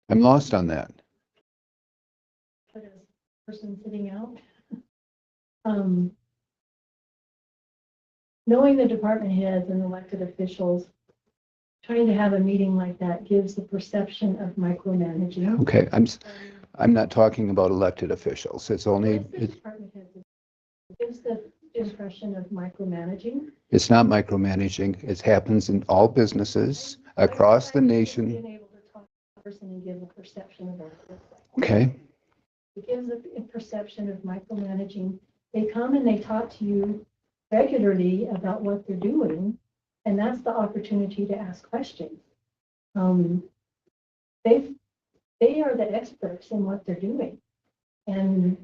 I'm lost on that. But as a person sitting out, knowing the department heads and elected officials, trying to have a meeting like that gives the perception of micromanaging. Okay, I'm not talking about elected officials. It's only, The department heads, it gives the impression of micromanaging. it's not micromanaging. It happens in all businesses across the nation. Being able to talk to a person and give a perception of what it looks like. Okay, It gives a perception of micromanaging. They come and they talk to you regularly about what they're doing, and that's the opportunity to ask questions. They are the experts in what they're doing. And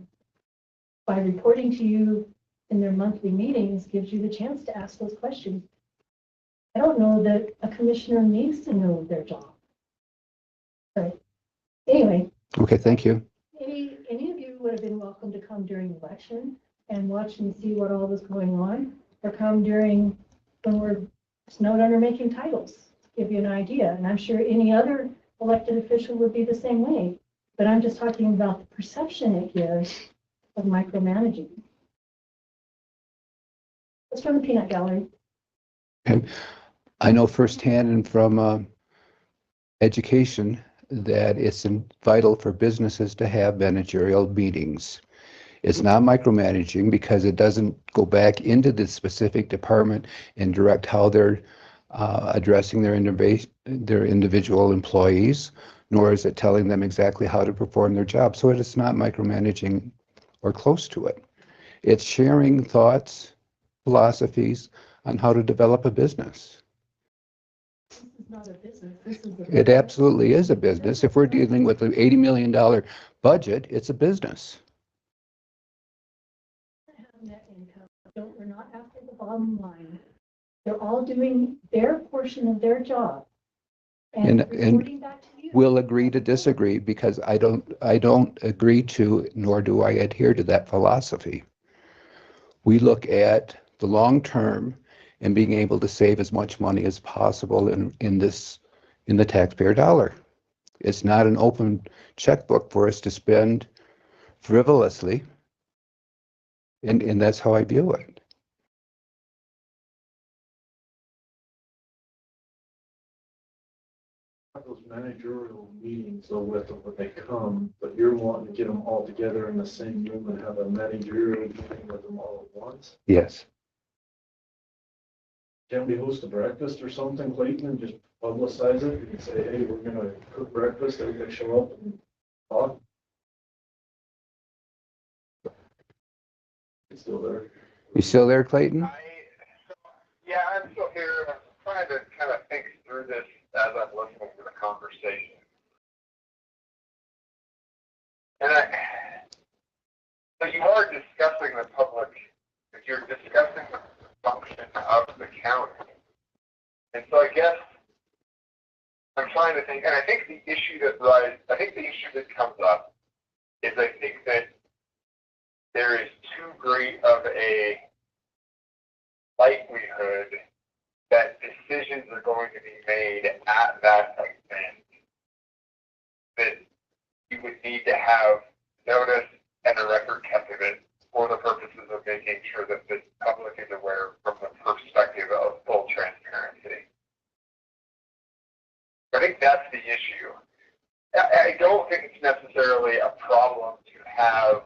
by reporting to you in their monthly meetings gives you the chance to ask those questions. I don't know that a commissioner needs to know their job. But anyway. okay, thank you. Any of you would have been welcome to come during election and watch and see what all was going on, or come during when we're snowed under making titles, to give you an idea. And I'm sure any other elected official would be the same way. But I'm just talking about the perception it gives of micromanaging. It's from the peanut gallery. Okay. I know firsthand and from education that it's vital for businesses to have managerial meetings. It's not micromanaging because it doesn't go back into the specific department and direct how they're addressing their individual employees, nor is it telling them exactly how to perform their job. So it is not micromanaging or close to it. It's sharing thoughts, philosophies on how to develop a business. This is not a business. This is It absolutely is a business. If we're dealing with an $80 million budget, it's a business. net income. We're not after the bottom line. They're all doing their portion of their job. And reporting back to you. We'll agree to disagree because I don't agree to, nor do I adhere to that philosophy. We look at the long term and being able to save as much money as possible in the taxpayer dollar. It's not an open checkbook for us to spend frivolously. And that's how I view it. Those managerial meetings though with them when they come, but you're wanting to get them all together in the same room and have a managerial meeting with them all at once? Yes. Can't we host a breakfast or something, Clayton, and just publicize it and say, hey, we're gonna cook breakfast, everybody show up and talk? It's still there. You still there, Clayton? Yeah, I'm still here. I'm trying to kind of think through this as I'm listening to the conversation. And so you are discussing the public, you're discussing the function of the county. And so I guess I'm trying to think, and I think the issue that comes up is I think that there is too great of a likelihood that decisions are going to be made at that event that you would need to have notice and a record kept of it for the purposes of making sure that the public is aware from the perspective of full transparency. I think that's the issue. I don't think it's necessarily a problem to have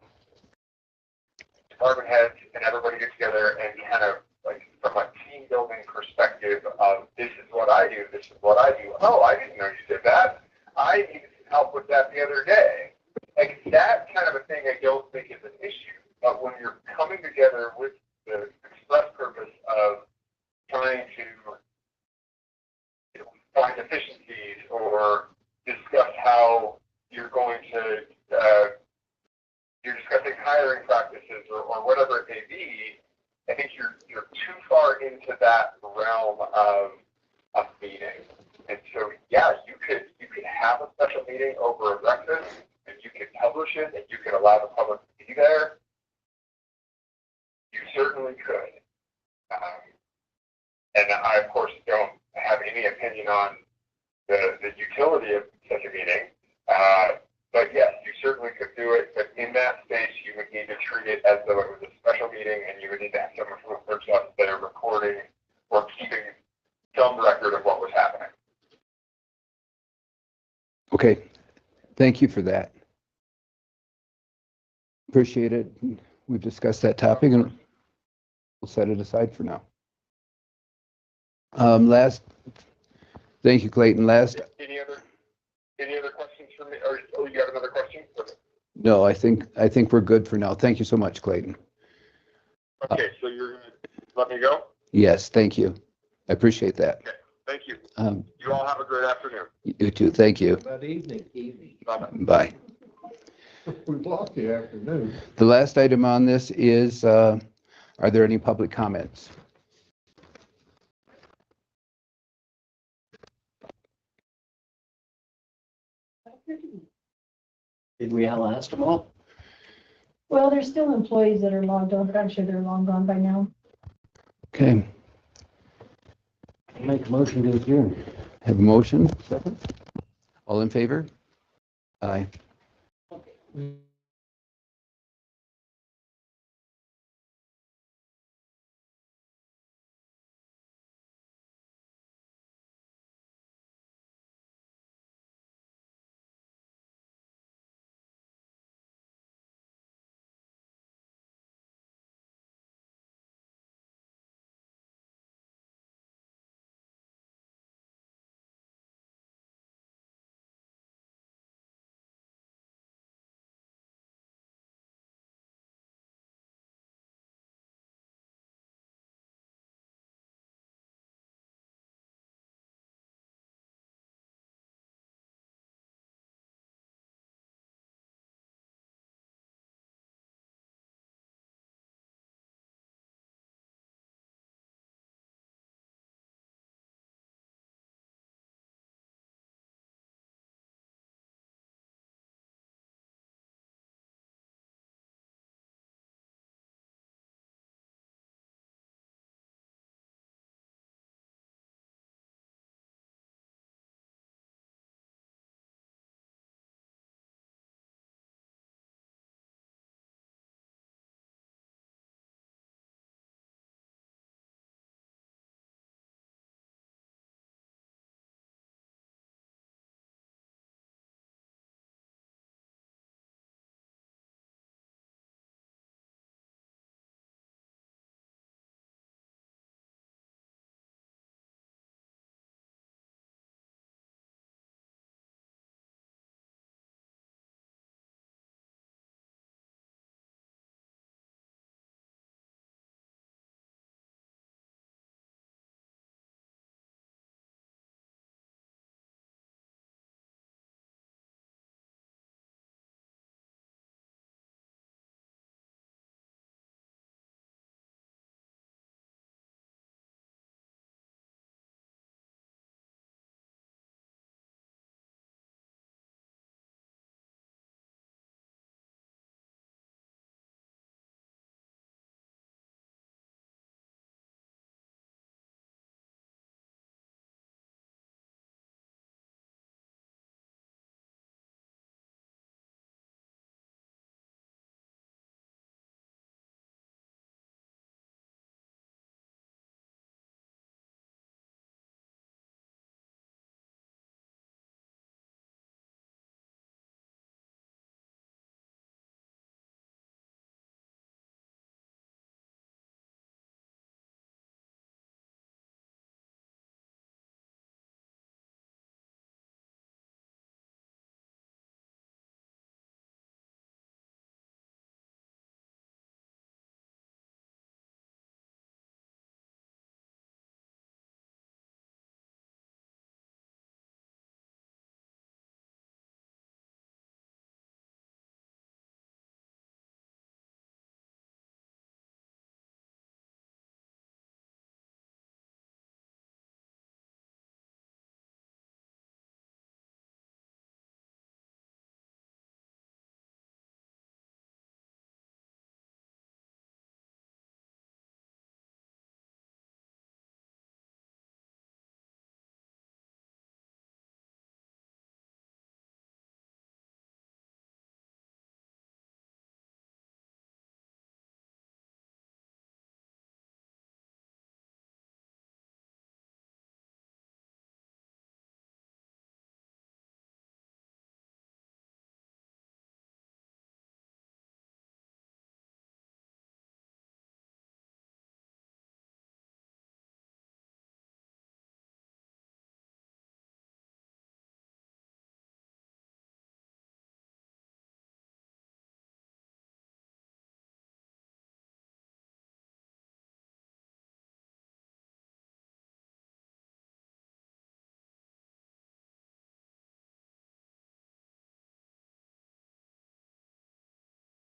department heads and everybody get together and kind of like from a team building perspective of this is what I do, this is what I do. Oh, I didn't know you did that. I needed some help with that the other day. Like that kind of a thing I don't think is an issue. But when you're coming together with the express purpose of trying to find efficiencies or discuss how you're going to, you're discussing hiring practices or whatever it may be, I think you're too far into that realm of a meeting. And so, yeah, you could have a special meeting over a breakfast, and you could publish it, and you could allow the public to be there. You certainly could. And I, of course, don't have any opinion on the utility of such a meeting. But yes, you certainly could do it. But in that space, you would need to treat it as though it was a special meeting, and you would need to have someone from the clerk's office there recording or keeping some record of what was happening. Okay, thank you for that. Appreciate it. We've discussed that topic and we'll set it aside for now. Thank you, Clayton. Any other questions for me? Or you have another question? No, I think we're good for now. Thank you so much, Clayton. Okay, so you're going to let me go? Yes, thank you. I appreciate that. Okay, thank you. You all have a great afternoon. You too. Thank you. That evening. Bye-bye. Bye. We blocked the afternoon. The last item on this is, are there any public comments? Did we outlast them all? Well, there's still employees that are logged on, but I'm sure they're long gone by now. Okay, Make a motion to adjourn. have a motion? Second. All in favor? Aye.